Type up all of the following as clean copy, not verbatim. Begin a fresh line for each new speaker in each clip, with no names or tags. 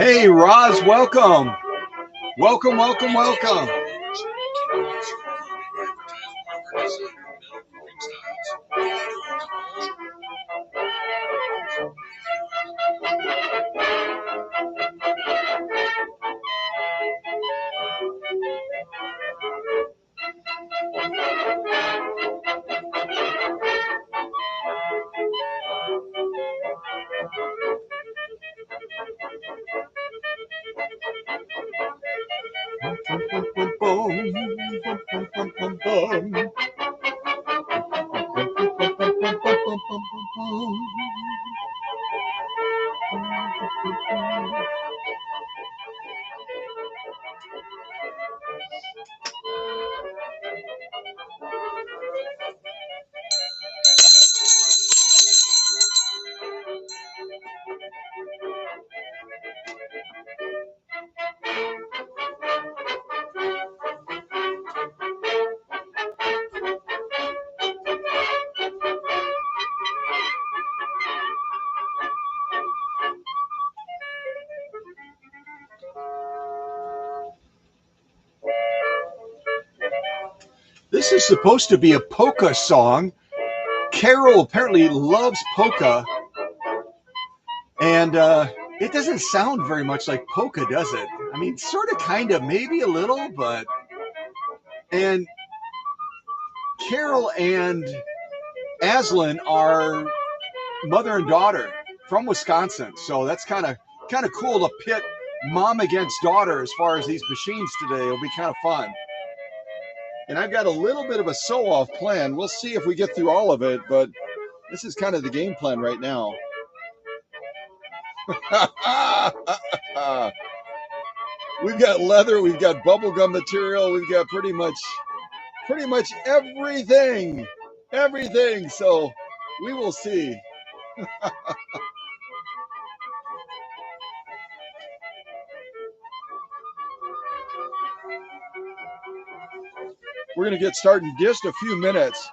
Hey, Roz, welcome. Welcome, welcome, welcome. This is supposed to be a polka song. Carol apparently loves polka, and it doesn't sound very much like polka, does it? I mean, sort of, kind of, maybe a little, but... And Carol and ASLYNN are mother and daughter from Wisconsin, so that's kind of cool to pit mom against daughter as far as these machines today. It'll be kind of fun. And I've got a little bit of a sew-off plan. We'll see if we get through all of it, but this is kind of the game plan right now. We've got leather, we've got bubblegum material, we've got pretty much everything. So we will see. We're going to get started in just a few minutes.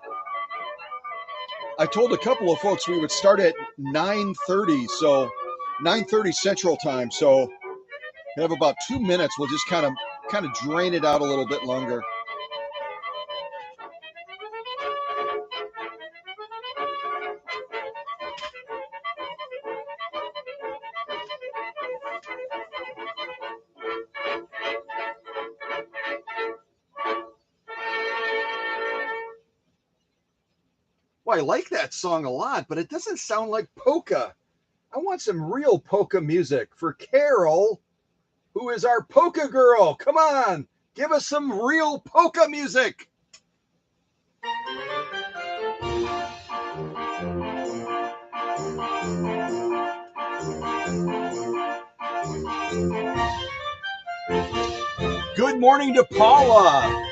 I told a couple of folks we would start at 9:30, so 9:30 Central Time. So we have about 2 minutes. We'll just kind of drain it out a little bit longer. Well, I like that song a lot, but it doesn't sound like polka. I want some real polka music for Carol, who is our polka girl. Come on, give us some real polka music. Good morning to Paula.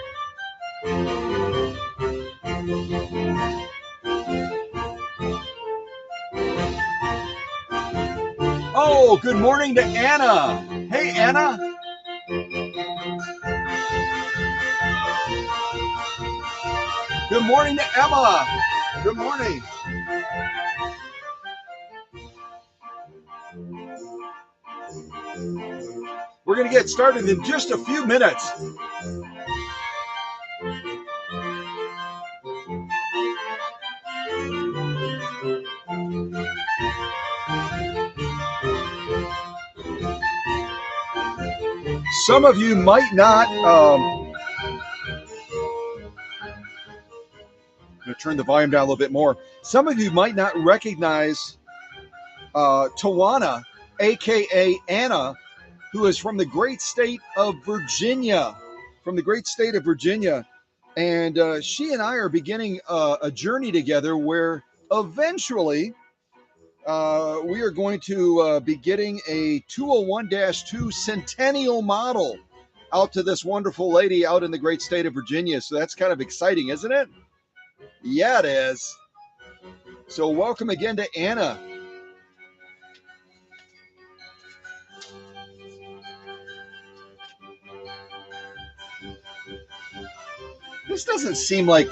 Oh, good morning to Anna. Hey, Anna. Good morning to Emma. Good morning. We're going to get started in just a few minutes. Some of you might not, I'm going to turn the volume down a little bit more. Some of you might not recognize Tawana, aka Anna, who is from the great state of Virginia. And she and I are beginning a journey together where eventually we are going to be getting a 201-2 Centennial model out to this wonderful lady out in the great state of Virginia. So that's kind of exciting, isn't it? Yeah, it is. So welcome again to Anna. This doesn't seem like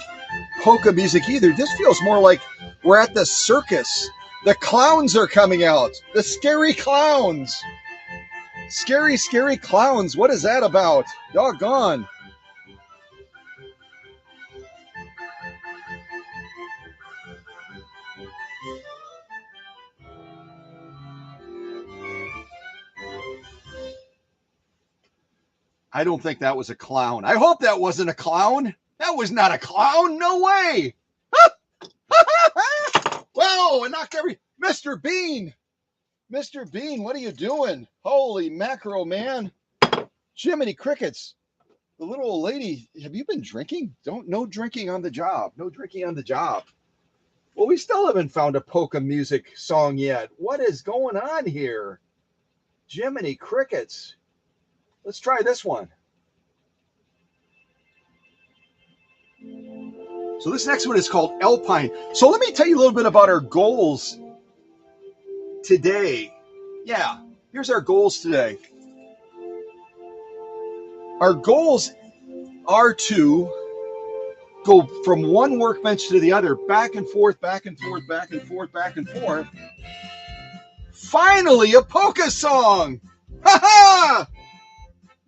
polka music either. This feels more like we're at the circus. The clowns are coming out. The scary clowns. Scary, scary clowns. What is that about? Doggone. I don't think that was a clown. I hope that wasn't a clown. That was not a clown. No way. Whoa, I knocked every... Mr. Bean. Mr. Bean, what are you doing? Holy mackerel, man. Jiminy crickets. The little old lady, have you been drinking? No drinking on the job. No drinking on the job. Well, we still haven't found a polka music song yet. What is going on here? Jiminy crickets. Let's try this one. So this next one is called Alpine. So let me tell you a little bit about our goals today. Yeah, here's our goals today. Our goals are to go from one workbench to the other, back and forth, back and forth, back and forth, back and forth. Finally, a polka song! Ha ha!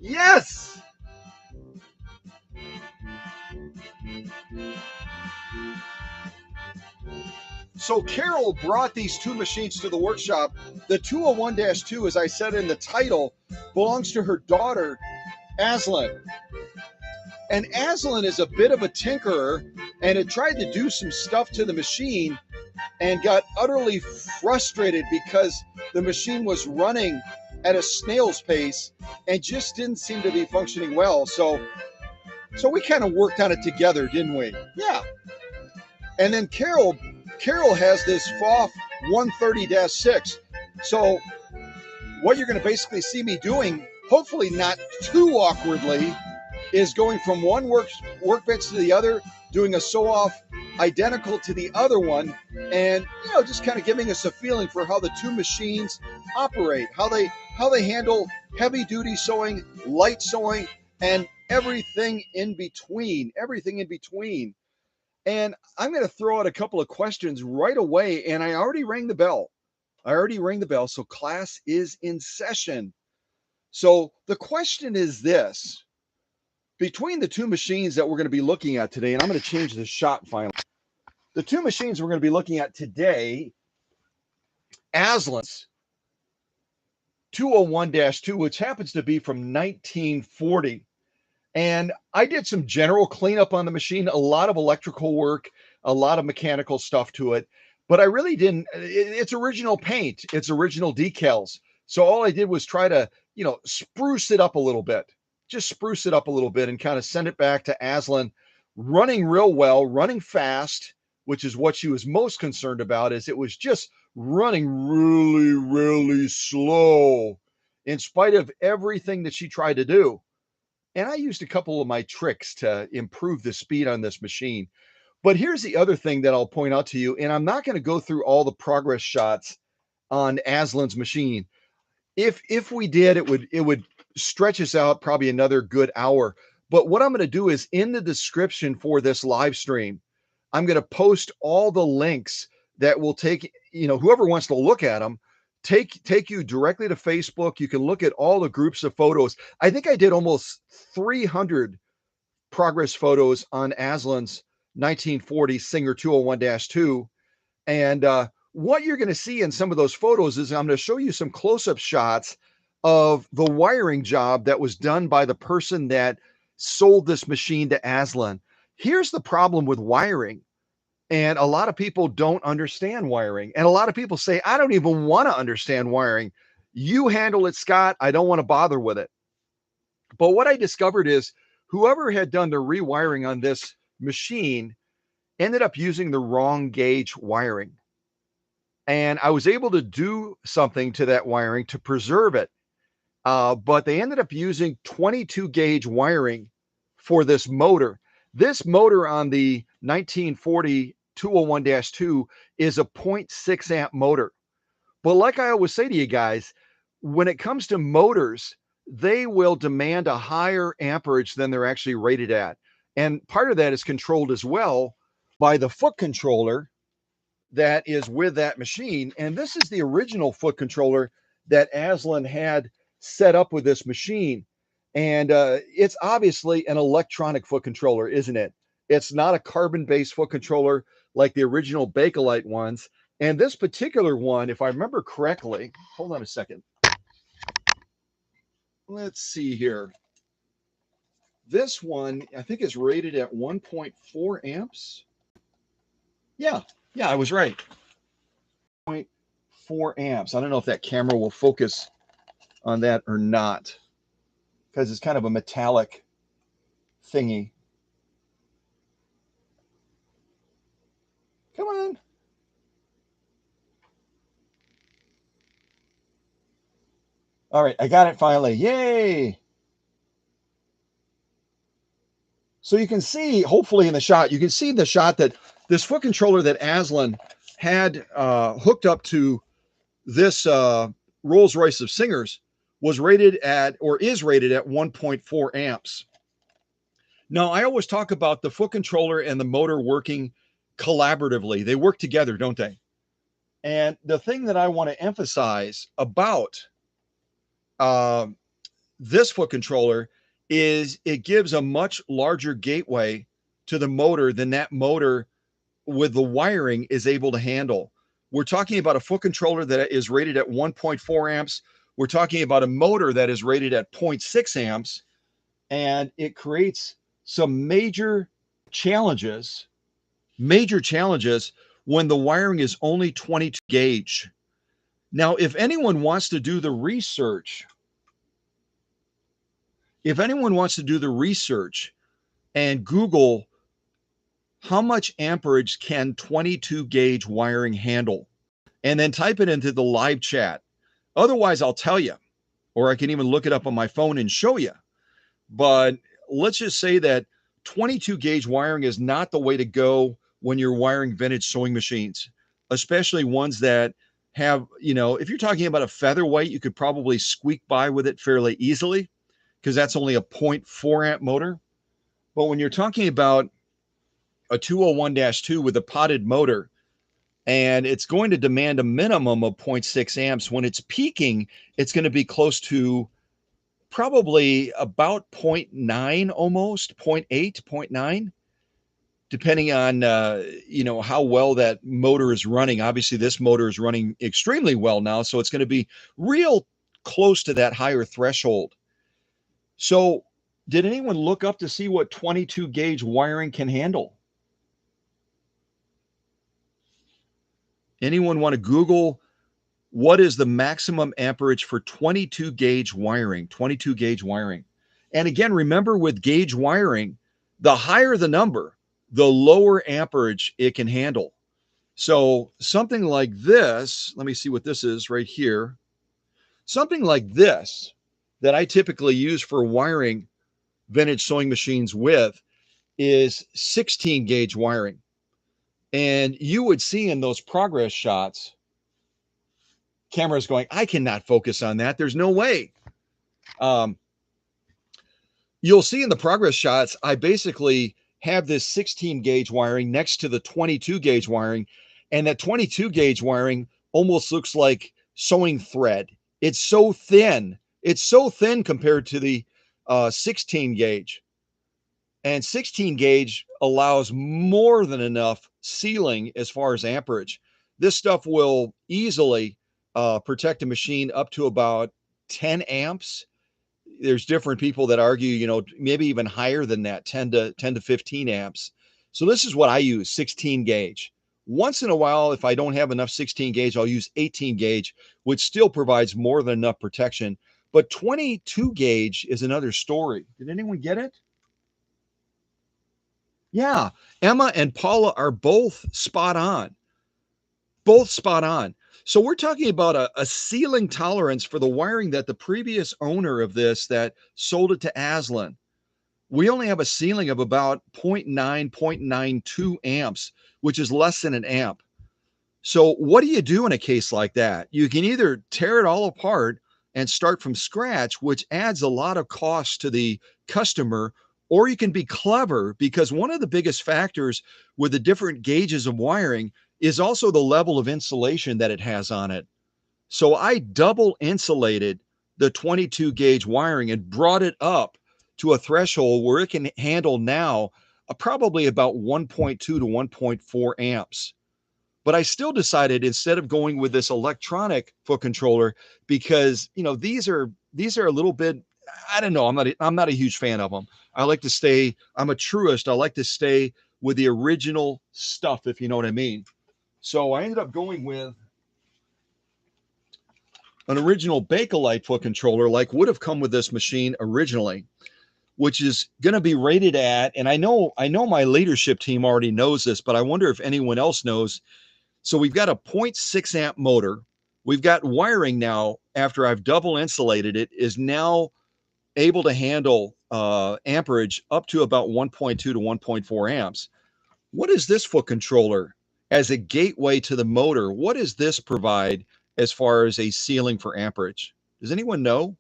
Yes! So Carol brought these two machines to the workshop. The 201-2, as I said in the title, belongs to her daughter, ASLYNN. And ASLYNN is a bit of a tinkerer, and it tried to do some stuff to the machine and got utterly frustrated because the machine was running at a snail's pace and just didn't seem to be functioning well. So we kind of worked on it together, didn't we? Yeah. And then Carol has this PFAFF 130-6. So what you're going to basically see me doing, hopefully not too awkwardly, is going from one workbench to the other, doing a sew-off identical to the other one, and just kind of giving us a feeling for how the two machines operate, how they handle heavy-duty sewing, light sewing, and everything in between. And I'm going to throw out a couple of questions right away, and I already rang the bell. So class is in session. So the question is this. Between the two machines that we're going to be looking at today, and I'm going to change the shot finally. The two machines we're going to be looking at today, ASLYNN'S 201-2, which happens to be from 1940. And I did some general cleanup on the machine, a lot of electrical work, a lot of mechanical stuff to it, but I really didn't. It's original paint, it's original decals. So all I did was try to, spruce it up a little bit. Just spruce it up a little bit and kind of send it back to ASLYNN, running real well, running fast, which is what she was most concerned about, is it was just running really, really slow in spite of everything that she tried to do. And I used a couple of my tricks to improve the speed on this machine. But here's the other thing that I'll point out to you, and I'm not going to go through all the progress shots on ASLYNN'S machine. If we did, it would stretch us out probably another good hour. But what I'm going to do is in the description for this live stream, I'm going to post all the links that will take, whoever wants to look at them, take you directly to Facebook. You can look at all the groups of photos. I think I did almost 300 progress photos on ASLYNN'S 1940 Singer 201-2. And what you're going to see in some of those photos is I'm going to show you some close-up shots of the wiring job that was done by the person that sold this machine to ASLYNN. Here's the problem with wiring. And a lot of people don't understand wiring. And a lot of people say, I don't even want to understand wiring. You handle it, Scott. I don't want to bother with it. But what I discovered is whoever had done the rewiring on this machine ended up using the wrong gauge wiring. And I was able to do something to that wiring to preserve it. But they ended up using 22 gauge wiring for this motor. This motor on the 1940 201-2 is a 0.6 amp motor. But like I always say to you guys, when it comes to motors, they will demand a higher amperage than they're actually rated at. And part of that is controlled as well by the foot controller that is with that machine. And this is the original foot controller that ASLYNN had set up with this machine. And it's obviously an electronic foot controller, isn't it? It's not a carbon-based foot controller like the original Bakelite ones. And this particular one, if I remember correctly, hold on a second. Let's see here. This one, I think, is rated at 1.4 amps. Yeah, I was right. 0.4 amps. I don't know if that camera will focus on that or not, because it's kind of a metallic thingy. Come on. All right, I got it finally. Yay! So you can see, hopefully in the shot, you can see the shot that this foot controller that ASLYNN had hooked up to this Rolls-Royce of Singers was rated at, or is rated at 1.4 amps. Now, I always talk about the foot controller and the motor working collaboratively. They work together, don't they? And the thing that I want to emphasize about this foot controller is it gives a much larger gateway to the motor than that motor with the wiring is able to handle. We're talking about a foot controller that is rated at 1.4 amps. We're talking about a motor that is rated at 0.6 amps, and it creates some major challenges when the wiring is only 22 gauge. Now, if anyone wants to do the research, and Google how much amperage can 22 gauge wiring handle, and then type it into the live chat. Otherwise, I'll tell you, or I can even look it up on my phone and show you. But let's just say that 22 gauge wiring is not the way to go when you're wiring vintage sewing machines, especially ones that have, if you're talking about a featherweight, you could probably squeak by with it fairly easily because that's only a 0.4 amp motor. But when you're talking about a 201-2 with a potted motor, and it's going to demand a minimum of 0.6 amps, when it's peaking, it's going to be close to probably about 0.9, almost 0.8, 0.9, depending on, how well that motor is running. Obviously, this motor is running extremely well now, so it's going to be real close to that higher threshold. So did anyone look up to see what 22 gauge wiring can handle? Anyone want to Google what is the maximum amperage for 22 gauge wiring? 22 gauge wiring. And again, remember with gauge wiring, the higher the number, the lower amperage it can handle. So something like this, let me see what this is right here. Something like this that I typically use for wiring vintage sewing machines with is 16 gauge wiring. And you would see in those progress shots, camera's going, I cannot focus on that. There's no way. You'll see in the progress shots, I basically have this 16 gauge wiring next to the 22 gauge wiring. And that 22 gauge wiring almost looks like sewing thread. It's so thin. It's so thin compared to the 16 gauge. And 16 gauge allows more than enough sealing as far as amperage. This stuff will easily protect a machine up to about 10 amps. There's different people that argue, maybe even higher than that, 10 to 15 amps. So this is what I use, 16 gauge. Once in a while, if I don't have enough 16 gauge, I'll use 18 gauge, which still provides more than enough protection. But 22 gauge is another story. Did anyone get it? Yeah, Emma and Paula are both spot on. Both spot on. So we're talking about a sealing tolerance for the wiring that the previous owner of this that sold it to ASLYNN. We only have a sealing of about 0.9, 0.92 amps, which is less than an amp. So what do you do in a case like that? You can either tear it all apart and start from scratch, which adds a lot of cost to the customer, or you can be clever, because one of the biggest factors with the different gauges of wiring is also the level of insulation that it has on it. So I double insulated
the 22 gauge wiring and brought it up to a threshold where it can handle now probably about 1.2 to 1.4 amps. But I still decided, instead of going with this electronic foot controller, because these are a little bit, I don't know, I'm not a huge fan of them. I like to stay, I'm a truist. I like to stay with the original stuff, if you know what I mean. So I ended up going with an original Bakelite foot controller, like would have come with this machine originally, which is going to be rated at, and I know my leadership team already knows this, but I wonder if anyone else knows. So we've got a 0.6 amp motor. We've got wiring now, after I've double insulated it, is now able to handle amperage up to about 1.2 to 1.4 amps. What is this foot controller as a gateway to the motor? What does this provide as far as a ceiling for amperage? Does anyone know?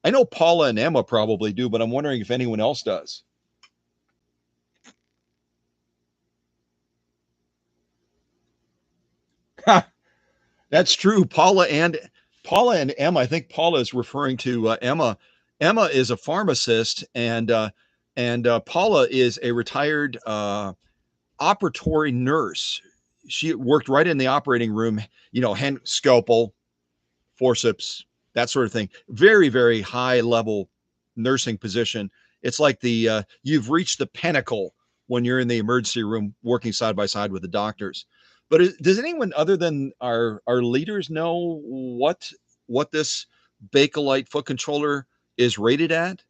I know Paula and Emma probably do, but I'm wondering if anyone else does. That's true. Paula and Emma. I think Paula is referring to Emma. Emma is a pharmacist, and Paula is a retired operatory nurse. She worked right in the operating room. Hand scalpel, forceps, that sort of thing. Very, very high level nursing position. It's like you've reached the pinnacle when you're in the emergency room working side by side with the doctors. But does anyone other than our leaders know what this Bakelite foot controller is rated at?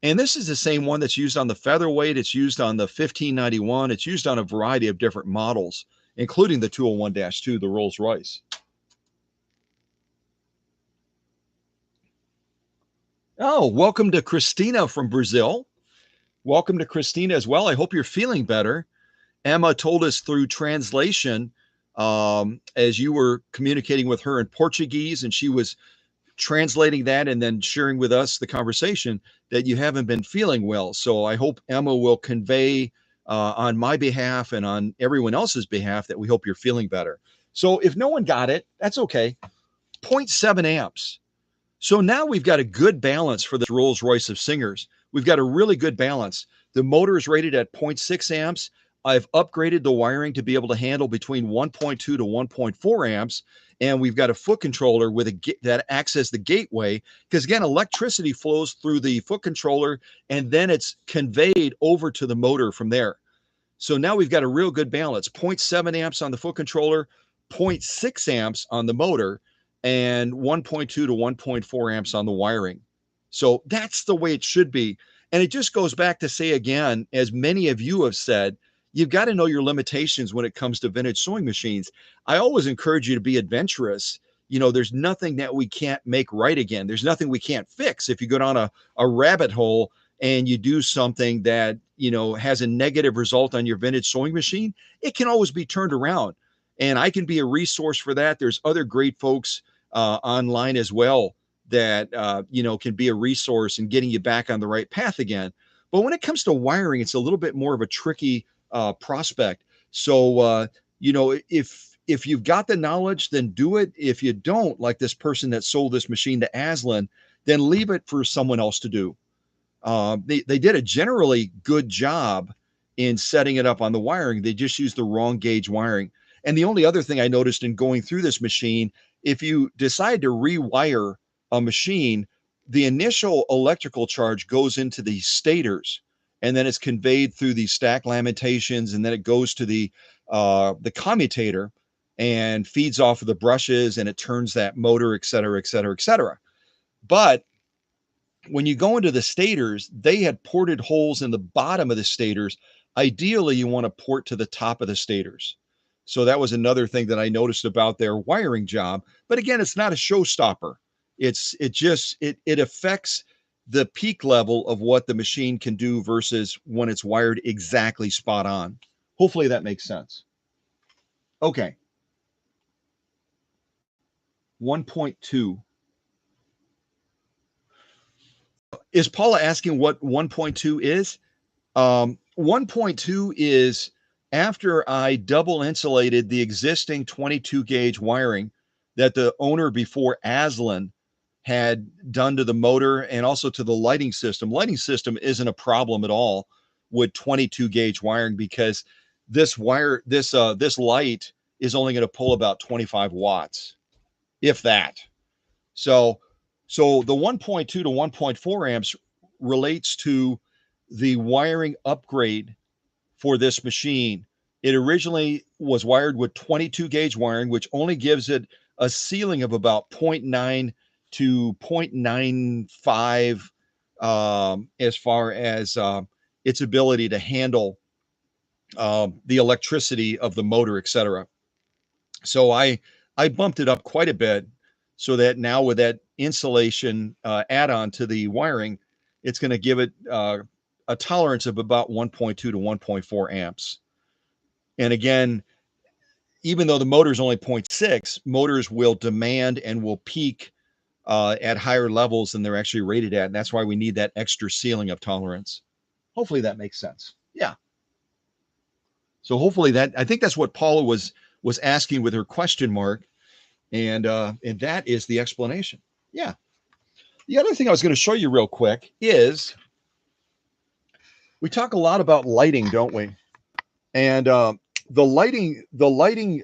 And this is the same one that's used on the Featherweight. It's used on the 1591. It's used on a variety of different models, including the 201-2, the Rolls Royce. Oh, welcome to Christina from Brazil. Welcome to Christina as well. I hope you're feeling better. Emma told us through translation, as you were communicating with her in Portuguese, and she was translating that and then sharing with us the conversation, that you haven't been feeling well. So I hope Emma will convey on my behalf and on everyone else's behalf that we hope you're feeling better. So if no one got it, that's okay. 0.7 amps. So now we've got a good balance for this Rolls Royce of Singers. We've got a really good balance. The motor is rated at 0.6 amps. I've upgraded the wiring to be able to handle between 1.2 to 1.4 amps. And we've got a foot controller that acts as the gateway, because again, electricity flows through the foot controller and then it's conveyed over to the motor from there. So now we've got a real good balance. 0.7 amps on the foot controller, 0.6 amps on the motor, and 1.2 to 1.4 amps on the wiring. So that's the way it should be. And it just goes back to say again, as many of you have said, you've got to know your limitations when it comes to vintage sewing machines. I always encourage you to be adventurous. There's nothing that we can't make right again. There's nothing we can't fix. If you go down a rabbit hole and you do something that, has a negative result on your vintage sewing machine, it can always be turned around. And I can be a resource for that. There's other great folks online as well that, can be a resource in getting you back on the right path again. But when it comes to wiring, it's a little bit more of a tricky prospect. So, if you've got the knowledge, then do it. If you don't, like this person that sold this machine to Aslan, then leave it for someone else to do. They did a generally good job in setting it up on the wiring. They just used the wrong gauge wiring. And the only other thing I noticed in going through this machine, if you decide to rewire a machine, the initial electrical charge goes into the stators, and then it's conveyed through the stack lamentations, and then it goes to the commutator and feeds off of the brushes, and it turns that motor, et cetera, et cetera, et cetera. But when you go into the stators, they had ported holes in the bottom of the stators. Ideally, you want to port to the top of the stators. So that was another thing that I noticed about their wiring job. But again, it's not a showstopper. It affects the peak level of what the machine can do versus when it's wired exactly spot on. Hopefully that makes sense. Okay. 1.2. Is Paula asking what 1.2 is? 1.2 is after I double insulated the existing 22 gauge wiring that the owner before Aslan had done to the motor and also to the lighting system. Lighting system isn't a problem at all with 22 gauge wiring, because this light is only going to pull about 25 watts, if that. So the 1.2 to 1.4 amps relates to the wiring upgrade for this machine. It originally was wired with 22 gauge wiring, which only gives it a ceiling of about 0.9 to 0.95 as far as its ability to handle the electricity of the motor, etc. So I bumped it up quite a bit, so that now with that insulation add-on to the wiring, it's going to give it a tolerance of about 1.2 to 1.4 amps. And again, even though the motor is only 0.6, motors will demand and will peak at higher levels than they're actually rated at. And that's why we need that extra ceiling of tolerance. Hopefully that makes sense. Yeah. So hopefully that, I think that's what Paula was asking with her question mark. And that is the explanation. Yeah. The other thing I was going to show you real quick is, we talk a lot about lighting, don't we? And the lighting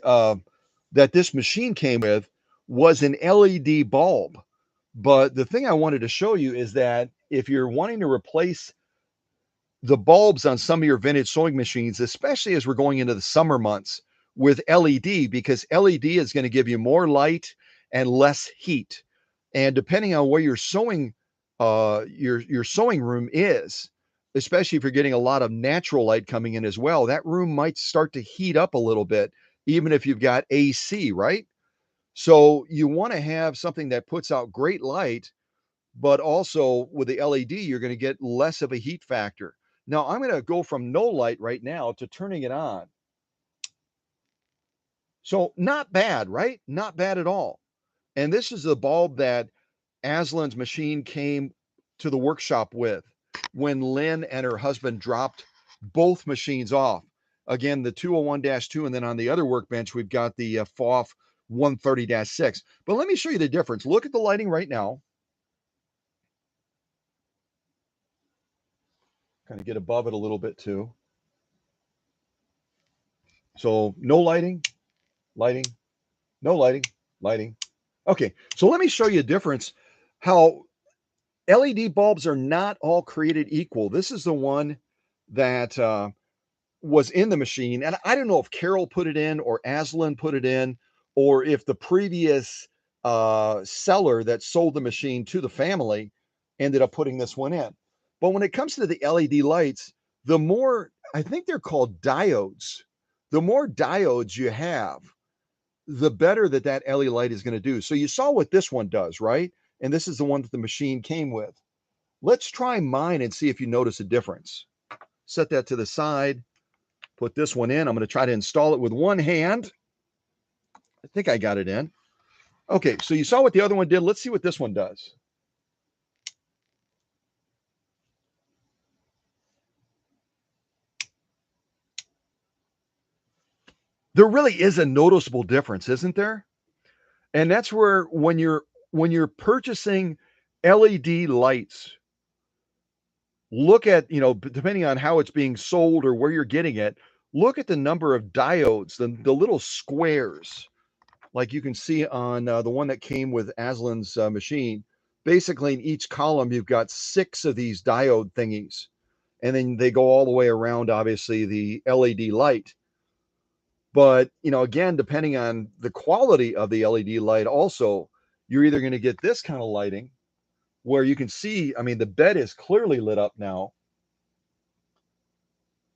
that this machine came with was an LED bulb. But the thing I wanted to show you is that if you're wanting to replace the bulbs on some of your vintage sewing machines, especially as we're going into the summer months, with LED, because LED is going to give you more light and less heat. And depending on where your sewing room is, especially if you're getting a lot of natural light coming in as well, that room might start to heat up a little bit, even if you've got AC, right? So you want to have something that puts out great light, but also with the LED, you're going to get less of a heat factor. Now I'm going to go from no light right now to turning it on. So not bad, right? Not bad at all. And this is the bulb that ASLYNN'S machine came to the workshop with when Lynn and her husband dropped both machines off. Again, the 201-2, and then on the other workbench, we've got the PFAFF 130-6. But let me show you the difference. Look at the lighting right now. Kind of get above it a little bit too. So no lighting, lighting, no lighting, lighting. Okay, so let me show you a difference, how LED bulbs are not all created equal. This is the one that was in the machine. And I don't know if Carol put it in or ASLYNN put it in, or if the previous seller that sold the machine to the family ended up putting this one in. But when it comes to the LED lights, the more, I think they're called diodes, the more diodes you have, the better that LED light is going to do. So you saw what this one does, right? And this is the one that the machine came with. Let's try mine and see if you notice a difference. Set that to the side, put this one in. I'm going to try to install it with one hand. I think I got it in. Okay, so you saw what the other one did. Let's see what this one does. There really is a noticeable difference, isn't there? And that's where when you're purchasing LED lights, look at, depending on how it's being sold or where you're getting it, look at the number of diodes, the little squares, like you can see on the one that came with ASLYNN'S machine. Basically, in each column, you've got 6 of these diode thingies, and then they go all the way around, obviously, the LED light. But, again, depending on the quality of the LED light, also, you're either going to get this kind of lighting where you can see, I mean, the bed is clearly lit up now.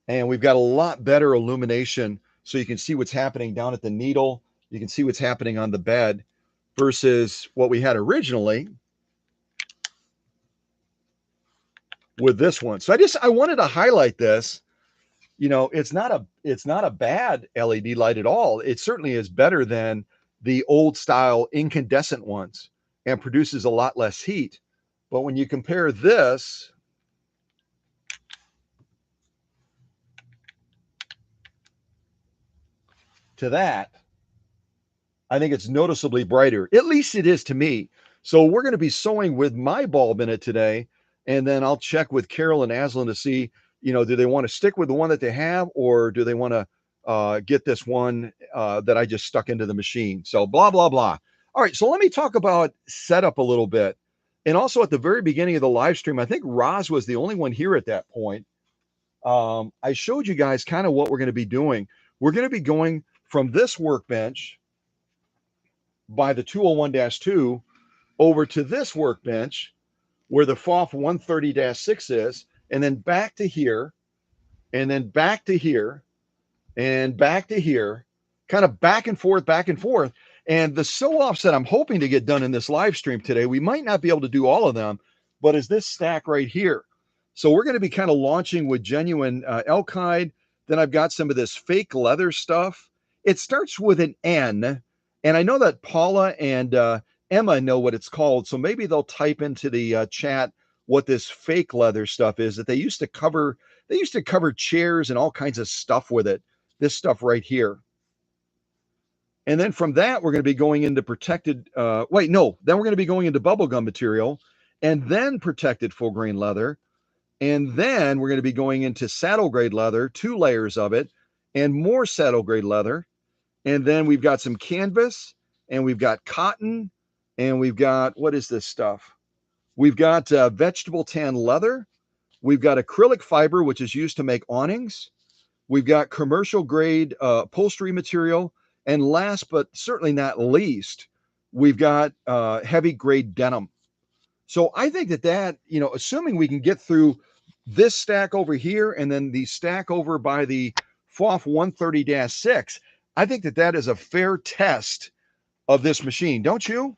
And we've got a lot better illumination, so you can see what's happening down at the needle. You can see what's happening on the bed versus what we had originally with this one. So I wanted to highlight this. It's not a bad LED light at all. It certainly is better than the old style incandescent ones and produces a lot less heat. But when you compare this to that, I think it's noticeably brighter. At least it is to me. So we're going to be sewing with my bulb in it today. And then I'll check with Carol and Aslan to see, do they want to stick with the one that they have, or do they want to get this one that I just stuck into the machine? So blah, blah, blah. All right. So let me talk about setup a little bit. And also at the very beginning of the live stream, I think Roz was the only one here at that point. I showed you guys kind of what we're going to be doing. We're going to be going from this workbench by the 201-2 over to this workbench where the PFAFF 130-6 is, and then back to here, and then back to here, and back to here, kind of back and forth, back and forth. And the sew offs that I'm hoping to get done in this live stream today, we might not be able to do all of them, but is this stack right here. So we're going to be kind of launching with genuine elk hide. Then I've got some of this fake leather stuff. It starts with an N, and I know that Paula and Emma know what it's called, so maybe they'll type into the chat what this fake leather stuff is that they used to cover. They used to cover chairs and all kinds of stuff with it. This stuff right here. And then from that, we're going to be going into protected. Then we're going to be going into bubblegum material, and then protected full grain leather. And then we're going to be going into saddle grade leather, 2 layers of it, and more saddle grade leather. And then we've got some canvas, and we've got cotton, and we've got, what is this stuff? We've got vegetable tan leather. We've got acrylic fiber, which is used to make awnings. We've got commercial grade upholstery material. And last but certainly not least, we've got heavy grade denim. So I think that, assuming we can get through this stack over here and then the stack over by the PFAFF 130-6, I think that is a fair test of this machine, don't you?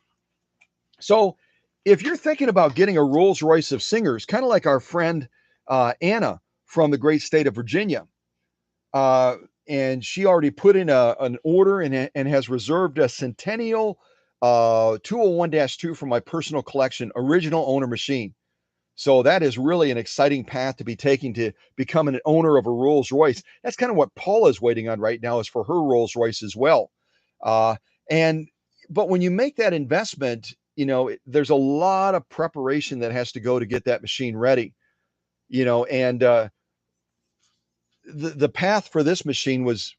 So if you're thinking about getting a Rolls Royce of singers, kind of like our friend Anna from the great state of Virginia, and she already put in an order and has reserved a Centennial 201-2 from my personal collection, original owner machine. So that is really an exciting path to be taking to become an owner of a Rolls Royce. That's kind of what Paula's waiting on right now, is for her Rolls Royce as well. But when you make that investment, there's a lot of preparation that has to go to get that machine ready, and the path for this machine was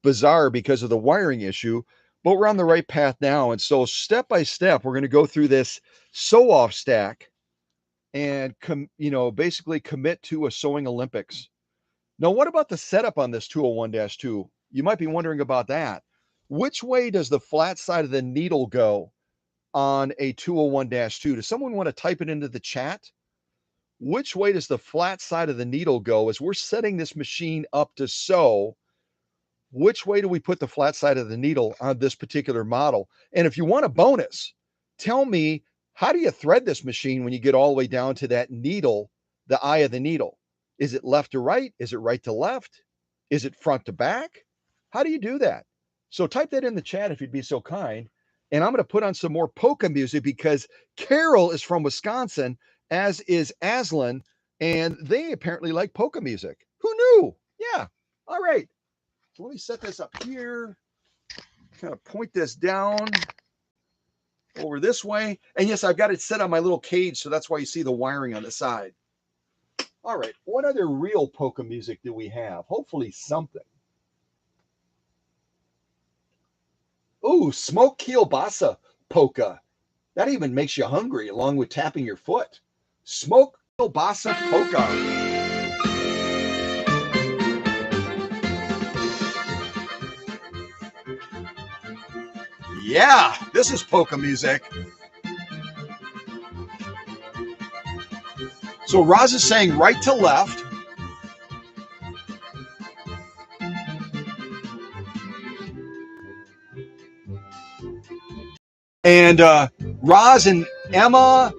bizarre because of the wiring issue, but we're on the right path now. And so step by step, we're going to go through this sew off stack and basically commit to a sewing Olympics. Now, what about the setup on this 201-2? You might be wondering about that. Which way does the flat side of the needle go on a 201-2? Does someone want to type it into the chat? Which way does the flat side of the needle go as we're setting this machine up to sew? Which way do we put the flat side of the needle on this particular model? And if you want a bonus, tell me, how do you thread this machine when you get all the way down to that needle, the eye of the needle? Is it left to right? Is it right to left? Is it front to back? How do you do that? So type that in the chat if you'd be so kind. And I'm going to put on some more polka music because Carol is from Wisconsin, as is Aslan, and they apparently like polka music. Who knew? Yeah. All right. So let me set this up here. Kind of point this down over this way. And yes, I've got it set on my little cage, so that's why you see the wiring on the side. All right. What other real polka music do we have? Hopefully something. Ooh, smoke kielbasa polka. That even makes you hungry, along with tapping your foot. Smoke kielbasa polka. Yeah, this is polka music. So Roz is saying right to left. And Roz and Emma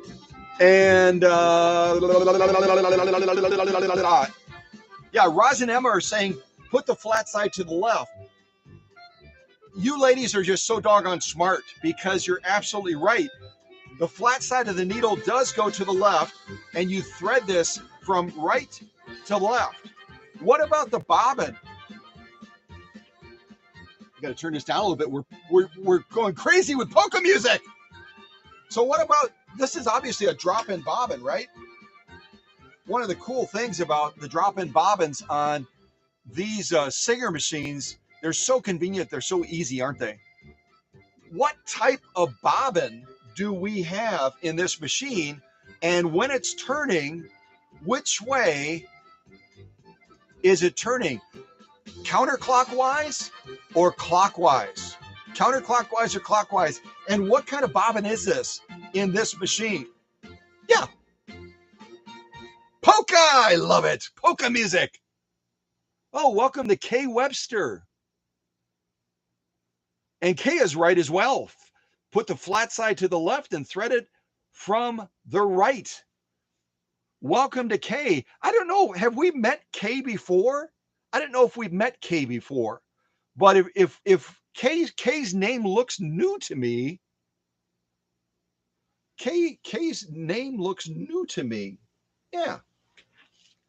and Roz and Emma are saying put the flat side to the left. You ladies are just so doggone smart, because you're absolutely right. The flat side of the needle does go to the left, and you thread this from right to left. What about the bobbin? Got to turn this down a little bit. We're going crazy with polka music.
So what about, this is obviously a drop-in bobbin, right? One of the cool things about the drop-in bobbins on these Singer machines, they're so convenient, they're so easy, aren't they? What type of bobbin do we have in this machine? And when it's turning, which way is it turning? Counterclockwise or clockwise? Counterclockwise or clockwise? And what kind of bobbin is this in this machine? Yeah. Polka, I love it. Polka music. Oh, welcome to Kay Webster. And Kay is right as well. Put the flat side to the left and thread it from the right. Welcome to Kay. I don't know, have we met Kay before? I don't know if we've met Kay before, but if Kay's name looks new to me, Kay's name looks new to me. Yeah.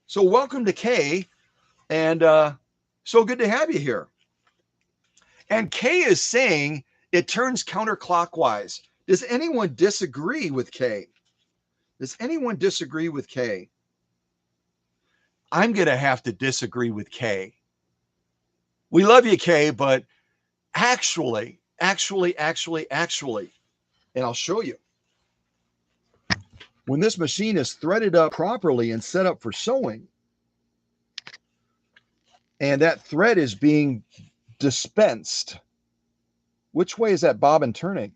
So welcome to Kay, and so good to have you here. And Kay is saying it turns counterclockwise. Does anyone disagree with Kay? Does anyone disagree with Kay? I'm going to have to disagree with Kay. We love you, Kay, but actually, and I'll show you. When this machine is threaded up properly and set up for sewing, and that thread is being dispensed, which way is that bobbin turning?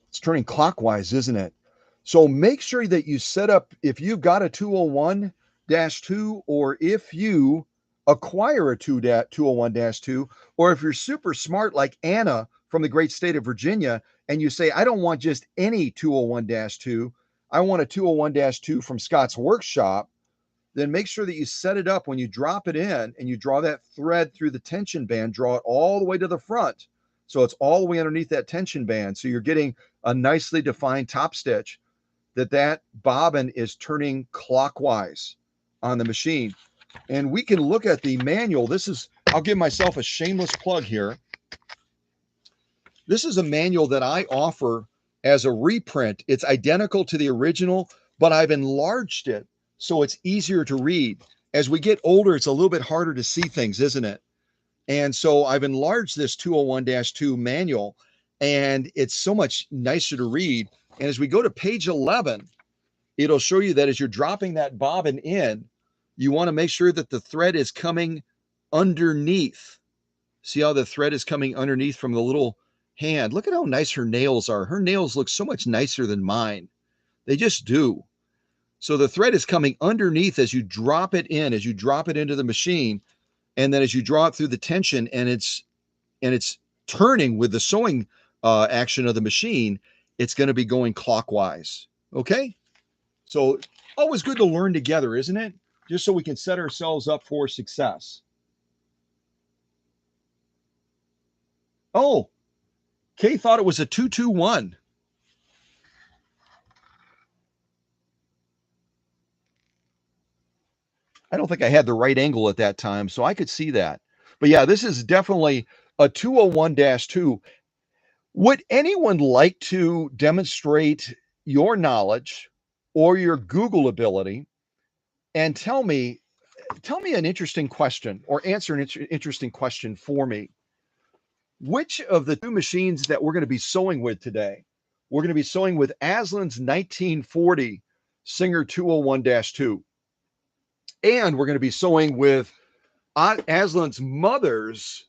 It's turning clockwise, isn't it? So make sure that you set up, if you've got a 201-2, or if you acquire a 201-2, or if you're super smart like Anna from the great state of Virginia, and you say, I don't want just any 201-2, I want a 201-2 from Scott's Workshop, then make sure that you set it up when you drop it in and you draw that thread through the tension band, draw it all the way to the front. So it's all the way underneath that tension band. So you're getting a nicely defined top stitch, that bobbin is turning clockwise on the machine. And we can look at the manual. This is, I'll give myself a shameless plug here. This is a manual that I offer as a reprint. It's identical to the original, but I've enlarged it so it's easier to read. As we get older, it's a little bit harder to see things, isn't it? And so I've enlarged this 201-2 manual, and it's so much nicer to read. And as we go to page 11, it'll show you that as you're dropping that bobbin in, you want to make sure that the thread is coming underneath. See how the thread is coming underneath from the little hand? Look at how nice her nails are. Her nails look so much nicer than mine. They just do. So the thread is coming underneath as you drop it in, as you drop it into the machine, and then as you draw it through the tension, and it's turning with the sewing action of the machine, it's going to be going clockwise. Okay? So always good to learn together, isn't it? Just so we can set ourselves up for success. Oh, Kay thought it was a 221. I don't think I had the right angle at that time, so I could see that. But yeah, this is definitely a 201-2. Would anyone like to demonstrate your knowledge or your Google ability and tell me an interesting question, or answer an interesting question for me? Which of the two machines that we're going to be sewing with today? We're going to be sewing with ASLYNN'S 1940 Singer 201-2. And we're going to be sewing with ASLYNN's mother's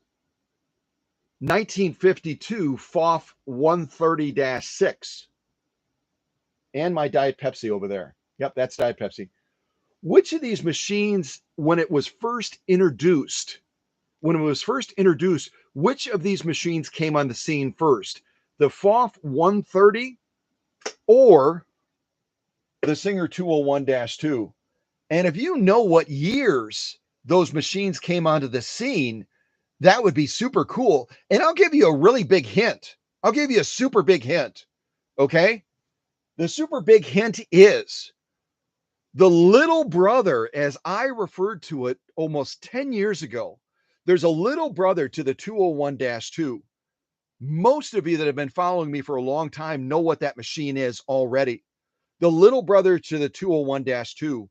1952 PFAFF 130-6. And my Diet Pepsi over there. Yep, that's Diet Pepsi. Which of these machines, when it was first introduced, which of these machines came on the scene first? The PFAFF 130 or the Singer 201-2? And if you know what years those machines came onto the scene, that would be super cool. And I'll give you a really big hint. I'll give you a super big hint. Okay? The super big hint is the little brother, as I referred to it almost 10 years ago,
There's a little brother to the 201-2. Most of you that have been following me for a long time know what that machine is already. The little brother to the 201-2.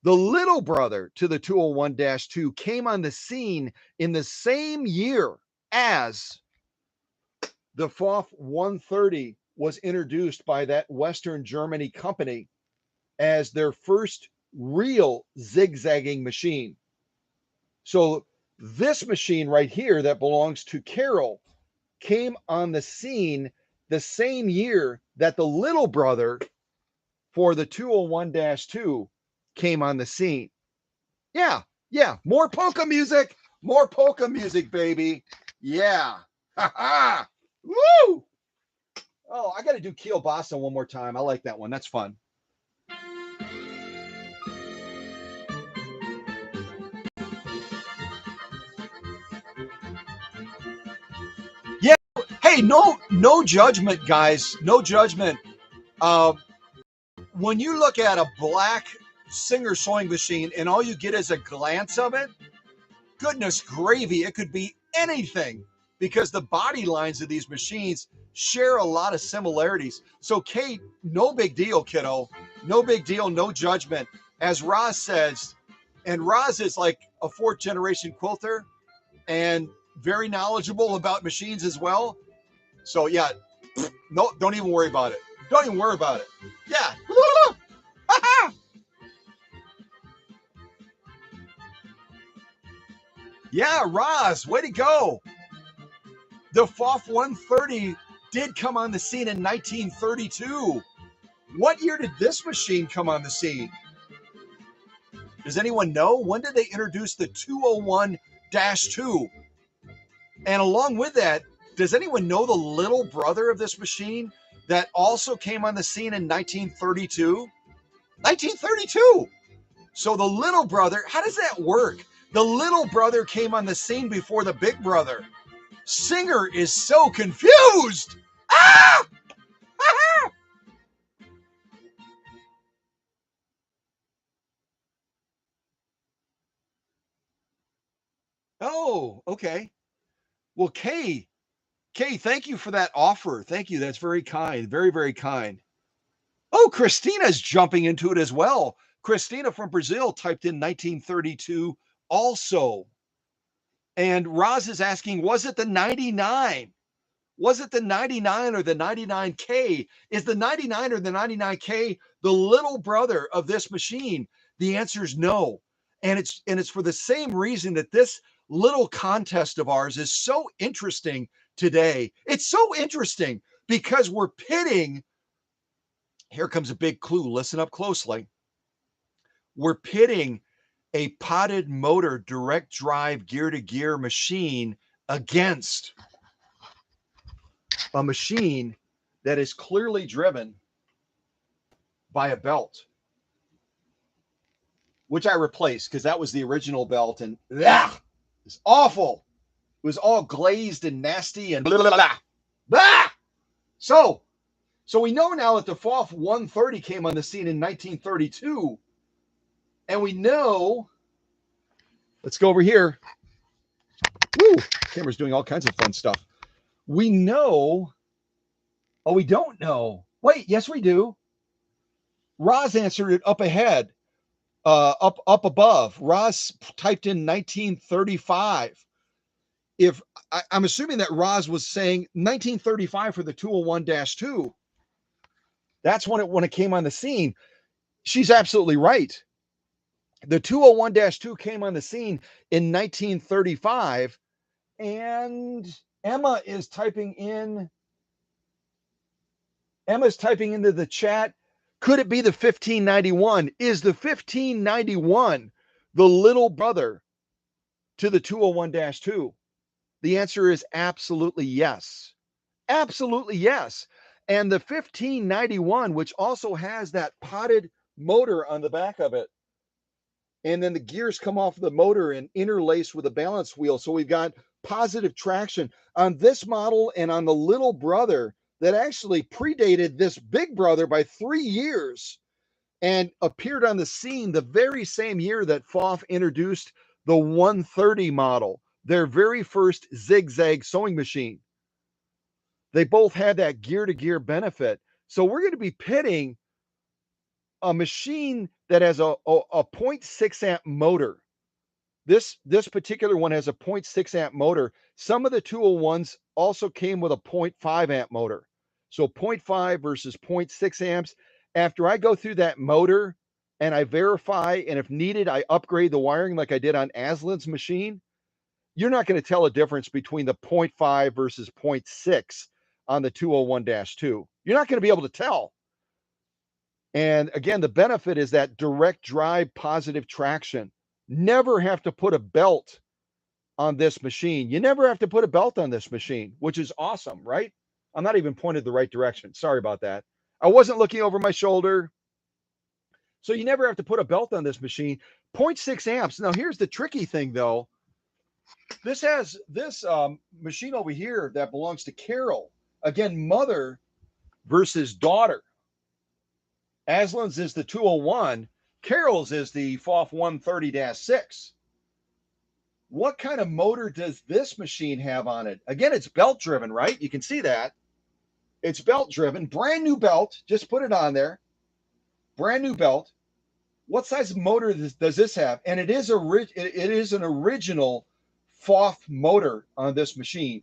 The little brother to the 201-2 came on the scene in the same year as the PFAFF 130 was introduced by that Western Germany company as their first real zigzagging machine. So this machine right here that belongs to Carol came on the scene the same year that the little brother for the 201-2 came on the scene. Yeah, more polka music, baby. Yeah. Ha ha. Woo! Oh, I got to do Kielbasa one more time. I like that one. That's fun. Yeah. Hey, no judgment, guys. No judgment. When you look at a black Singer sewing machine and all you get is a glance of it, goodness gravy, it could be anything, because the body lines of these machines share a lot of similarities. So Kate, no big deal, kiddo. No big deal, no judgment. As Roz says, and Roz is like a 4th generation quilter and very knowledgeable about machines as well. So yeah, no, don't even worry about it. Don't even worry about it. Yeah. Yeah, Roz, way to go. The PFAFF 130 did come on the scene in 1932. What year did this machine come on the scene? Does anyone know? When did they introduce the 201-2? And along with that, does anyone know the little brother of this machine that also came on the scene in 1932? 1932. So the little brother, how does that work? The little brother came on the scene before the big brother. Singer is so confused. Ah! Ah! Oh, okay. Well, Kay, thank you for that offer. Thank you. That's very kind. Very, very kind. Oh, Christina's jumping into it as well. Christina from Brazil typed in 1932 also. And Roz is asking, was it the 99? Was it the 99 or the 99K? Is the 99 or the 99K the little brother of this machine? The answer is no. And it's for the same reason that this little contest of ours is so interesting today. It's so interesting because we're pitting. Here comes a big clue. Listen up closely. We're pitting a potted motor direct drive gear to gear machine against a machine that is clearly driven by a belt, which I replaced because that was the original belt, and it's awful. It was all glazed and nasty and blah, blah, blah, blah. So we know now that the PFAFF 130 came on the scene in 1932, and we know. Let's go over here. Woo! Camera's doing all kinds of fun stuff. We know. Oh, we don't know. Wait, yes, we do. Roz answered it up ahead, up above. Roz typed in 1935. If I'm assuming that Roz was saying 1935 for the 201-2. That's when it came on the scene. She's absolutely right. The 201-2 came on the scene in 1935, and Emma's typing into the chat. Could it be the 1591? Is the 1591 the little brother to the 201-2? The answer is absolutely yes. Absolutely yes. And the 1591, which also has that potted motor on the back of it, and then the gears come off the motor and interlace with a balance wheel. So we've got positive traction on this model and on the little brother that actually predated this big brother by 3 years and appeared on the scene the very same year that PFAFF introduced the 130 model. their very first zigzag sewing machine. They both had that gear-to-gear benefit. So we're going to be pitting a machine that has a 0.6 amp motor. This particular one has a 0.6 amp motor. Some of the 201s also came with a 0.5 amp motor. So 0.5 versus 0.6 amps. After I go through that motor and I verify, and if needed, I upgrade the wiring like I did on ASLYNN'S machine, you're not going to tell a difference between the 0.5 versus 0.6 on the 201-2. You're not going to be able to tell. And again, the benefit is that direct drive positive traction. Never have to put a belt on this machine. You never have to put a belt on this machine, which is awesome, right? I'm not even pointed the right direction. Sorry about that. I wasn't looking over my shoulder. So you never have to put a belt on this machine. 0.6 amps. Now, here's the tricky thing, though. This has this machine over here that belongs to Carol. Again, mother versus daughter. ASLYNN'S is the 201. Carol's is the PFAFF 130-6. What kind of motor does this machine have on it? Again, it's belt driven, right? You can see that. It's belt driven. Brand new belt. Just put it on there. Brand new belt. What size motor does this have? And it is an original PFAFF motor on this machine.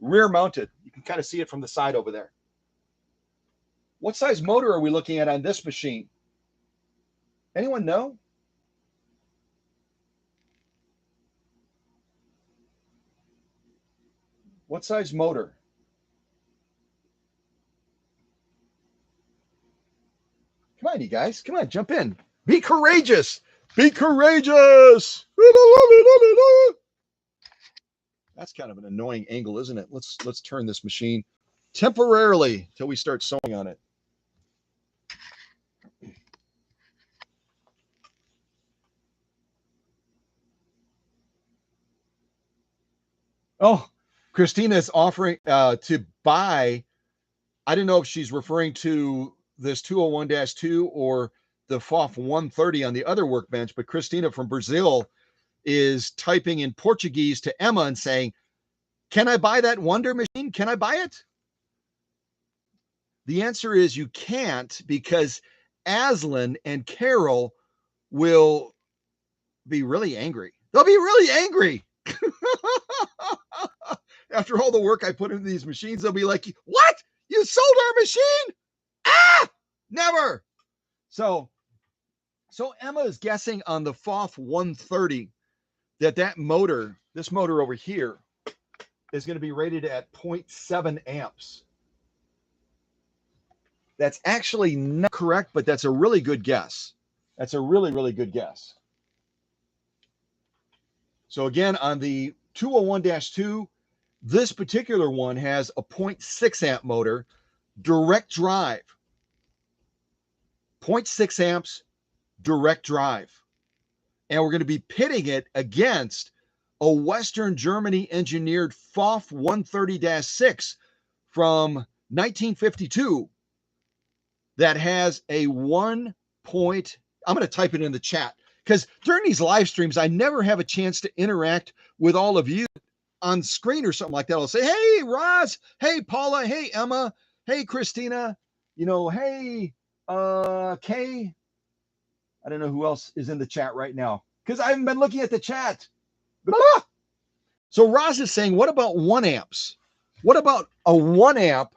Rear mounted. You can kind of see it from the side over there. What size motor are we looking at on this machine? Anyone know? What size motor? Come on, you guys. Come on, jump in. Be courageous. Be courageous. That's kind of an annoying angle, isn't it? Let's turn this machine temporarily till we start sewing on it. Oh, Christina is offering to buy. I don't know if she's referring to this 201-2 or the PFAFF 130 on the other workbench, but Christina from Brazil is typing in Portuguese to Emma and saying, "Can I buy that Wonder machine? Can I buy it?" The answer is you can't, because ASLYNN and Carol will be really angry. They'll be really angry. After all the work I put into these machines, they'll be like, "What? You sold our machine? Ah, never." So Emma is guessing on the PFAFF 130 that motor, this motor over here, is going to be rated at 0.7 amps. That's actually not correct, but that's a really good guess. That's a really, really good guess. So again, on the 201-2, this particular one has a 0.6 amp motor, direct drive. 0.6 amps, direct drive. And we're going to be pitting it against a Western Germany engineered PFAFF 130-6 from 1952 that has a 1 point. I'm going to type it in the chat, because during these live streams, I never have a chance to interact with all of you on screen or something like that. I'll say, "Hey, Roz. Hey, Paula. Hey, Emma. Hey, Christina. Hey, Kay." I don't know who else is in the chat right now, because I haven't been looking at the chat. So Roz is saying, what about 1 amps? What about a 1 amp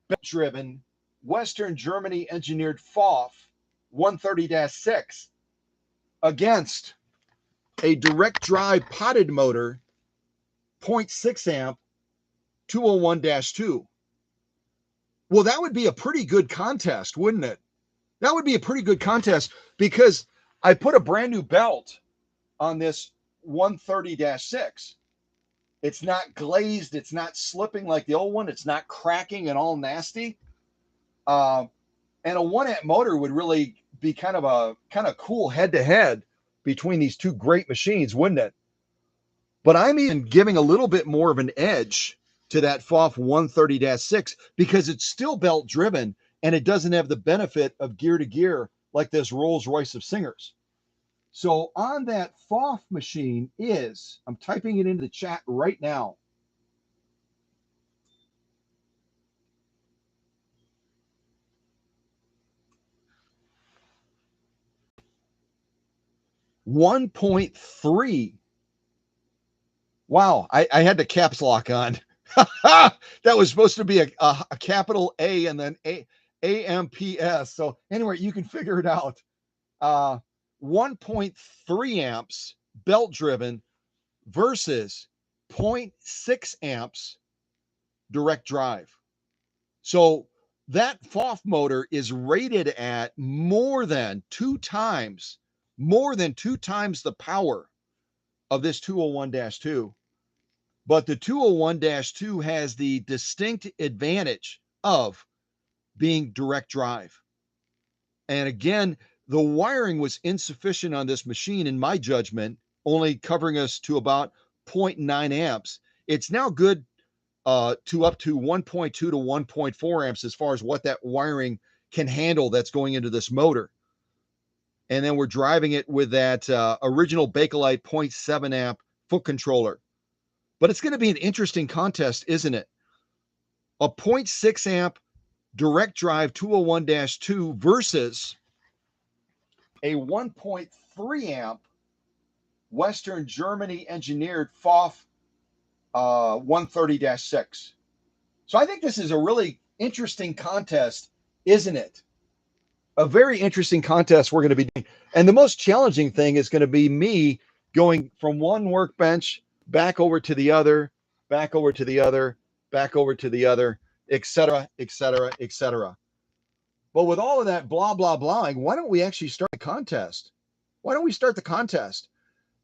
belt-driven Western Germany engineered PFAFF 130-6 against a direct drive potted motor 0.6 amp 201-2? Well, that would be a pretty good contest, wouldn't it? That would be a pretty good contest, because I put a brand new belt on this 130-6. It's not glazed. It's not slipping like the old one. It's not cracking and all nasty. And a 1 amp motor would really be kind of cool head-to-head between these two great machines, wouldn't it? But I'm even giving a little bit more of an edge to that PFAFF 130-6 because it's still belt driven and it doesn't have the benefit of gear to gear like this Rolls Royce of Singers.
So on that PFAFF machine is, I'm typing it into the chat right now, 1.3. Wow, I had the caps lock on. That was supposed to be a capital A and then AMPS. So anyway, you can figure it out. 1.3 amps belt driven versus 0.6 amps direct drive. So that PFAFF motor is rated at more than two times the power of this 201-2. But the 201-2 has the distinct advantage of being direct drive. And again, the wiring was insufficient on this machine, in my judgment, only covering us to about 0.9 amps. It's now good to up to 1.2 to 1.4 amps as far as what that wiring can handle that's going into this motor. And then we're driving it with that original Bakelite 0.7 amp foot controller. But it's going to be an interesting contest, isn't it? A 0.6 amp direct drive 201-2 versus a 1.3 amp Western Germany engineered PFAFF 130-6. So I think this is a really interesting contest, isn't it? A very interesting contest we're going to be doing. And the most challenging thing is going to be me going from one workbench back over to the other, back over to the other, back over to the other, etc., etc., etc. But with all of that blah, blah, blahing, why don't we actually start the contest? Why don't we start the contest?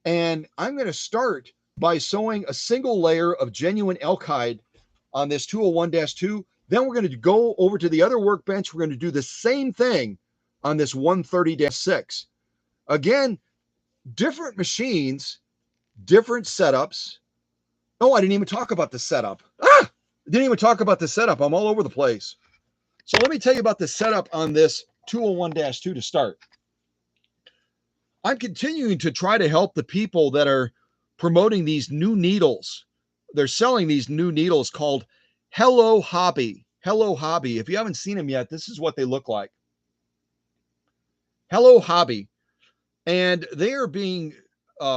And I'm going to start by sewing a single layer of genuine elk hide on this 201-2. Then we're going to go over to the other workbench. We're going to do the same thing on this 130-6. Again, different machines, different setups. Oh, I didn't even talk about the setup. I didn't even talk about the setup. I'm all over the place. So let me tell you about the setup on this 201-2 to start. I'm continuing to try to help the people that are promoting these new needles. They're selling these new needles called Hello Hobby. Hello Hobby. If you haven't seen them yet, this is what they look like. Hello Hobby. And they are being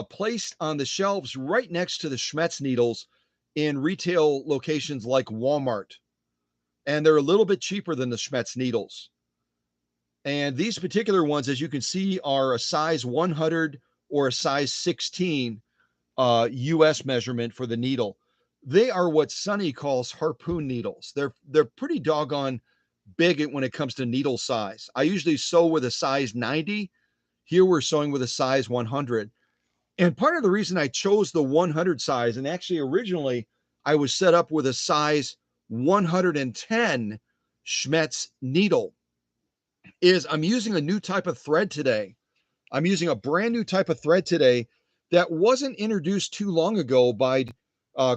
placed on the shelves right next to the Schmetz needles in retail locations like Walmart. And they're a little bit cheaper than the Schmetz needles. And these particular ones, as you can see, are a size 100 or a size 16 US measurement for the needle. They are what Sonny calls harpoon needles. They're pretty doggone big when it comes to needle size. I usually sew with a size 90. Here we're sewing with a size 100. And part of the reason I chose the 100 size, and actually originally I was set up with a size 110 Schmetz needle, is I'm using a new type of thread today. I'm using a brand new type of thread today that wasn't introduced too long ago by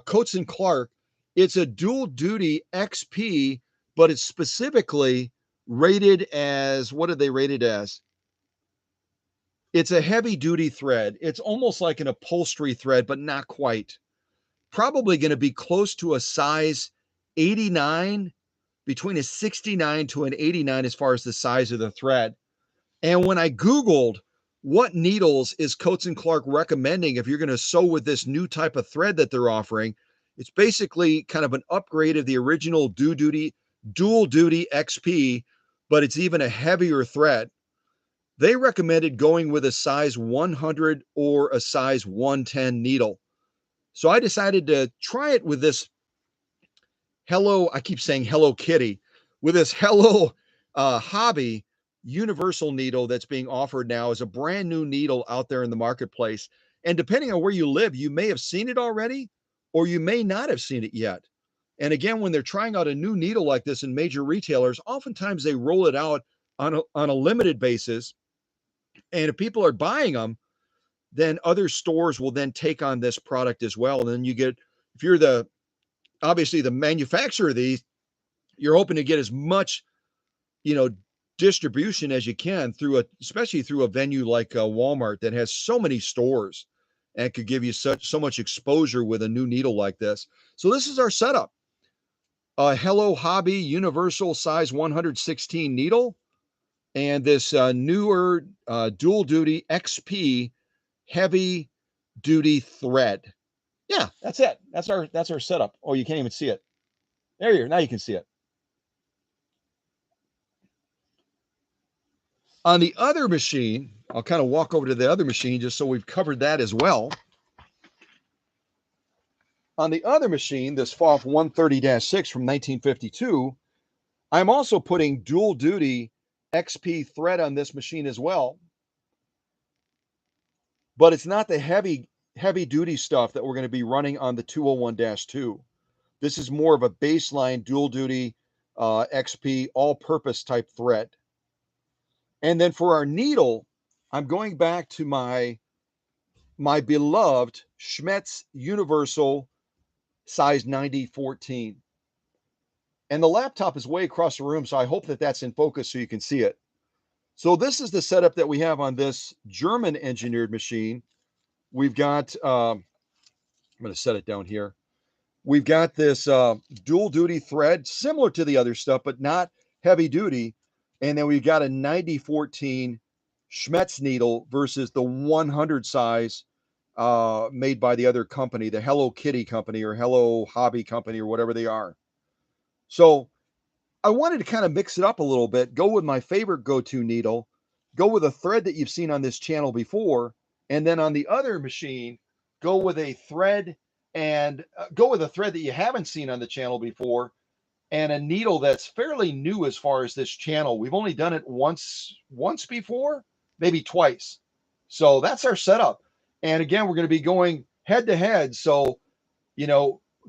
Coates and Clark. It's a dual duty XP, but it's specifically rated as, what did they rate it as? It's a heavy duty thread. It's almost like an upholstery thread, but not quite. Probably going to be close to a size 89, between a 69 to an 89 as far as the size of the thread. And when I Googled what needles is Coates and Clark recommending if you're going to sew with this new type of thread that they're offering, it's basically kind of an upgrade of the original dual duty XP, but it's even a heavier thread. They recommended going with a size 100 or a size 110 needle. So I decided to try it with this I keep saying Hello Kitty, with this Hello Hobby universal needle that's being offered now as a brand new needle out there in the marketplace. And depending on where you live, you may have seen it already, or you may not have seen it yet. And again, when they're trying out a new needle like this in major retailers, oftentimes they roll it out on a limited basis. And if people are buying them, then other stores will then take on this product as well. And then you get, if you're obviously the manufacturer of these, you're hoping to get as much,
distribution as you can through especially through a venue like Walmart that has so many stores and could give you so much exposure with a new needle like this. So this is our setup. A Hello Hobby Universal size 116 needle, and this newer dual duty XP heavy duty thread. Yeah, that's it. That's our setup. Oh, you can't even see it. There you are. Now you can see it. On the other machine, I'll kind of walk over to the other machine just so we've covered that as well. On the other machine, this FOF 130-6 from 1952, I'm also putting dual duty XP thread on this machine as well. But it's not the heavy duty stuff that we're going to be running on the 201-2. This is more of a baseline dual duty XP all purpose type thread. And then for our needle, I'm going back to my beloved Schmetz Universal size 90-14. And the laptop is way across the room, so I hope that that's in focus so you can see it. So this is the setup that we have on this German engineered machine. We've got, I'm going to set it down here. We've got this dual duty thread, similar to the other stuff, but not heavy duty. And then we've got a 90-14 Schmetz needle versus the 100 size made by the other company, the Hello Kitty company or Hello Hobby company or whatever they are. So I wanted to kind of mix it up a little bit, go with my favorite go-to needle, go with a thread that you've seen on this channel before, and then on the other machine, go with a thread and go with a thread that you haven't seen on the channel before and a needle that's fairly new as far as this channel. We've only done it once before, maybe twice. So that's our setup. And again, we're going to be going head to head. So,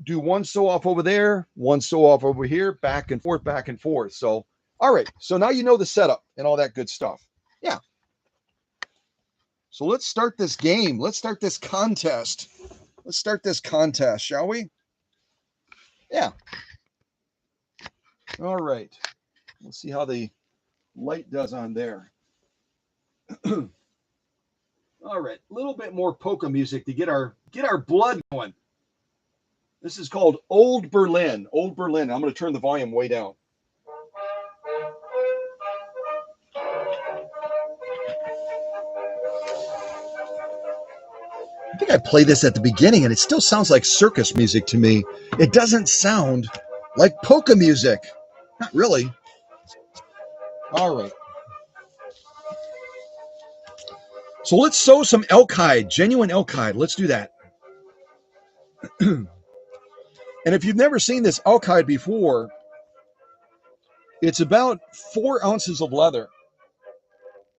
do one sew off over there, one sew off over here, back and forth, back and forth. So, all right. So now you know the setup and all that good stuff. Yeah. So let's start this game. Let's start this contest. Let's start this contest, shall we? Yeah. All right. Let's see how the light does on there. All right. A little bit more polka music to get our blood going. This is called Old Berlin. Old Berlin. I'm going to turn the volume way down. I think I played this at the beginning and it still sounds like circus music to me. It doesn't sound like polka music. Not really. All right. So let's sew some elk hide, genuine elk hide. Let's do that. And if you've never seen this elk hide before, it's about 4 ounces of leather.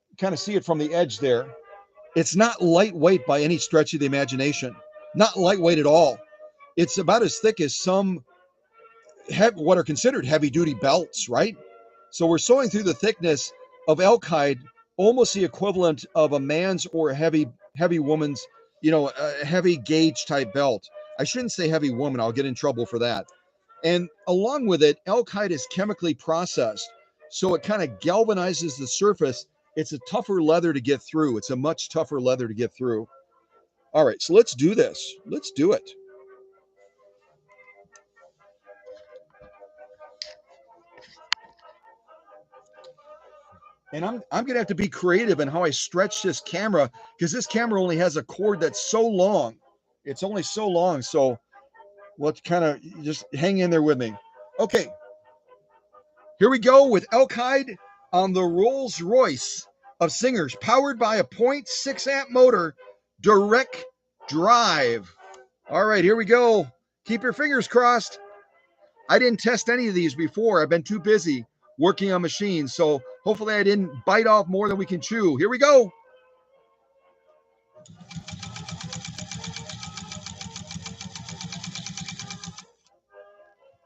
You kind of see it from the edge there. It's not lightweight by any stretch of the imagination. Not lightweight at all. It's about as thick as some what are considered heavy-duty belts, right? So we're sewing through the thickness of elk hide, almost the equivalent of a man's or a heavy woman's, a heavy gauge type belt. I shouldn't say heavy woman. I'll get in trouble for that. And along with it, elk hide is chemically processed. So it kind of galvanizes the surface. It's a tougher leather to get through. It's a much tougher leather to get through. All right, so let's do this. Let's do it. And I'm going to have to be creative in how I stretch this camera because this camera only has a cord that's so long. It's only so long. So let's kind of just hang in there with me. Okay. Here we go with elk hide on the Rolls Royce of Singers, powered by a 0.6 amp motor, direct drive. All right, here we go. Keep your fingers crossed. I didn't test any of these before. I've been too busy working on machines. So hopefully I didn't bite off more than we can chew. Here we go.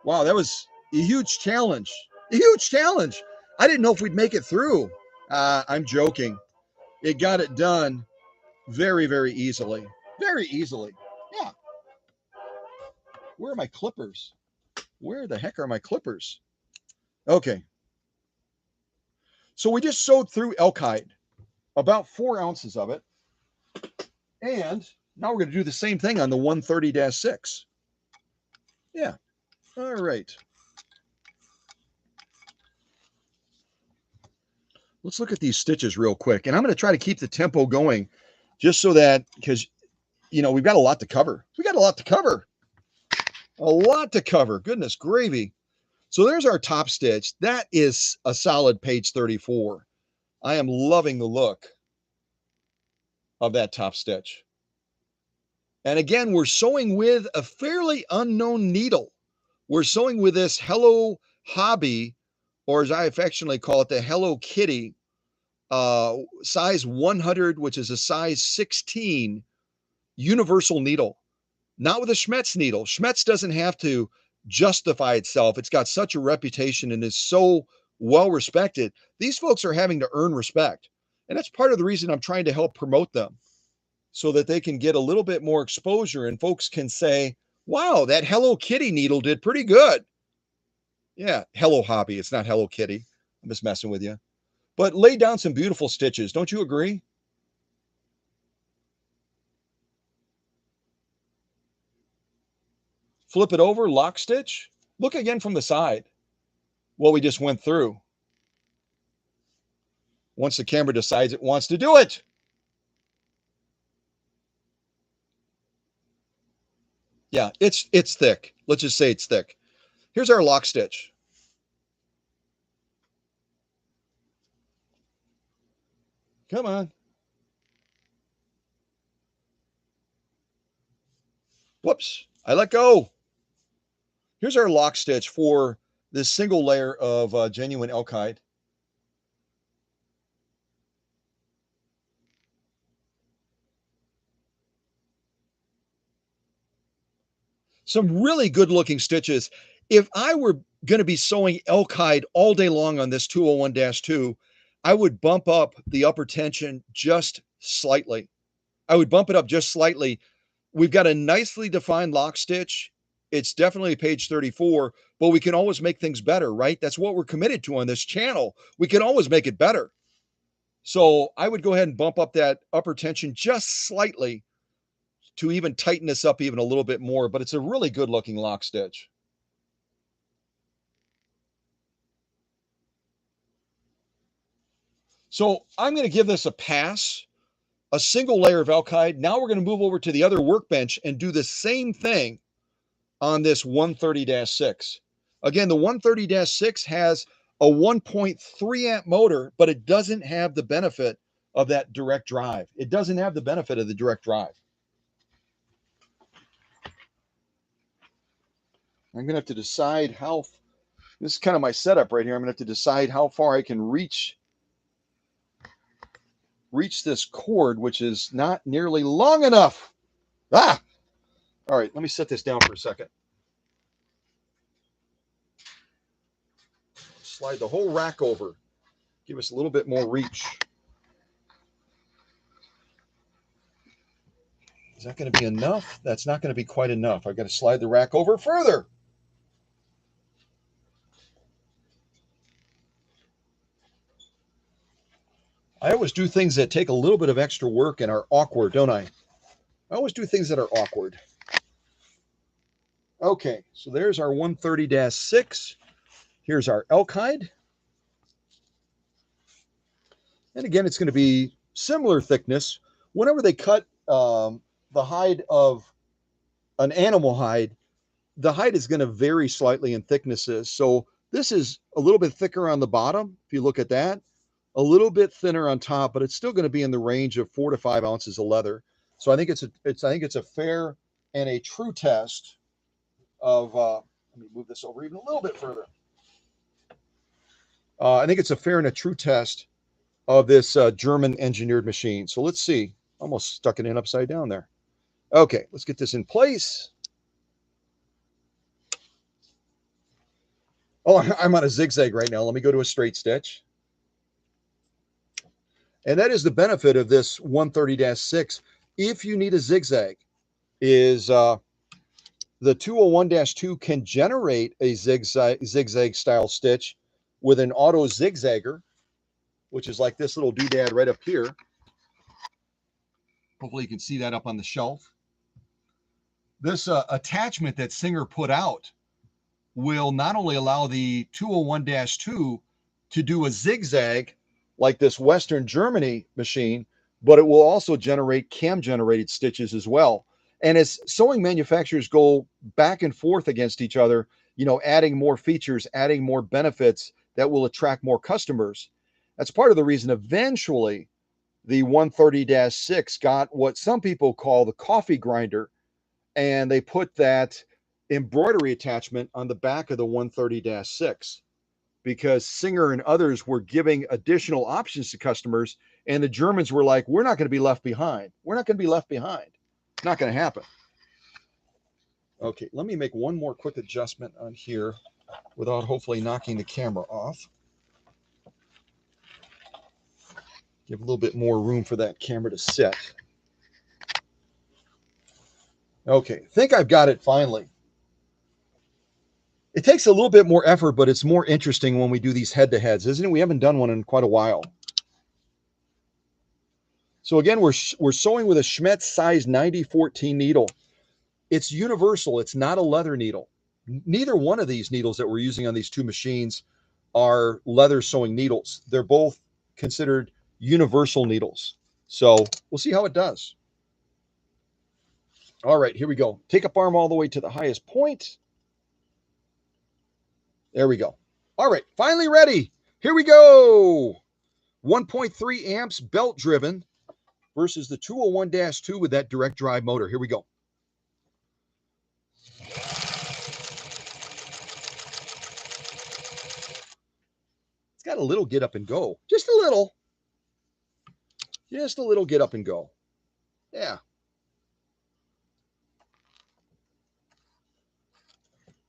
Wow, that was a huge challenge. A huge challenge. I didn't know if we'd make it through. I'm joking. It got it done very, very easily. Very easily. Yeah. Where are my clippers? Where the heck are my clippers? Okay. So we just sewed through elk hide, about 4 ounces of it. And now we're going to do the same thing on the 130-6. Yeah. All right. Let's look at these stitches real quick. And I'm going to try to keep the tempo going just so that, because, you know, we've got a lot to cover. We got a lot to cover. A lot to cover. Goodness gravy. So there's our top stitch. That is a solid page 34. I am loving the look of that top stitch. And again, we're sewing with a fairly unknown needle. We're sewing with this Hello Hobby, or as I affectionately call it, the Hello Kitty, size 100, which is a size 16 universal needle. Not with a Schmetz needle. Schmetz doesn't have to justify itself. It's got such a reputation and is so well respected. These folks are having to earn respect. And that's part of the reason I'm trying to help promote them, so that they can get a little bit more exposure and folks can say, wow, that Hello Kitty needle did pretty good. Yeah, Hello Hobby. It's not Hello Kitty. I'm just messing with you. But lay down some beautiful stitches. Don't you agree? Flip it over, lock stitch. Look again from the side what we just went through. Once the camera decides it wants to do it. Yeah, it's thick. Let's just say it's thick. Here's our lock stitch. Come on. Whoops, I let go. Here's our lock stitch for this single layer of genuine elk hide. Some really good looking stitches. If I were going to be sewing elk hide all day long on this 201-2, I would bump up the upper tension just slightly. I would bump it up just slightly. We've got a nicely defined lock stitch. It's definitely page 34, but we can always make things better, right? That's what we're committed to on this channel. We can always make it better. So I would go ahead and bump up that upper tension just slightly to even tighten this up even a little bit more, but it's a really good looking lock stitch. So I'm going to give this a pass, a single layer of elk hide. Now we're going to move over to the other workbench and do the same thing on this 130-6. Again, the 130-6 has a 1.3 amp motor, but it doesn't have the benefit of that direct drive. It doesn't have the benefit of the direct drive. I'm going to have to decide how, this is kind of my setup right here. I'm going to have to decide how far I can reach this cord, which is not nearly long enough. Ah! All right, let me set this down for a second. Slide the whole rack over. Give us a little bit more reach. Is that going to be enough? That's not going to be quite enough. I've got to slide the rack over further. I always do things that take a little bit of extra work and are awkward, don't I? I always do things that are awkward. Okay, so there's our 130-6. Here's our elk hide. And again, it's going to be similar thickness. Whenever they cut the hide of an animal hide, the hide is going to vary slightly in thicknesses. So this is a little bit thicker on the bottom, if you look at that, a little bit thinner on top, but it's still going to be in the range of 4 to 5 ounces of leather. So I think it's a fair and a true test of. Let me move this over even a little bit further. I think it's a fair and a true test of this German engineered machine. So let's see. Almost stuck it in upside down there. Okay, let's get this in place. Oh, I'm on a zigzag right now. Let me go to a straight stitch. And that is the benefit of this 130-6. If you need a zigzag, is the 201-2 can generate a zigzag style stitch with an auto zigzagger. which is like this little doodad right up here. Hopefully you can see that up on the shelf. This attachment that Singer put out will not only allow the 201-2 to do a zigzag like this Western Germany machine, but it will also generate cam-generated stitches as well. And as sewing manufacturers go back and forth against each other, you know, adding more features, adding more benefits that will attract more customers, that's part of the reason eventually the 130-6 got what some people call the coffee grinder, and they put that embroidery attachment on the back of the 130-6 because Singer and others were giving additional options to customers, and the Germans were like, we're not going to be left behind. We're not going to be left behind. It's not going to happen. Okay, let me make one more quick adjustment on here without hopefully knocking the camera off. Give a little bit more room for that camera to sit. Okay, I think I've got it finally. It takes a little bit more effort, but it's more interesting when we do these head-to-heads, isn't it? We haven't done one in quite a while. So again, we're sewing with a Schmetz size 90-14 needle. It's universal. It's not a leather needle. Neither one of these needles that we're using on these two machines are leather sewing needles. They're both considered universal needles. So we'll see how it does. All right, here we go. Take up arm all the way to the highest point. There we go. All right, finally ready. Here we go. 1.3 amps belt driven versus the 201-2 with that direct drive motor. Here we go. It's got a little get up and go. Just a little. Just a little get up and go. Yeah.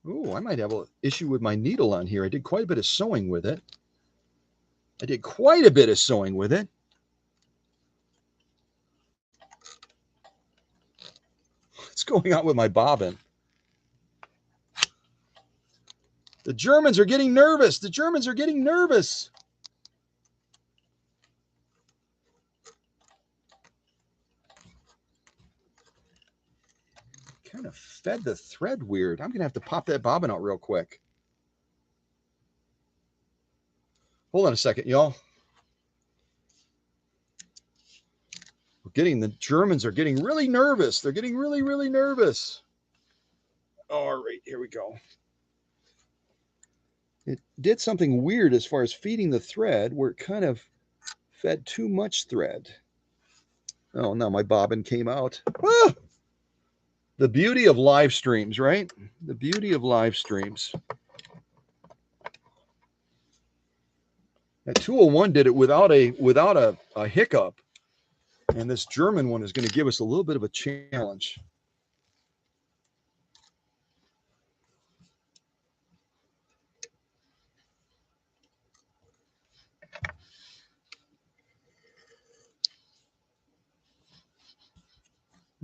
Ooh, I might have an issue with my needle on here. I did quite a bit of sewing with it. What's going on with my bobbin? The Germans are getting nervous. The Germans are getting nervous. Kind of fed the thread weird. I'm going to have to pop that bobbin out real quick. Hold on a second, y'all. The Germans are getting really nervous. They're getting really, really nervous. All right, here we go. It did something weird as far as feeding the thread where it kind of fed too much thread. Oh, now my bobbin came out. Ah! The beauty of live streams, right? The beauty of live streams. That 201 did it without a hiccup. And this German one is going to give us a little bit of a challenge.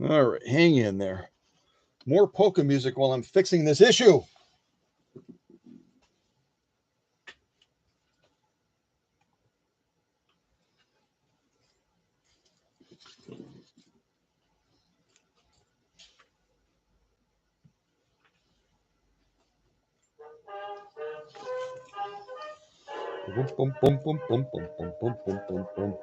All right, hang in there. More polka music while I'm fixing this issue. Boom, boom, boom, boom, boom, boom, boom, boom, boom, boom, boom.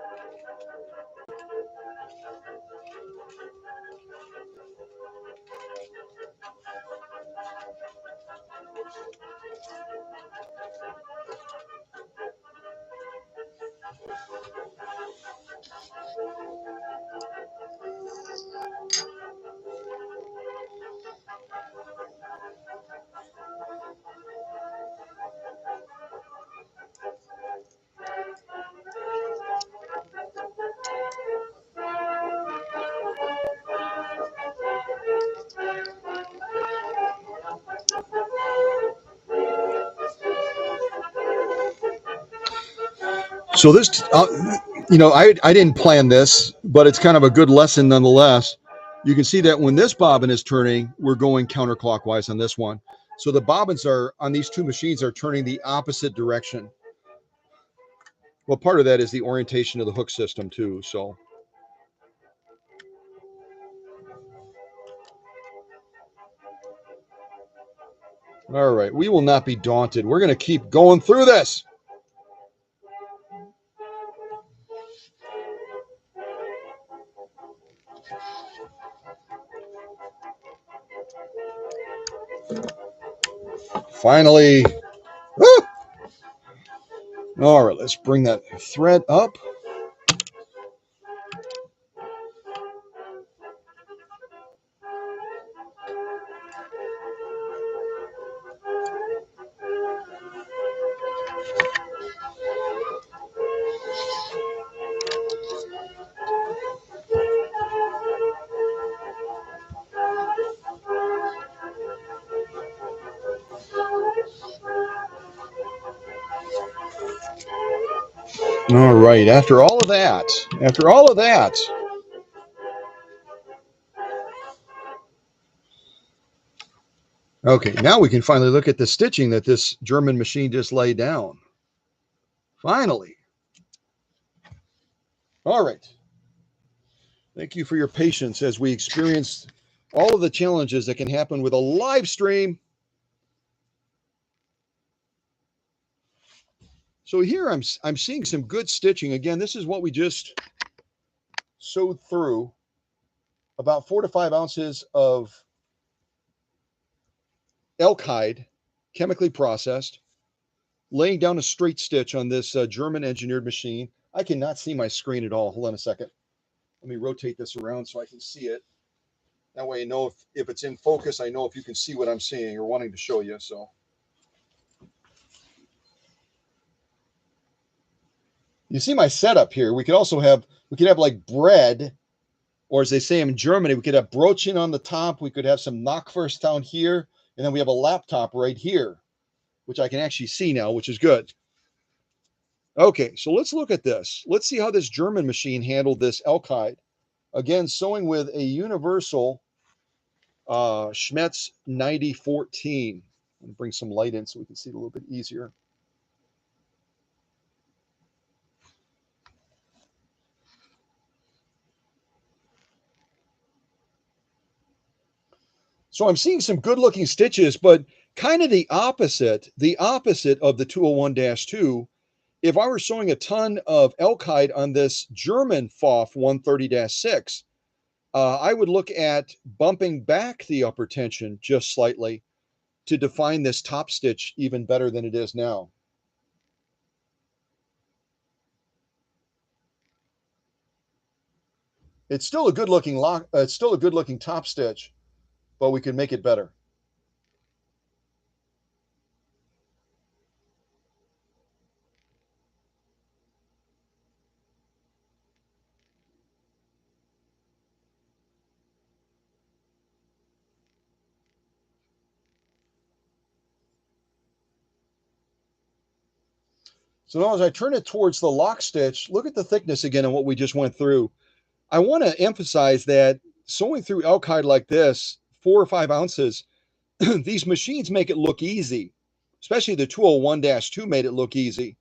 So this, I didn't plan this, but it's kind of a good lesson nonetheless. You can see that when this bobbin is turning, we're going counterclockwise on this one. So the bobbins are on these two machines are turning the opposite direction. Well, part of that is the orientation of the hook system too. So, all right, we will not be daunted. We're going to keep going through this. Finally. Woo! All right, let's bring that thread up. All right, after all of that, okay, now we can finally look at the stitching that this German machine just laid down. Finally. All right. Thank you for your patience as we experience all of the challenges that can happen with a live stream. So here I'm seeing some good stitching. Again, this is what we just sewed through. About 4 to 5 ounces of elk hide, chemically processed, laying down a straight stitch on this German engineered machine. I cannot see my screen at all. Hold on a second. Let me rotate this around so I can see it. That way I know if it's in focus, I know if you can see what I'm seeing or wanting to show you. So you see my setup here. We could have like bread, or as they say in Germany, we could have Brötchen on the top. We could have some Knockwurst down here, and then we have a laptop right here, which I can actually see now, which is good. Okay, so let's look at this. Let's see how this German machine handled this elk hide. Again, sewing with a universal Schmetz 9014. I'm going to bring some light in so we can see it a little bit easier. So I'm seeing some good looking stitches, but kind of the opposite of the 201-2. If I were sewing a ton of elk hide on this German PFAFF 130-6, I would look at bumping back the upper tension just slightly to define this top stitch even better than it is now. It's still a good looking it's still a good looking top stitch, but we can make it better. So now as I turn it towards the lock stitch, look at the thickness again and what we just went through. I want to emphasize that sewing through elk hide like this, 4 or 5 ounces, these machines make it look easy, especially the 201-2 made it look easy,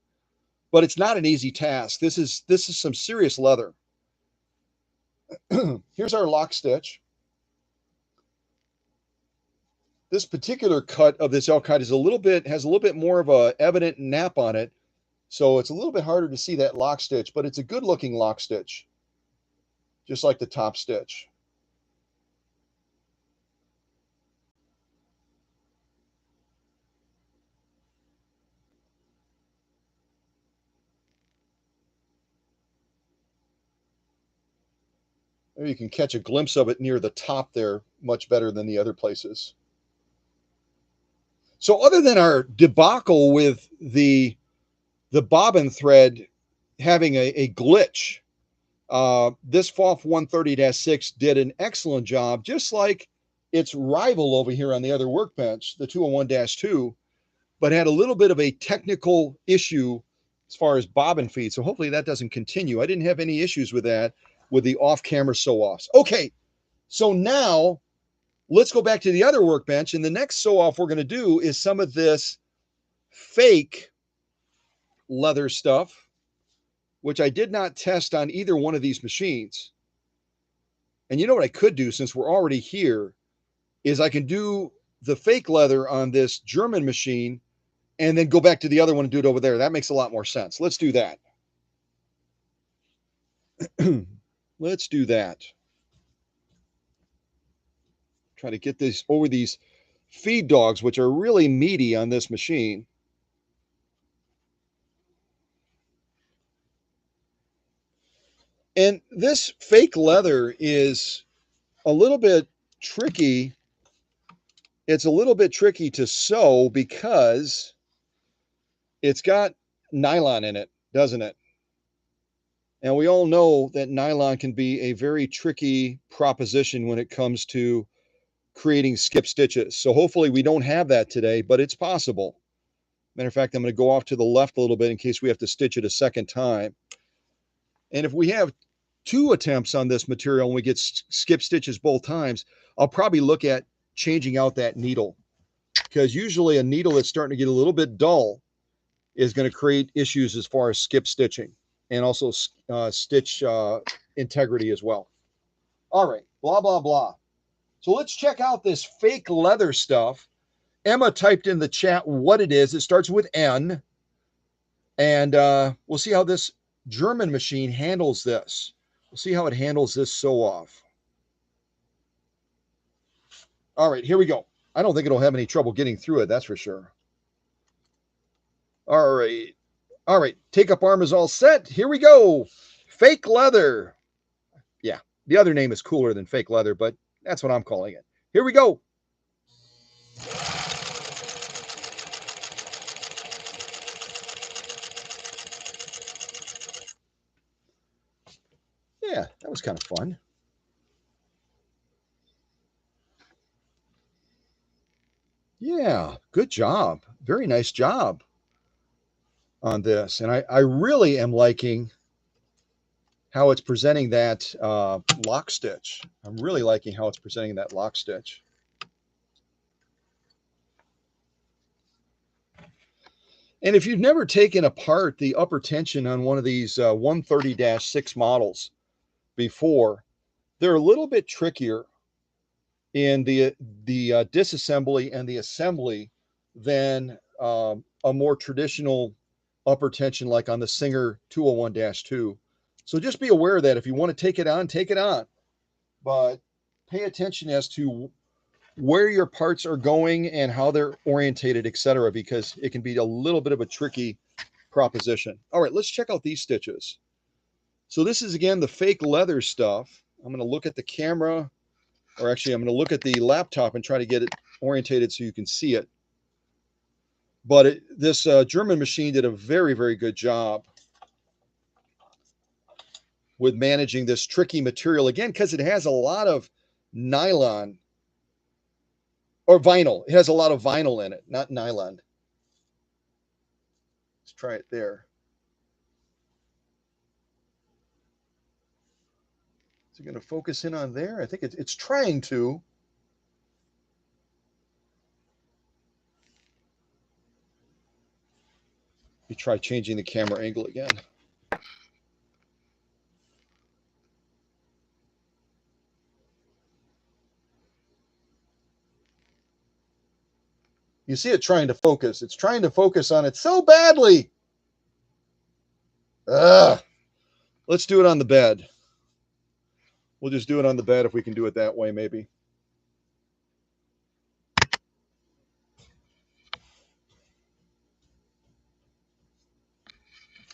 but it's not an easy task. This is some serious leather. Here's our lock stitch. This particular cut of this elk hide has a little bit more of a evident nap on it, so it's a little bit harder to see that lock stitch, but it's a good looking lock stitch, just like the top stitch. There you can catch a glimpse of it near the top there, much better than the other places. So other than our debacle with the bobbin thread having a glitch, this PFAFF 130-6 did an excellent job, just like its rival over here on the other workbench, the 201-2, but had a little bit of a technical issue as far as bobbin feed. So hopefully that doesn't continue. I didn't have any issues with that with the off-camera sew-offs. Okay, so now let's go back to the other workbench, and the next sew-off we're going to do is some of this fake leather stuff. which I did not test on either one of these machines. And you know what I could do since we're already here is I can do the fake leather on this German machine and then go back to the other one and do it over there. That makes a lot more sense. Let's do that. Let's do that. Try to get this over these feed dogs, which are really meaty on this machine. And this fake leather is a little bit tricky. It's a little bit tricky to sew because it's got nylon in it, doesn't it? And we all know that nylon can be a very tricky proposition when it comes to creating skip stitches. So hopefully we don't have that today, but it's possible. Matter of fact, I'm going to go off to the left a little bit in case we have to stitch it a second time. And if we have 2 attempts on this material and we get skip stitches both times, I'll probably look at changing out that needle, because usually a needle that's starting to get a little bit dull is going to create issues as far as skip stitching and also stitch integrity as well. All right, blah, blah, blah. So let's check out this fake leather stuff. Emma typed in the chat what it is. It starts with N. And we'll see how this German machine handles this. We'll see how it handles this sew off. All right, here we go. I don't think it'll have any trouble getting through it, that's for sure. All right. All right, take up arm is all set. Here we go. Fake leather. Yeah, the other name is cooler than fake leather, but that's what I'm calling it. Here we go. Yeah, that was kind of fun. Yeah, good job. Very nice job on this. And I really am liking how it's presenting that lock stitch. I'm really liking how it's presenting that lock stitch. And if you've never taken apart the upper tension on one of these 130-6 models before, they're a little bit trickier in the disassembly and the assembly than a more traditional upper tension like on the Singer 201-2. So just be aware of that. If you want to take it on, take it on. But pay attention as to where your parts are going and how they're orientated, etc., because it can be a little bit of a tricky proposition. All right, let's check out these stitches. So this is, again, the fake leather stuff. I'm going to look at the camera, or actually I'm going to look at the laptop and try to get it orientated so you can see it. But this German machine did a very, very good job with managing this tricky material, again, because it has a lot of nylon or vinyl. It has a lot of vinyl in it, not nylon. Let's try it there. Is it going to focus in on there? I think it's trying to. Let me try changing the camera angle again. You see it trying to focus. It's trying to focus on it so badly. Ugh. Let's do it on the bed. We'll just do it on the bed if we can do it that way, maybe.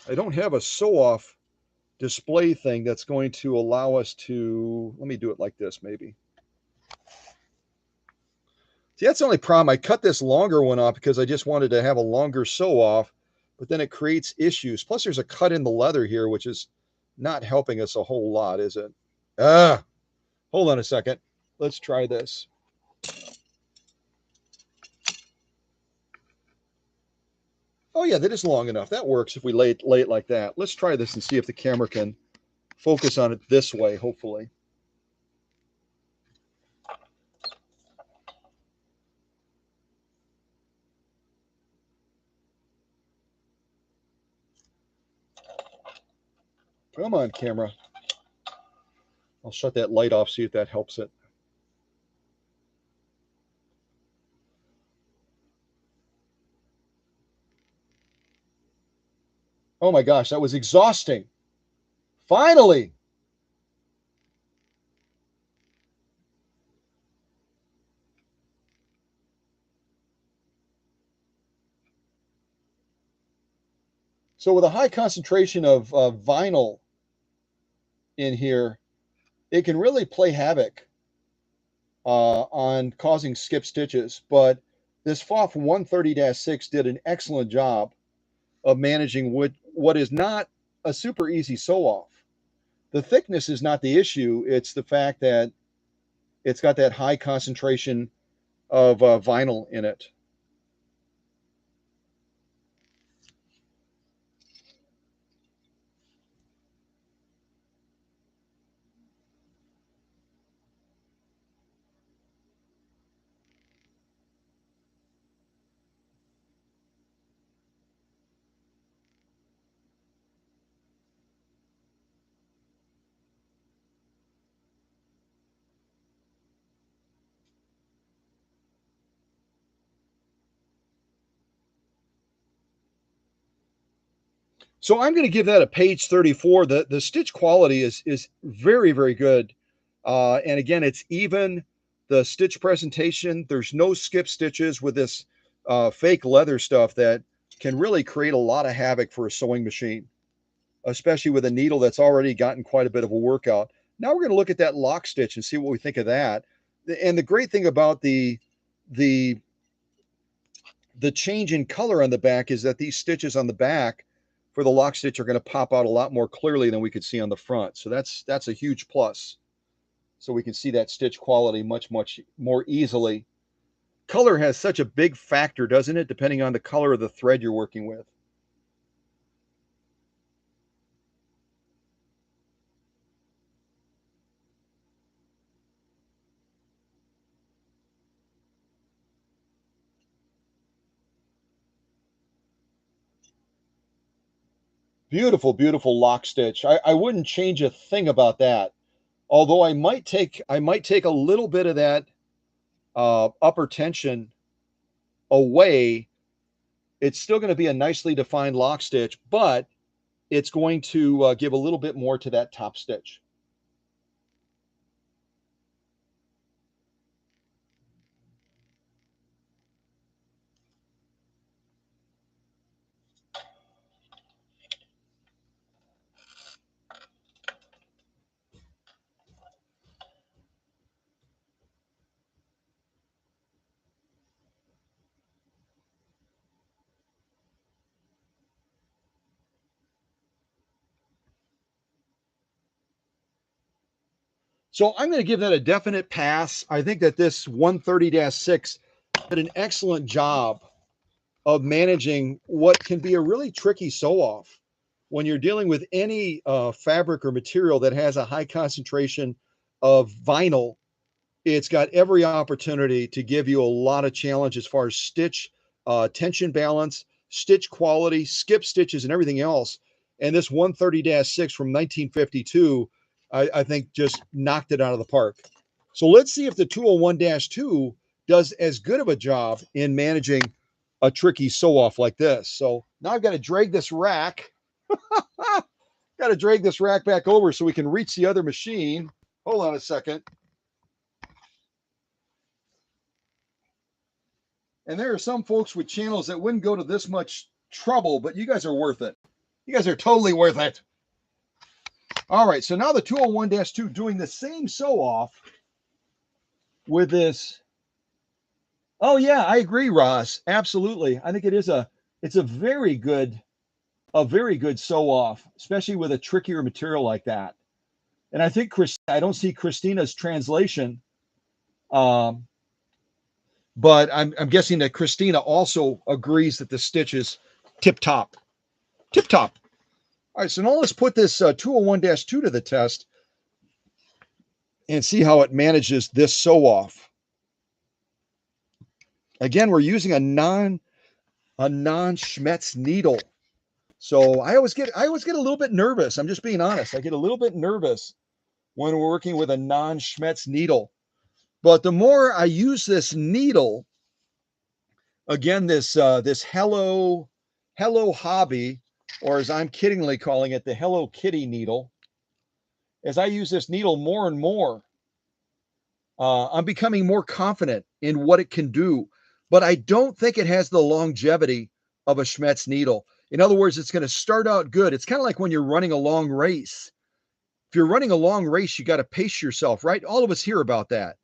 I don't have a sew-off display thing that's going to allow us to, let me do it like this, maybe. See, that's the only problem. I cut this longer one off because I just wanted to have a longer sew-off, but then it creates issues. Plus, there's a cut in the leather here, which is not helping us a whole lot, is it? Hold on a second. Let's try this. Oh, yeah, that is long enough. That works if we lay it like that. Let's try this and see if the camera can focus on it this way, hopefully. Come on, camera. I'll shut that light off, see if that helps it. Oh my gosh, that was exhausting. Finally. So with a high concentration of vinyl in here, it can really play havoc on causing skip stitches. But this PFAFF 130-6 did an excellent job of managing what is not a super easy sew off. The thickness is not the issue. It's the fact that it's got that high concentration of vinyl in it. So I'm going to give that a page 34. The stitch quality is very, very good. And again, it's even. The stitch presentation, there's no skip stitches with this fake leather stuff that can really create a lot of havoc for a sewing machine, especially with a needle that's already gotten quite a bit of a workout. Now we're going to look at that lock stitch and see what we think of that. And the great thing about the change in color on the back is that these stitches on the back for the lock stitch are going to pop out a lot more clearly than we could see on the front. So that's a huge plus. So we can see that stitch quality much more easily. Color has such a big factor, doesn't it? Depending on the color of the thread you're working with. Beautiful, beautiful lock stitch. I wouldn't change a thing about that. Although I might take a little bit of that upper tension away. It's still going to be a nicely defined lock stitch, but it's going to give a little bit more to that top stitch. So I'm going to give that a definite pass. I think that this 130-6 did an excellent job of managing what can be a really tricky sew off when you're dealing with any fabric or material that has a high concentration of vinyl. It's got every opportunity to give you a lot of challenge as far as stitch tension balance, stitch quality, skip stitches, and everything else. And this 130-6 from 1952, I think just knocked it out of the park. So let's see if the 201-2 does as good of a job in managing a tricky sew off like this. So now I've got to drag this rack. Got to drag this rack back over so we can reach the other machine. Hold on a second. And there are some folks with channels that wouldn't go to this much trouble, but you guys are worth it. You guys are totally worth it. All right, so now the 201-2 doing the same sew off with this. Oh yeah, I agree, Ross. Absolutely. I think it's a very good sew off, especially with a trickier material like that. And I think I don't see Christina's translation. But I'm guessing that Christina also agrees that the stitch is tip top. Tip top. All right, so now let's put this 201-2 to the test and see how it manages this sew off. Again, we're using a non-Schmetz needle. So I always get a little bit nervous. I'm just being honest. I get a little bit nervous when we're working with a non-Schmetz needle. But the more I use this needle, again, this Hello Hobby, or as I'm kiddingly calling it, the Hello Kitty needle, as I use this needle more and more, I'm becoming more confident in what it can do. But I don't think it has the longevity of a Schmetz needle. In other words, it's going to start out good. It's kind of like when you're running a long race. If you're running a long race, you got to pace yourself, right? All of us hear about that.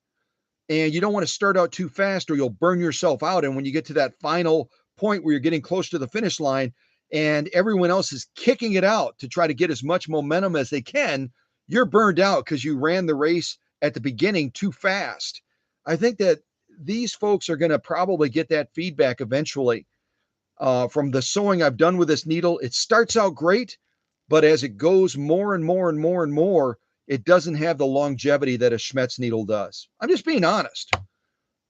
And you don't want to start out too fast or you'll burn yourself out. And when you get to that final point where you're getting close to the finish line and everyone else is kicking it out to try to get as much momentum as they can, you're burned out because you ran the race at the beginning too fast. I think that these folks are going to probably get that feedback eventually from the sewing I've done with this needle. It starts out great, but as it goes more and more and more and more, it doesn't have the longevity that a Schmetz needle does. I'm just being honest.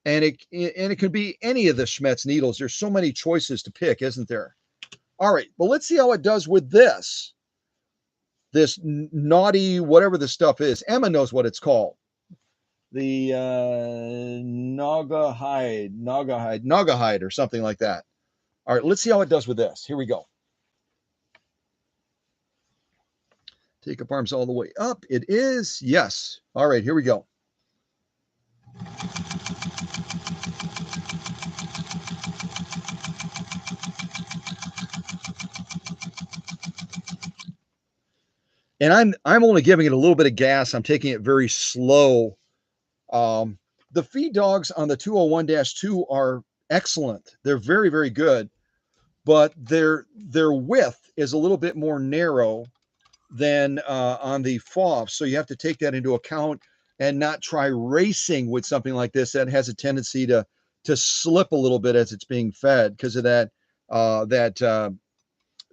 And it could be any of the Schmetz needles. There's so many choices to pick, isn't there? All right, but let's see how it does with this naughty, whatever the stuff is. Emma knows what it's called. The Naugahyde or something like that. All right, let's see how it does with this. Here we go. Take up arms all the way up. It is, yes. All right, here we go. And I'm only giving it a little bit of gas. I'm taking it very slow. The feed dogs on the 201-2 are excellent. They're very, very good, but their width is a little bit more narrow than on the PFAFF. So you have to take that into account and not try racing with something like this that has a tendency to slip a little bit as it's being fed because of that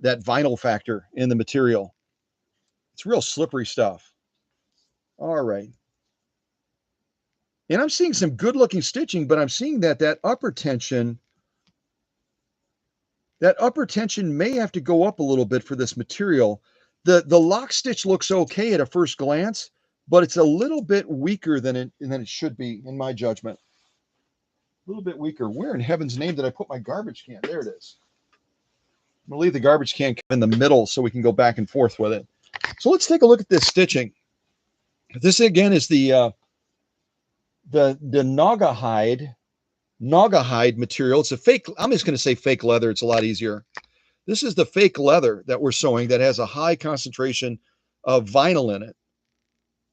vinyl factor in the material. It's real slippery stuff. All right. And I'm seeing some good looking stitching, but I'm seeing that upper tension may have to go up a little bit for this material. The lock stitch looks okay at a first glance, but it's a little bit weaker than it should be, in my judgment. A little bit weaker. Where in heaven's name did I put my garbage can? There it is. I'm gonna leave the garbage can in the middle so we can go back and forth with it. So let's take a look at this stitching. This again is the Naugahyde material. It's a fake, I'm just going to say fake leather. It's a lot easier. This is the fake leather that we're sewing that has a high concentration of vinyl in it.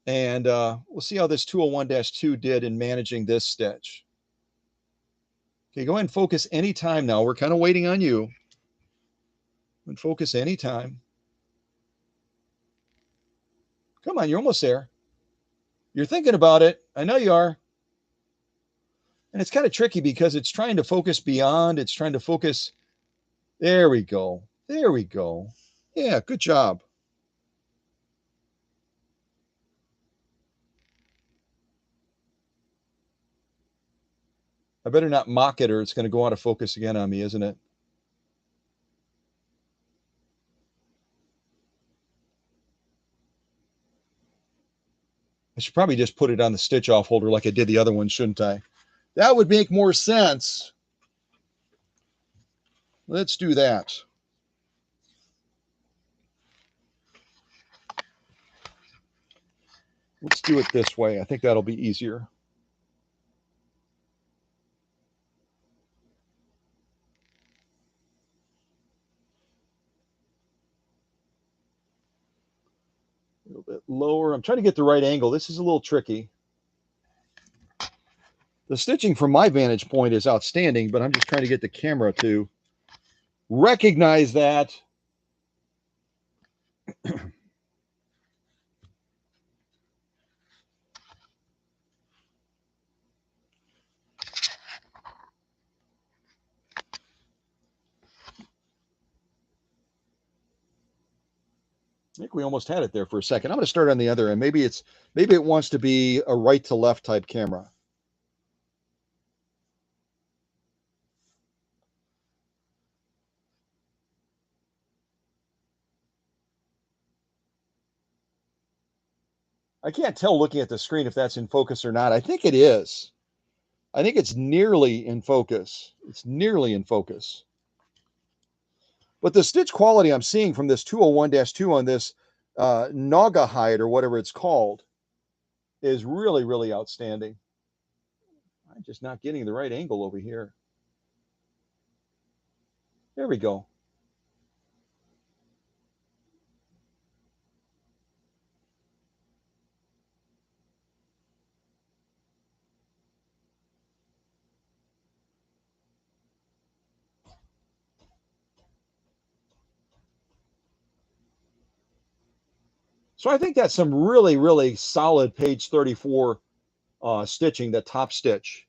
And we'll see how this 201-2 did in managing this stitch. Okay, go ahead and focus anytime now. We're kind of waiting on you. And focus anytime. Come on, you're almost there. You're thinking about it. I know you are. And it's kind of tricky because it's trying to focus beyond. It's trying to focus. There we go. There we go. Yeah, good job. I better not mock it or it's going to go out of focus again on me, isn't it? I should probably just put it on the stitch off holder like I did the other one, shouldn't I? That would make more sense. Let's do that. Let's do it this way. I think that'll be easier. A little bit lower. I'm trying to get the right angle. This is a little tricky. The stitching from my vantage point is outstanding, but I'm just trying to get the camera to recognize that. I think we almost had it there for a second. I'm going to start on the other end. Maybe it wants to be a right to left type camera. I can't tell looking at the screen if that's in focus or not. I think it is. I think it's nearly in focus. It's nearly in focus. But the stitch quality I'm seeing from this 201-2 on this Naga hide or whatever it's called is really, really outstanding. I'm just not getting the right angle over here. There we go. So I think that's some really, really solid page 34 stitching, that top stitch.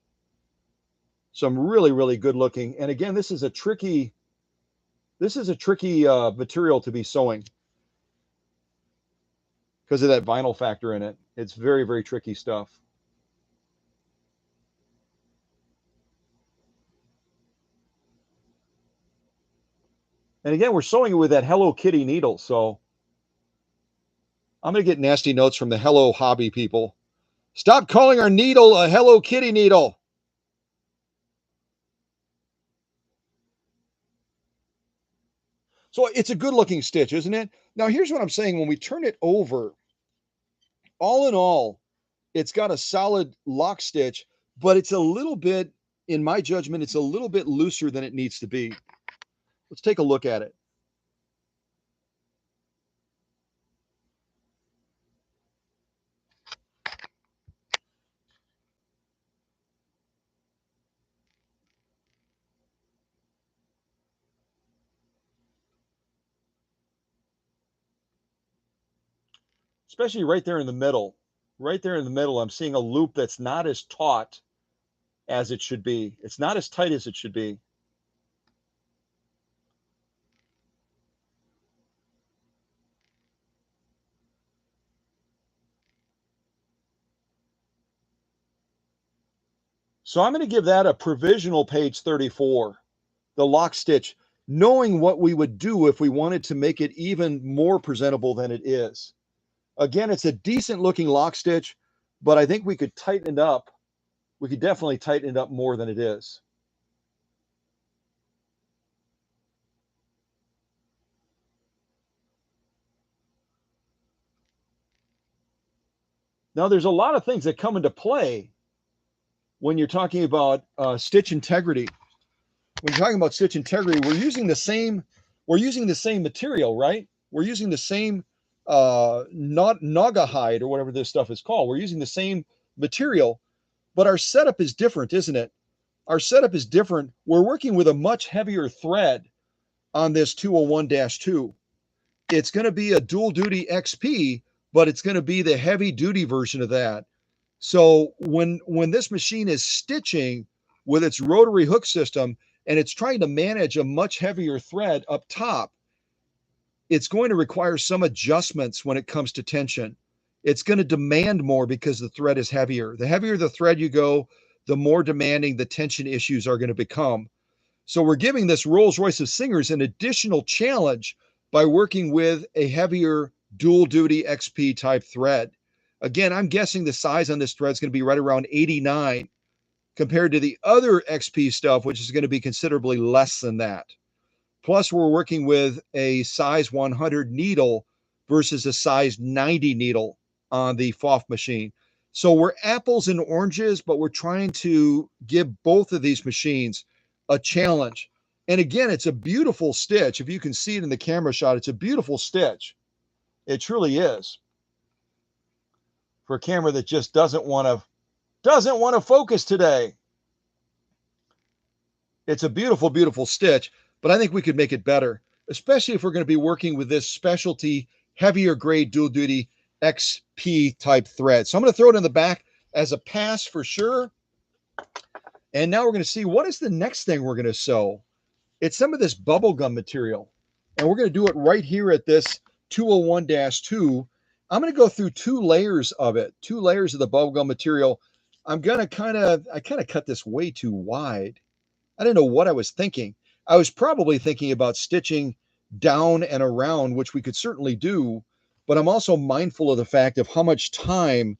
Some really, really good looking. And again, this is a tricky material to be sewing because of that vinyl factor in it. It's very, very tricky stuff. And again, we're sewing it with that Hello Kitty needle. So I'm going to get nasty notes from the Hello Hobby people. Stop calling our needle a Hello Kitty needle. So it's a good looking stitch, isn't it? Now, here's what I'm saying. When we turn it over, all in all, it's got a solid lock stitch, but it's a little bit, in my judgment, it's a little bit looser than it needs to be. Let's take a look at it. Especially right there in the middle. Right there in the middle, I'm seeing a loop that's not as taut as it should be. It's not as tight as it should be. So I'm going to give that a provisional page 34, the lock stitch, knowing what we would do if we wanted to make it even more presentable than it is. Again, it's a decent looking lock stitch, but I think we could tighten it up. We could definitely tighten it up more than it is. Now, there's a lot of things that come into play when you're talking about stitch integrity. When you're talking about stitch integrity, we're using the same material, right? We're using the same Naga hide or whatever this stuff is called. We're using the same material, but our setup is different, isn't it? Our setup is different. We're working with a much heavier thread on this 201-2. It's going to be a dual duty XP, but it's going to be the heavy duty version of that. So when this machine is stitching with its rotary hook system and it's trying to manage a much heavier thread up top, it's going to require some adjustments when it comes to tension. It's going to demand more because the thread is heavier. The heavier the thread you go, the more demanding the tension issues are going to become. So we're giving this Rolls-Royce of Singers an additional challenge by working with a heavier dual duty XP type thread. Again, I'm guessing the size on this thread is going to be right around 89 compared to the other XP stuff, which is going to be considerably less than that. Plus, we're working with a size 100 needle versus a size 90 needle on the PFAFF machine. So we're apples and oranges, but we're trying to give both of these machines a challenge. And again, it's a beautiful stitch. If you can see it in the camera shot, it's a beautiful stitch. It truly is. For a camera that just doesn't want to focus today. It's a beautiful, beautiful stitch, but I think we could make it better, especially if we're going to be working with this specialty, heavier grade dual duty XP type thread. So I'm going to throw it in the back as a pass for sure. And now we're going to see what is the next thing we're going to sew. It's some of this bubblegum material. And we're going to do it right here at this 201-2. I'm going to go through 2 layers of it, 2 layers of the bubblegum material. I'm going to I kind of cut this way too wide. I didn't know what I was thinking. I was probably thinking about stitching down and around, which we could certainly do, but I'm also mindful of the fact of how much time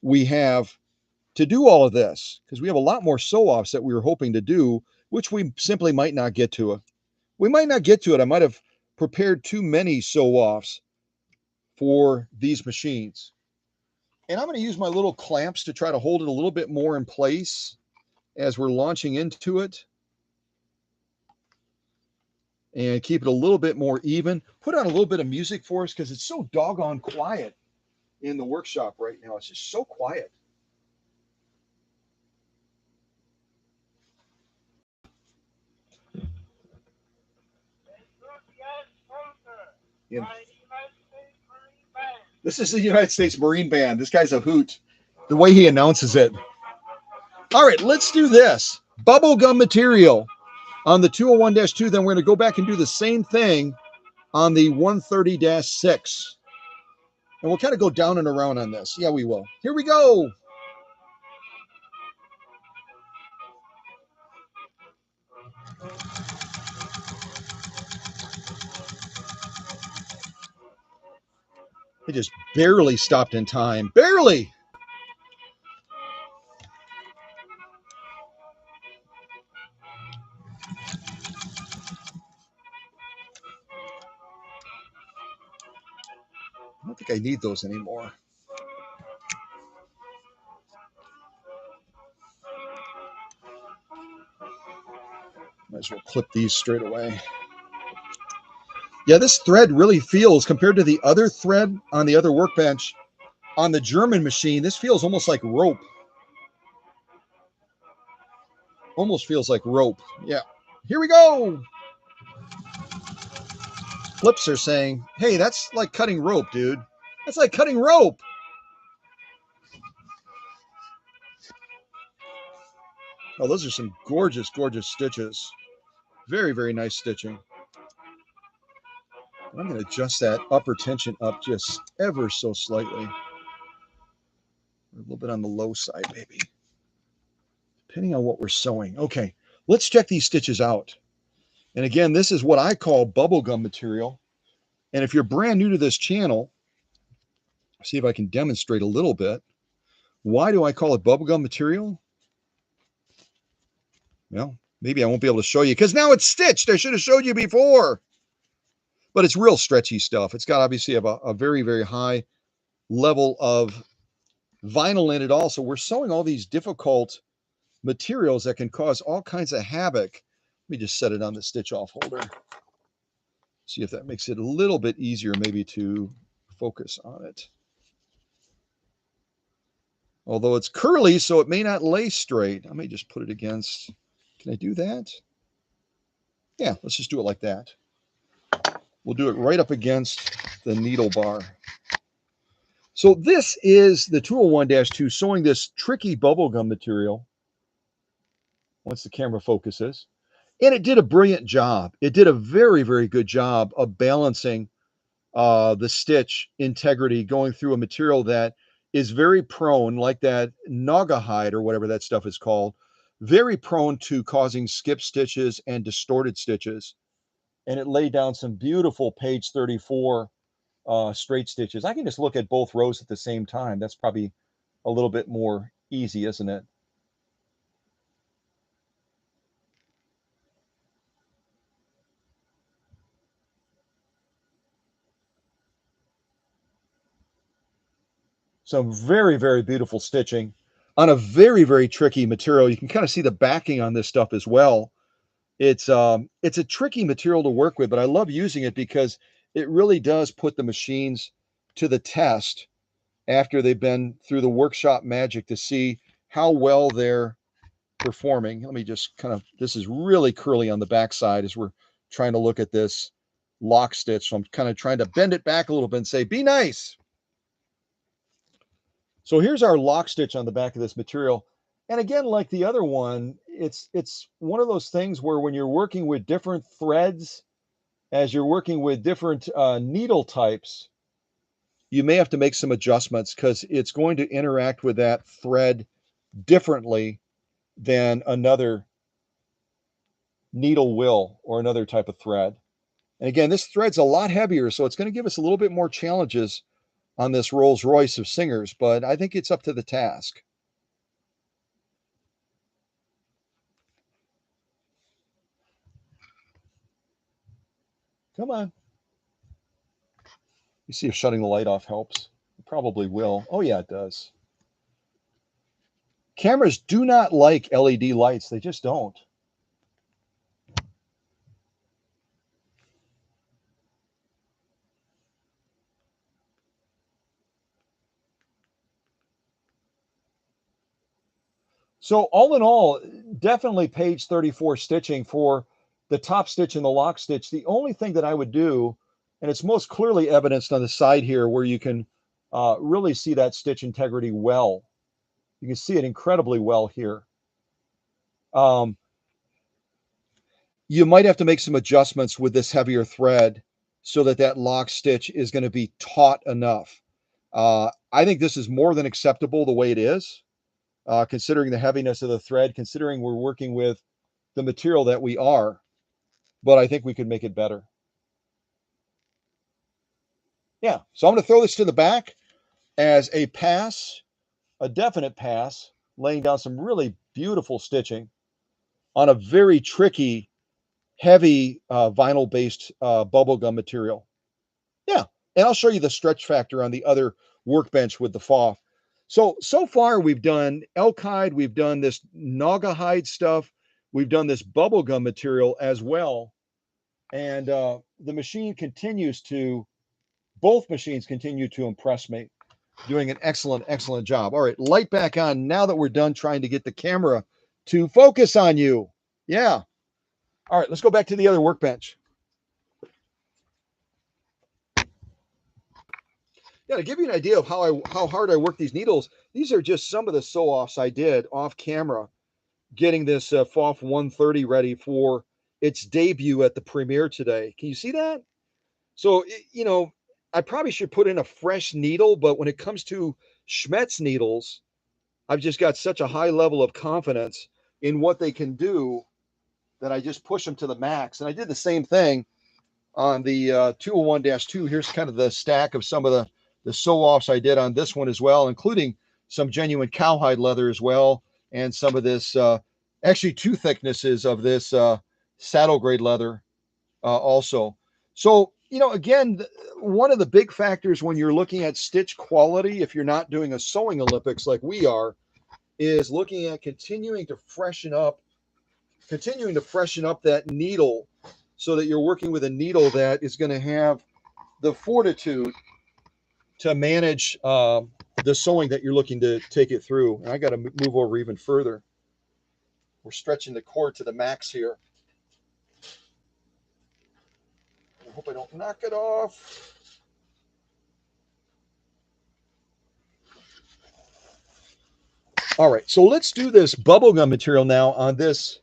we have to do all of this, because we have a lot more sew-offs that we were hoping to do, which we simply might not get to it. We might not get to it. I might have prepared too many sew-offs for these machines. And I'm going to use my little clamps to try to hold it a little bit more in place as we're launching into it. And keep it a little bit more even. Put on a little bit of music for us because it's so doggone quiet in the workshop right now. It's just so quiet. Yeah. This is the United States Marine Band. This guy's a hoot. The way he announces it. All right, let's do this. Bubblegum material on the 201-2. Then we're going to go back and do the same thing on the 130-6. And we'll kind of go down and around on this. Yeah, we will. Here we go. I just barely stopped in time. Barely. I don't think I need those anymore. Might as well clip these straight away. Yeah, this thread really feels, compared to the other thread on the other workbench, on the German machine, this feels almost like rope. Almost feels like rope. Yeah. Here we go. Flips are saying, hey, that's like cutting rope, dude. That's like cutting rope. Oh, those are some gorgeous, gorgeous stitches. Very, very nice stitching. I'm going to adjust that upper tension up just ever so slightly. A little bit on the low side, maybe. Depending on what we're sewing. Okay, let's check these stitches out. And again, this is what I call bubblegum material. And if you're brand new to this channel, see if I can demonstrate a little bit. Why do I call it bubblegum material? Well, maybe I won't be able to show you because now it's stitched. I should have showed you before. But it's real stretchy stuff. It's got obviously a very, very high level of vinyl in it also. We're sewing all these difficult materials that can cause all kinds of havoc. Let me just set it on the stitch off holder. See if that makes it a little bit easier maybe to focus on it. Although it's curly, so it may not lay straight. I may just put it against. Can I do that? Yeah, let's just do it like that. We'll do it right up against the needle bar. So this is the 201-2 sewing this tricky bubblegum material. Once the camera focuses. And it did a brilliant job. It did a very, very good job of balancing the stitch integrity going through a material that is very prone, like that Naugahyde or whatever that stuff is called, very prone to causing skip stitches and distorted stitches. And it laid down some beautiful page 34 straight stitches. I can just look at both rows at the same time. That's probably a little bit more easy, isn't it? Some very, very beautiful stitching on a very, very tricky material. You can kind of see the backing on this stuff as well. It's a tricky material to work with, but I love using it because it really does put the machines to the test after they've been through the workshop magic to see how well they're performing. Let me just kind of, this is really curly on the backside as we're trying to look at this lock stitch. So I'm kind of trying to bend it back a little bit and say, be nice. So here's our lock stitch on the back of this material. And again, like the other one, it's one of those things where when you're working with different threads, as you're working with different needle types, you may have to make some adjustments because it's going to interact with that thread differently than another needle will or another type of thread. And again, this thread's a lot heavier, so it's going to give us a little bit more challenges on this Rolls Royce of singers, but I think it's up to the task. Come on. You see if shutting the light off helps. It probably will. Oh, yeah, it does. Cameras do not like LED lights. They just don't. So all in all, definitely page 34 stitching for the top stitch and the lock stitch. The only thing that I would do, and it's most clearly evidenced on the side here where you can really see that stitch integrity well. You can see it incredibly well here. You might have to make some adjustments with this heavier thread so that that lock stitch is going to be taut enough. I think this is more than acceptable the way it is, considering the heaviness of the thread, considering we're working with the material that we are, but I think we could make it better. Yeah, so I'm going to throw this to the back as a pass, a definite pass, laying down some really beautiful stitching on a very tricky, heavy vinyl-based bubblegum material. Yeah, and I'll show you the stretch factor on the other workbench with the PFAFF. So far we've done elk hide, we've done this naga hide stuff, we've done this bubblegum material as well. And the machine continues to, both machines continue to impress me, doing an excellent, excellent job. All right, light back on now that we're done trying to get the camera to focus on you. Yeah. All right, let's go back to the other workbench. Yeah, to give you an idea of how hard I work these needles, these are just some of the sew-offs I did off camera, getting this PFAFF 130 ready for its debut at the premiere today. Can you see that? So, you know, I probably should put in a fresh needle, but when it comes to Schmetz needles, I've just got such a high level of confidence in what they can do that I just push them to the max. And I did the same thing on the 201-2. Here's kind of the stack of some of the sew-offs I did on this one as well, including some genuine cowhide leather as well, and some of this, actually two thicknesses of this saddle grade leather also. So, you know, again, one of the big factors when you're looking at stitch quality, if you're not doing a sewing Olympics like we are, is looking at continuing to freshen up that needle so that you're working with a needle that is going to have the fortitude to manage the sewing that you're looking to take it through. And I got to move over even further. We're stretching the cord to the max here. I hope I don't knock it off. All right, so let's do this bubblegum material now on this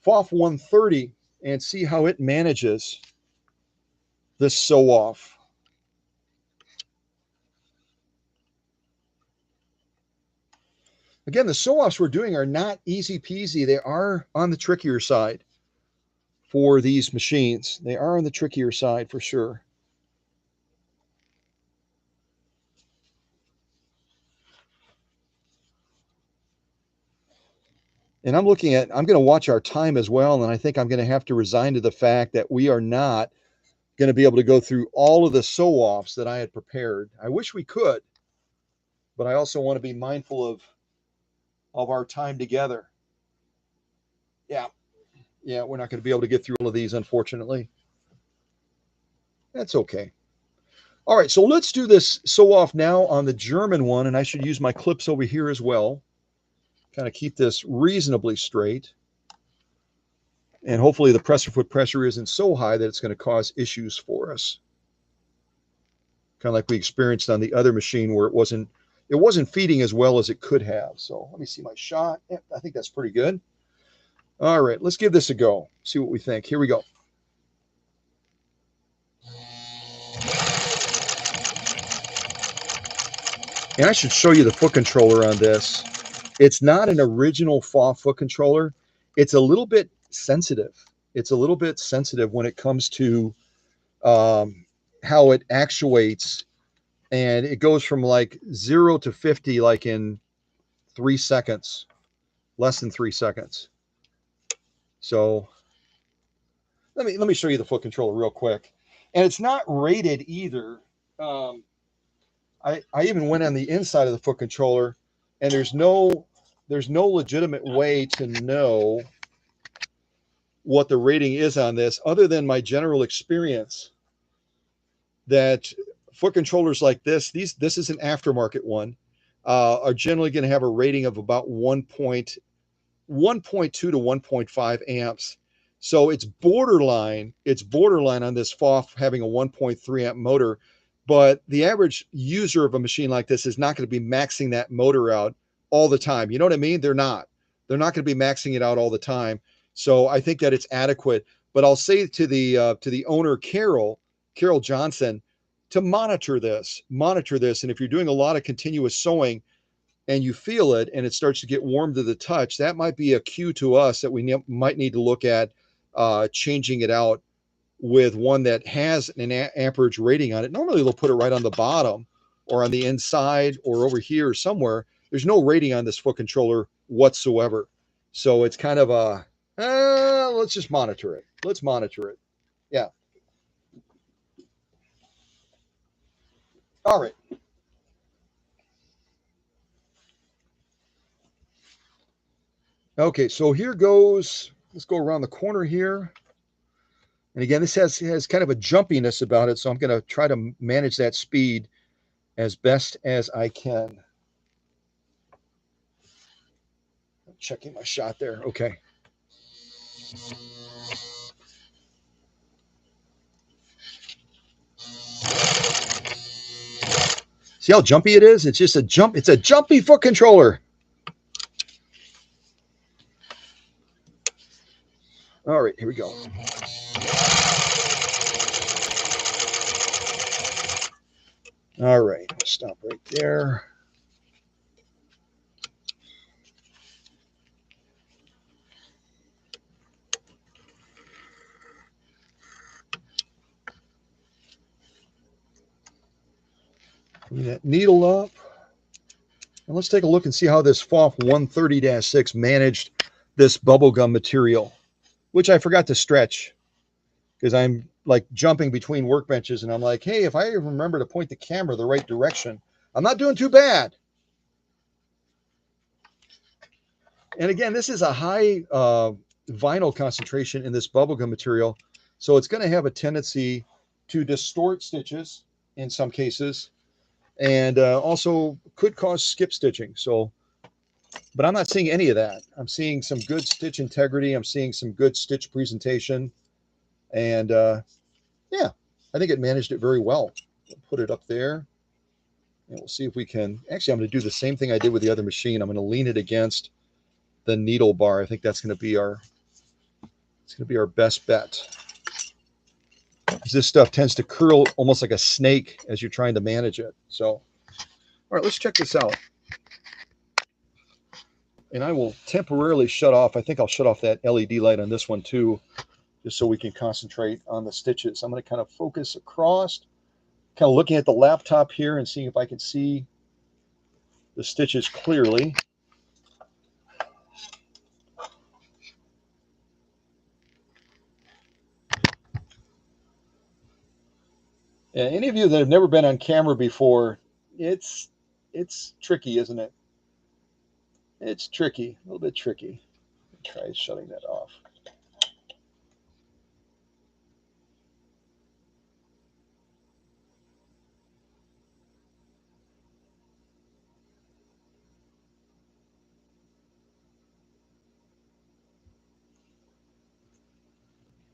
PFAFF 130 and see how it manages this sew off. Again, the sew offs we're doing are not easy peasy. They are on the trickier side for these machines. They are on the trickier side for sure. And I'm going to watch our time as well. And I think I'm going to have to resign to the fact that we are not going to be able to go through all of the sew offs that I had prepared. I wish we could, but I also want to be mindful of our time together. Yeah, we're not going to be able to get through all of these, unfortunately. That's okay. All right, so let's do this sew off now on the German one, and I should use my clips over here as well. Kind of keep this reasonably straight. And hopefully the presser foot pressure isn't so high that it's going to cause issues for us. Kind of like we experienced on the other machine where it wasn't feeding as well as it could have. So let me see my shot. Yeah, I think that's pretty good. All right, let's give this a go. See what we think. Here we go. And I should show you the foot controller on this. It's not an original PFAFF foot controller. It's a little bit sensitive. It's a little bit sensitive when it comes to how it actuates and it goes from like 0 to 50 like in 3 seconds, less than 3 seconds. So let me show you the foot controller real quick. And it's not rated either. Um, I even went on the inside of the foot controller, and there's no legitimate way to know what the rating is on this other than my general experience that foot controllers like this is an aftermarket one, are generally going to have a rating of about 1.2 to 1.5 amps. So it's borderline on this FOFF having a 1.3 amp motor, but the average user of a machine like this is not going to be maxing that motor out all the time. You know what I mean? They're not going to be maxing it out all the time. So I think that it's adequate. But I'll say to the owner, Carol Johnson, to monitor this. And if you're doing a lot of continuous sewing and you feel it and it starts to get warm to the touch, that might be a cue to us that we might need to look at changing it out with one that has an amperage rating on it. Normally they'll put it right on the bottom or on the inside or over here or somewhere. There's no rating on this foot controller whatsoever. So it's kind of a, let's just monitor it. Let's monitor it. Yeah. All right. Okay, so here goes, let's go around the corner here. And again, this has kind of a jumpiness about it, so I'm going to try to manage that speed as best as I can. I'm checking my shot there. Okay. See how jumpy it is? It's just a jump. It's a jumpy foot controller. All right, here we go. All right, stop right there. Bring that needle up. And let's take a look and see how this FOFF 130-6 managed this bubblegum material, which I forgot to stretch because I'm like jumping between workbenches and I'm like, hey, if I remember to point the camera the right direction, I'm not doing too bad. And again, this is a high vinyl concentration in this bubblegum material. So it's going to have a tendency to distort stitches in some cases and also could cause skip stitching. So, but I'm not seeing any of that. I'm seeing some good stitch integrity. I'm seeing some good stitch presentation. And yeah, I think it managed it very well. We'll put it up there. And we'll see if we can. Actually, I'm going to do the same thing I did with the other machine. I'm going to lean it against the needle bar. I think that's going to be our best bet. This stuff tends to curl almost like a snake as you're trying to manage it. So, all right, let's check this out. And I will temporarily shut off. I think I'll shut off that LED light on this one too, just so we can concentrate on the stitches. I'm going to kind of focus across, kind of looking at the laptop here and seeing if I can see the stitches clearly. And any of you that have never been on camera before, it's tricky, isn't it? It's tricky, a little bit tricky. Try shutting that off.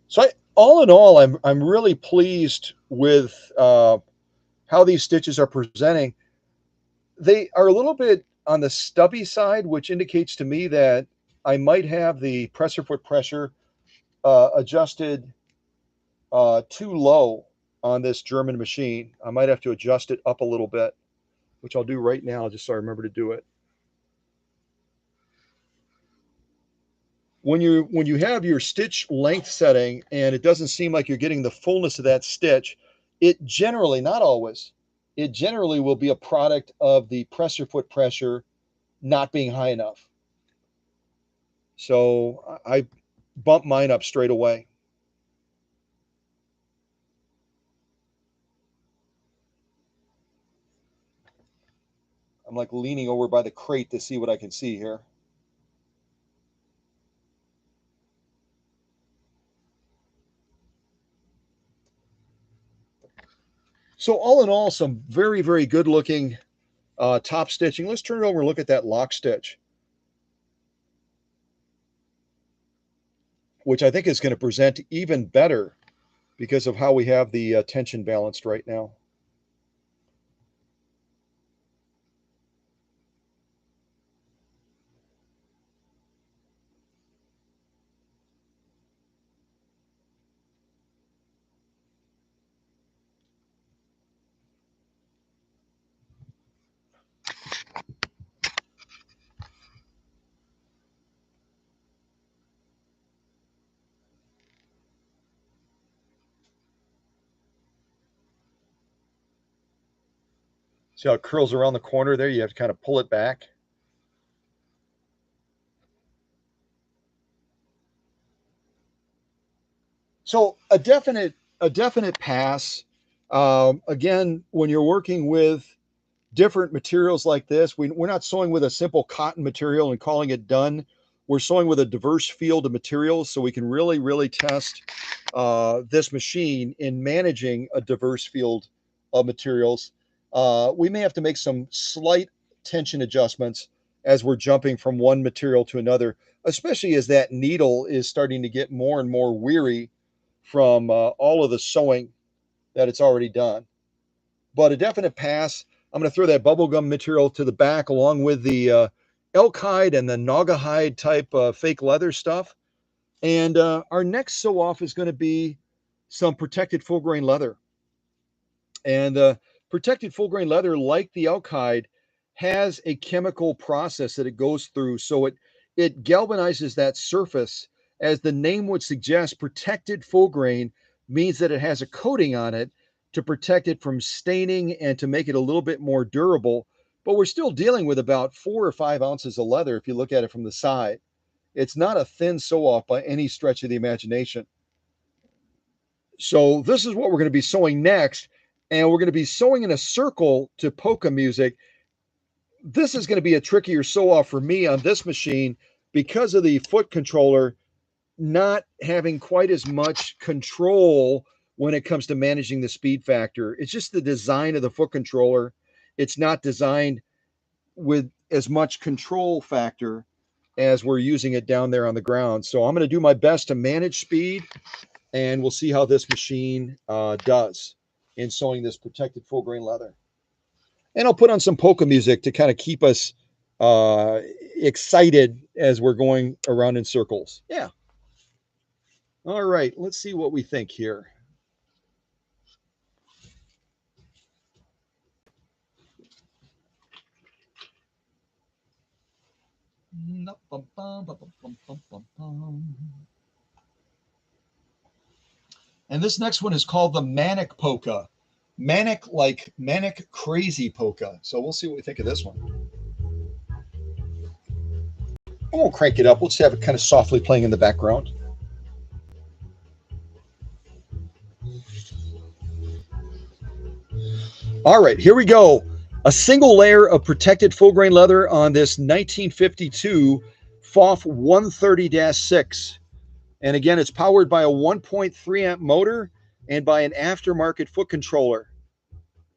So all in all, I'm really pleased with how these stitches are presenting. They are a little bit on the stubby side, which indicates to me that I might have the presser foot pressure adjusted too low on this German machine. I might have to adjust it up a little bit, which I'll do right now just so I remember to do it. When you have your stitch length setting and it doesn't seem like you're getting the fullness of that stitch, it generally, not always, it generally will be a product of the pressure foot pressure not being high enough. So I bump mine up straight away. I'm like leaning over by the crate to see what I can see here. So all in all, some very, very good looking top stitching. Let's turn it over and look at that lock stitch, which I think is going to present even better because of how we have the tension balanced right now. See how it curls around the corner there? You have to kind of pull it back. So a definite pass. Again, when you're working with different materials like this, we're not sewing with a simple cotton material and calling it done. We're sewing with a diverse field of materials, so we can really, really test this machine in managing a diverse field of materials. We may have to make some slight tension adjustments as we're jumping from one material to another, especially as that needle is starting to get more and more weary from all of the sewing that it's already done. But a definite pass. I'm going to throw that bubblegum material to the back along with the elk hide and the naga hide type fake leather stuff. And our next sew off is going to be some protected full grain leather. And protected full grain leather, like the elk hide, has a chemical process that it goes through. So it galvanizes that surface. As the name would suggest, protected full grain means that it has a coating on it to protect it from staining and to make it a little bit more durable. But we're still dealing with about 4 or 5 ounces of leather if you look at it from the side. It's not a thin sew off by any stretch of the imagination. So this is what we're going to be sewing next. And we're going to be sewing in a circle to polka music. This is going to be a trickier sew off for me on this machine because of the foot controller not having quite as much control when it comes to managing the speed factor. It's just the design of the foot controller. It's not designed with as much control factor as we're using it down there on the ground. So I'm going to do my best to manage speed, and we'll see how this machine does in sewing this protected full grain leather. And I'll put on some polka music to kind of keep us excited as we're going around in circles. Yeah. All right, let's see what we think here. And this next one is called the Manic Polka. Manic, like manic crazy polka. So we'll see what we think of this one. I won't crank it up. We'll just have it kind of softly playing in the background. All right, here we go. A single layer of protected full grain leather on this 1952 PFAFF 130-6. And again, it's powered by a 1.3 amp motor and by an aftermarket foot controller.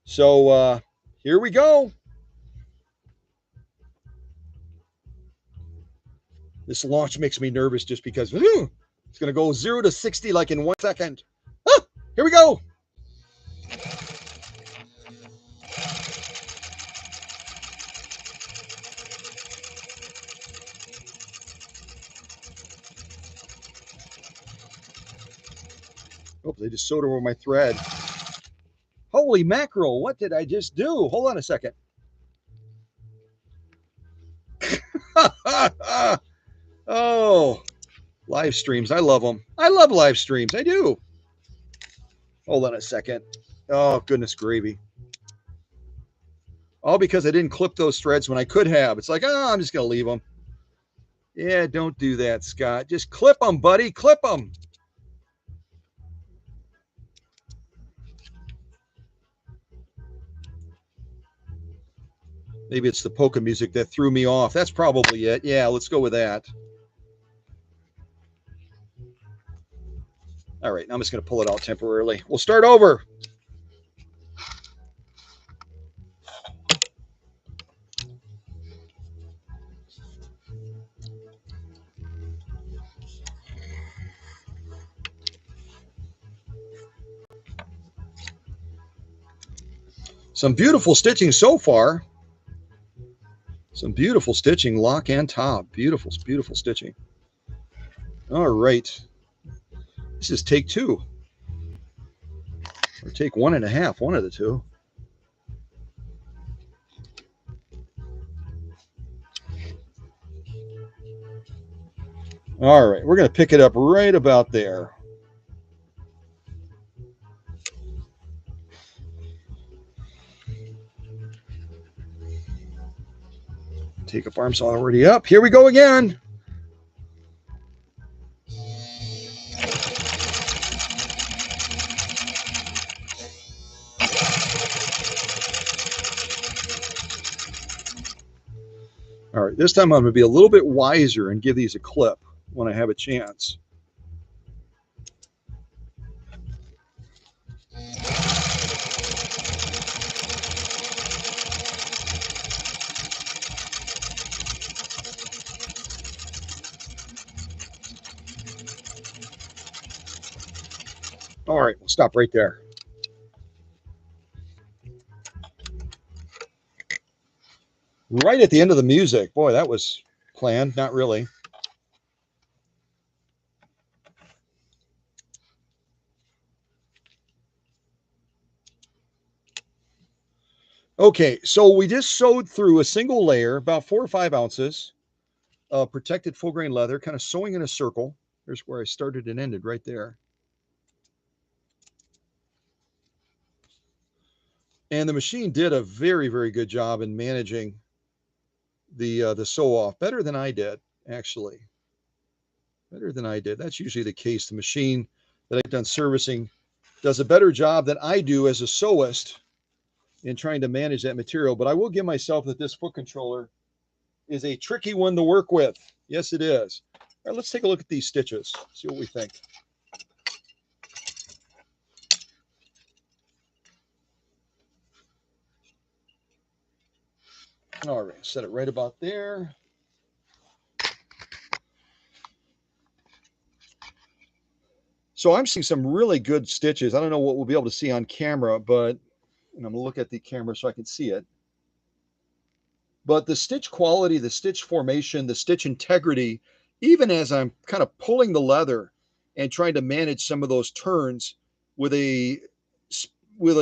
So here we go. This launch makes me nervous just because it's going to go 0 to 60 like in 1 second. Ah, here we go. Oh, they just sewed over my thread. Holy mackerel, what did I just do? Hold on a second. Oh, live streams. I love them. I love live streams. I do. Hold on a second. Oh, goodness gravy. All because I didn't clip those threads when I could have. It's like, oh, I'm just going to leave them. Yeah, don't do that, Scott. Just clip them, buddy. Clip them. Maybe it's the polka music that threw me off. That's probably it. Yeah, let's go with that. All right, now I'm just going to pull it out temporarily. We'll start over. Some beautiful stitching so far. Some beautiful stitching, lock and top. Beautiful, beautiful stitching. All right. This is take 2. Or take 1.5, one of the two. All right, we're going to pick it up right about there. Take up arms already up. Here we go again. All right, this time I'm going to be a little bit wiser and give these a clip when I have a chance. All right, we'll stop right there. Right at the end of the music. Boy, that was planned. Not really. Okay, so we just sewed through a single layer, about 4 or 5 ounces of protected full grain leather, kind of sewing in a circle. Here's where I started and ended, right there. And the machine did a very, very good job in managing the sew off, better than I did, actually. Better than I did. That's usually the case. The machine that I've done servicing does a better job than I do as a sewist in trying to manage that material. But I will give myself that this foot controller is a tricky one to work with. Yes, it is. All right, let's take a look at these stitches, see what we think. All right, set it right about there. So I'm seeing some really good stitches. I don't know what we'll be able to see on camera, but I'm going to look at the camera so I can see it. But the stitch quality, the stitch formation, the stitch integrity, even as I'm kind of pulling the leather and trying to manage some of those turns with a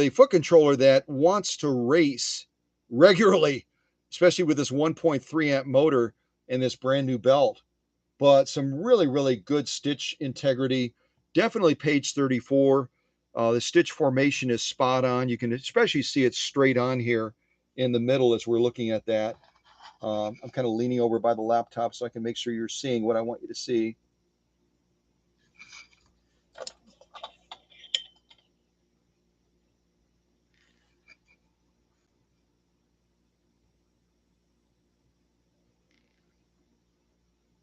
foot controller that wants to race regularly, especially with this 1.3 amp motor and this brand new belt. But some really, really good stitch integrity. Definitely page 34. The stitch formation is spot on. You can especially see it straight on here in the middle as we're looking at that. I'm kind of leaning over by the laptop so I can make sure you're seeing what I want you to see.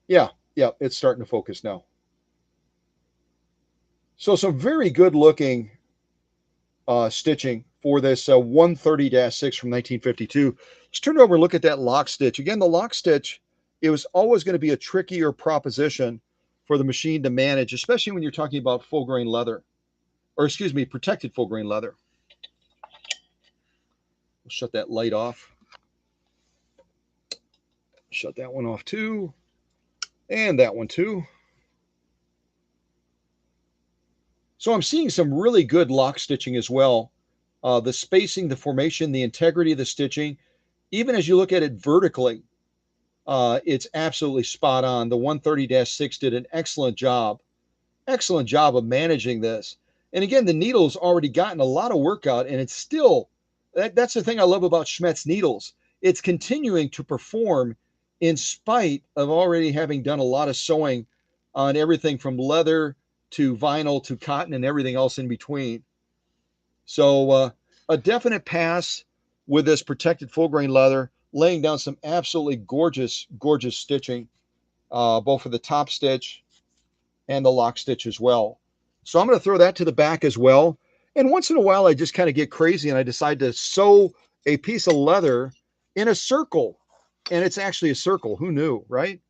Yeah, it's starting to focus now. So some very good looking stitching for this 130-6 from 1952. Let's turn it over and look at that lock stitch. Again, the lock stitch, it was always going to be a trickier proposition for the machine to manage, especially when you're talking about full grain leather, or excuse me, protected full grain leather. We'll shut that light off. Shut that one off too. And that one too. So I'm seeing some really good lock stitching as well. The spacing, the formation, the integrity of the stitching, even as you look at it vertically, it's absolutely spot on. The 130-6 did an excellent job of managing this. And again, the needle's already gotten a lot of work out, and it's still That's the thing I love about Schmetz needles. It's continuing to perform in spite of already having done a lot of sewing on everything from leather to vinyl to cotton and everything else in between. So a definite pass with this protected full grain leather, laying down some absolutely gorgeous, gorgeous stitching, both for the top stitch and the lock stitch as well. So I'm going to throw that to the back as well. And once in a while, I just kind of get crazy and I decide to sew a piece of leather in a circle. And it's actually a circle. Who knew, right?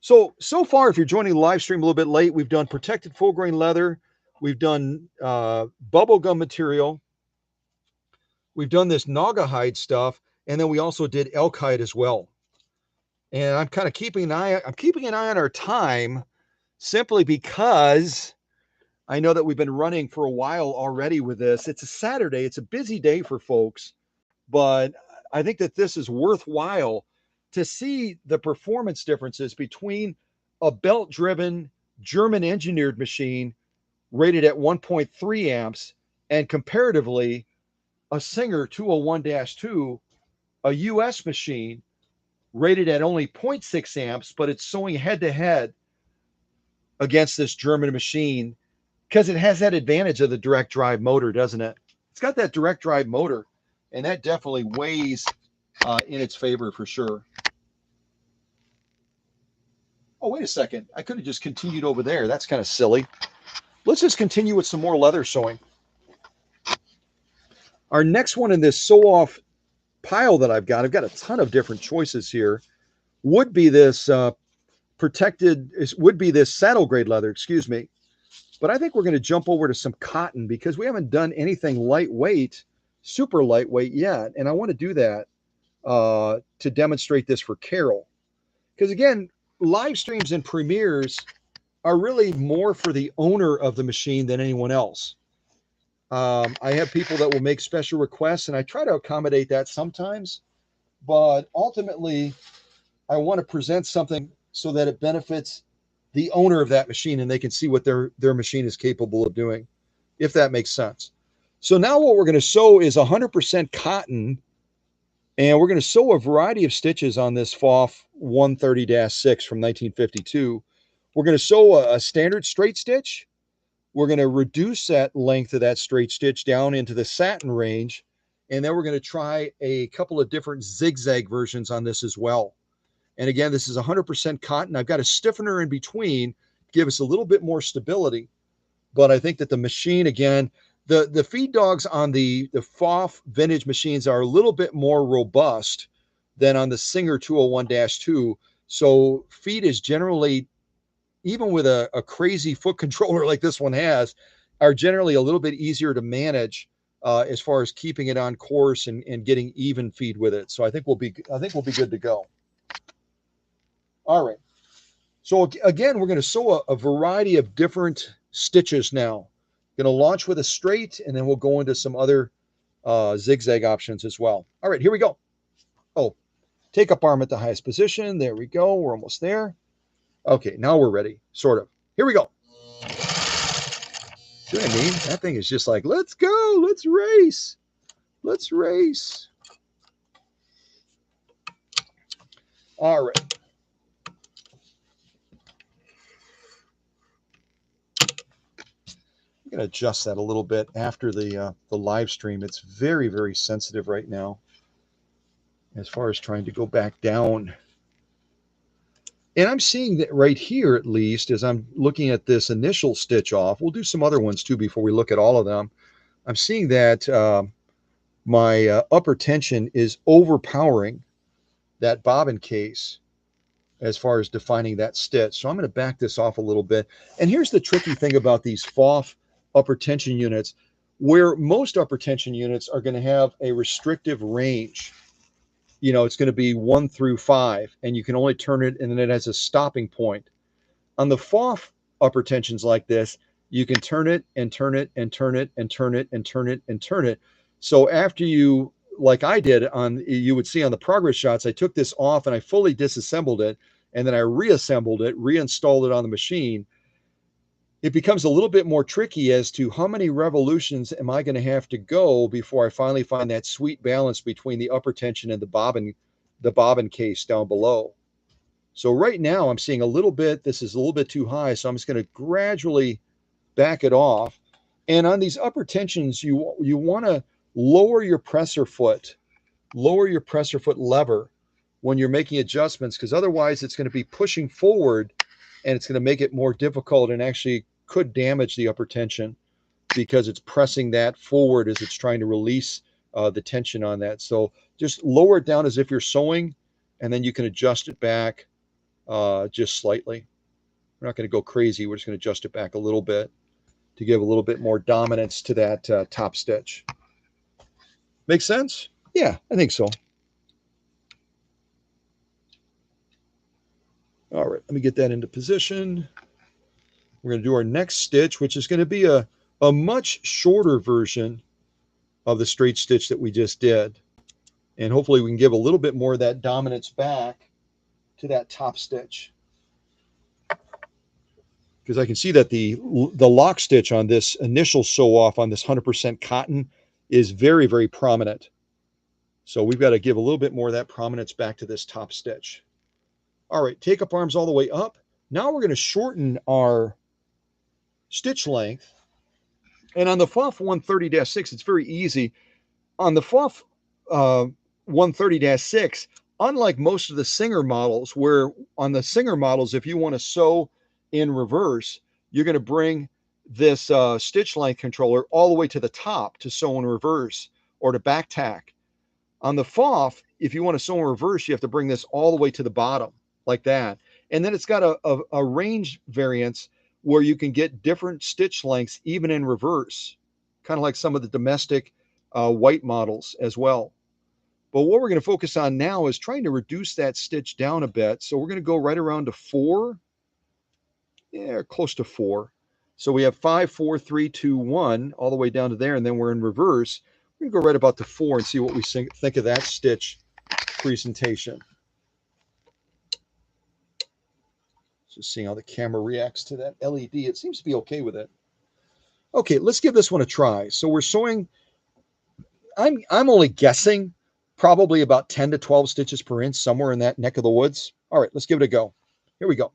So far, if you're joining the live stream a little bit late, we've done protected full grain leather. We've done bubble gum material. We've done this naga hide stuff. And then we also did elk hide as well. And I'm kind of keeping an eye on our time, simply because I know that we've been running for a while already with this. It's a Saturday. It's a busy day for folks, but I think that this is worthwhile to see the performance differences between a belt-driven German engineered machine rated at 1.3 amps and comparatively a Singer 201-2, a US machine rated at only 0.6 amps, but it's sewing head-to-head against this German machine because it has that advantage of the direct drive motor, doesn't it? It's got that direct drive motor, and that definitely weighs in its favor for sure. Oh, wait a second. I could have just continued over there. That's kind of silly. Let's just continue with some more leather sewing. Our next one in this sew-off pile that I've got a ton of different choices here, would be this saddle grade leather, excuse me. But I think we're going to jump over to some cotton because we haven't done anything lightweight, super lightweight yet. And I want to do that to demonstrate this for Carol. Because again, live streams and premieres are really more for the owner of the machine than anyone else. I have people that will make special requests, and I try to accommodate that sometimes. But ultimately, I want to present something so that it benefits the owner of that machine and they can see what their machine is capable of doing, if that makes sense. So now what we're going to sew is 100% cotton, and we're going to sew a variety of stitches on this PFAFF 130-6 from 1952. We're going to sew a standard straight stitch. We're going to reduce that length of that straight stitch down into the satin range, and then we're going to try a couple of different zigzag versions on this as well. And again, this is 100% cotton. I've got a stiffener in between to give us a little bit more stability. But I think that the machine, again, the feed dogs on the PFAFF vintage machines are a little bit more robust than on the Singer 201-2. So feed is generally, even with a crazy foot controller like this one has, are generally a little bit easier to manage as far as keeping it on course and getting even feed with it. So I think we'll be good to go. All right. So again, we're going to sew a variety of different stitches now. Going to launch with a straight, and then we'll go into some other zigzag options as well. All right, here we go. Oh, take up arm at the highest position. There we go. We're almost there. Okay, now we're ready, sort of. Here we go. See what I mean? That thing is just like, let's go. Let's race. Let's race. All right. I'm going to adjust that a little bit after the live stream. It's very, very sensitive right now as far as trying to go back down. And I'm seeing that right here, at least, as I'm looking at this initial stitch off. We'll do some other ones too before we look at all of them. I'm seeing that my upper tension is overpowering that bobbin case as far as defining that stitch. So I'm going to back this off a little bit. And here's the tricky thing about these PFAFF upper tension units, where most upper tension units are going to have a restrictive range. You know, it's going to be 1 through 5, and you can only turn it, and then it has a stopping point. On the PFAFF upper tensions like this, you can turn it and turn it and turn it and turn it and turn it and turn it. So after you, like I did on, you would see on the progress shots, I took this off and I fully disassembled it, and then I reassembled it, reinstalled it on the machine. it becomes a little bit more tricky as to how many revolutions am I going to have to go before I finally find that sweet balance between the upper tension and the bobbin case down below. So right now I'm seeing a little bit, this is a little bit too high, so I'm just going to gradually back it off. And on these upper tensions, you want to lower your pressor foot lever when you're making adjustments, because otherwise it's going to be pushing forward and it's going to make it more difficult and actually could damage the upper tension because it's pressing that forward as it's trying to release the tension on that. So just lower it down as if you're sewing, and then you can adjust it back just slightly. We're not going to go crazy. We're just going to adjust it back a little bit to give a little bit more dominance to that top stitch. Make sense? Yeah, I think so. All right, let me get that into position. We're going to do our next stitch, which is going to be a much shorter version of the straight stitch that we just did. And hopefully we can give a little bit more of that dominance back to that top stitch. Because I can see that the lock stitch on this initial sew off on this 100% cotton is very, very prominent. So we've got to give a little bit more of that prominence back to this top stitch. All right, take up arms all the way up. Now we're going to shorten our stitch length. And on the PFAFF 130-6, it's very easy. On the PFAFF 130-6, unlike most of the Singer models, where on the Singer models, if you want to sew in reverse, you're going to bring this stitch length controller all the way to the top to sew in reverse or to back tack. On the PFAFF, if you want to sew in reverse, you have to bring this all the way to the bottom like that. And then it's got a range variance where you can get different stitch lengths even in reverse, kind of like some of the domestic white models as well. But what we're going to focus on now is trying to reduce that stitch down a bit. So we're going to go right around to 4. Yeah, close to 4. So we have 5, 4, 3, 2, 1, all the way down to there, and then we're in reverse. We're going to go right about to 4 and see what we think of that stitch presentation. Just seeing how the camera reacts to that LED. It seems to be okay with it. Okay, let's give this one a try. So we're sewing, I'm only guessing, probably about 10 to 12 stitches per inch, somewhere in that neck of the woods. All right, let's give it a go. Here we go.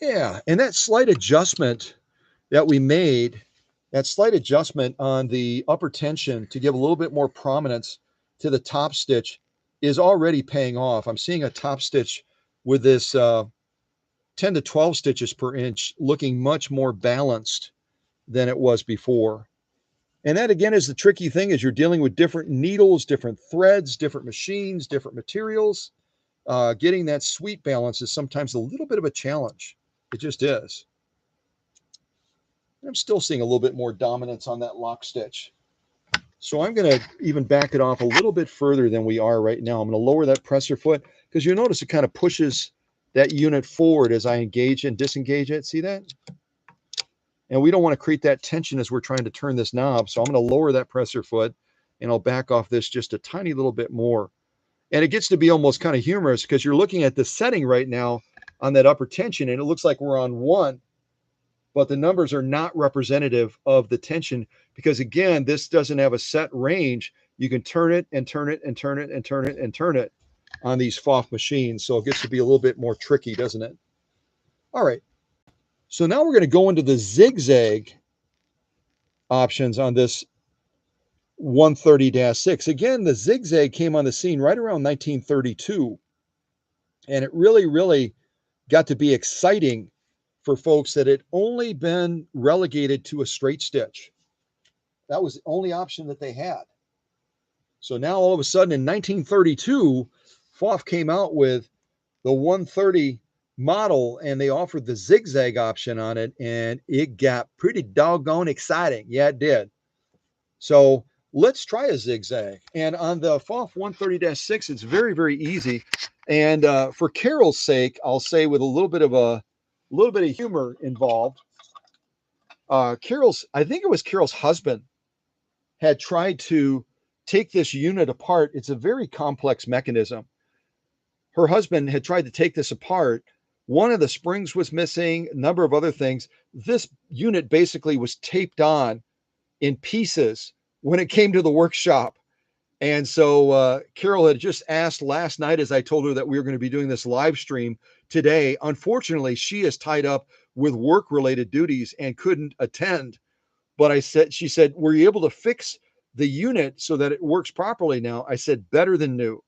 Yeah, and that slight adjustment that we made, that slight adjustment on the upper tension to give a little bit more prominence to the top stitch is already paying off. I'm seeing a top stitch with this 10 to 12 stitches per inch looking much more balanced than it was before. And that again is the tricky thing, is you're dealing with different needles, different threads, different machines, different materials. Getting that sweet balance is sometimes a little bit of a challenge. It just is. I'm still seeing a little bit more dominance on that lock stitch. So I'm going to even back it off a little bit further than we are right now. I'm going to lower that presser foot because you'll notice it kind of pushes that unit forward as I engage and disengage it. See that? And we don't want to create that tension as we're trying to turn this knob. So I'm going to lower that presser foot and I'll back off this just a tiny little bit more. And it gets to be almost kind of humorous because you're looking at the setting right now on that upper tension and it looks like we're on 1, but the numbers are not representative of the tension because again, this doesn't have a set range. You can turn it and turn it and turn it and turn it and turn it on these PFAFF machines. So it gets to be a little bit more tricky, doesn't it? All right. So now we're going to go into the zigzag options on this 130-6. Again, the zigzag came on the scene right around 1932. And it really, really got to be exciting for folks that had only been relegated to a straight stitch. That was the only option that they had. So now all of a sudden in 1932, PFAFF came out with the 130 model and they offered the zigzag option on it and it got pretty doggone exciting. Yeah, it did. So let's try a zigzag. And on the PFAFF 130-6, it's very, very easy. And for Carol's sake, I'll say with a little bit of humor involved. I think it was Carol's husband had tried to take this unit apart. It's a very complex mechanism. Her husband had tried to take this apart. One of the springs was missing, a number of other things. This unit basically was taped on in pieces when it came to the workshop. And so Carol had just asked last night, as I told her that we were going to be doing this live stream today. Unfortunately, she is tied up with work-related duties and couldn't attend. But she said, were you able to fix the unit so that it works properly now? I said, better than new.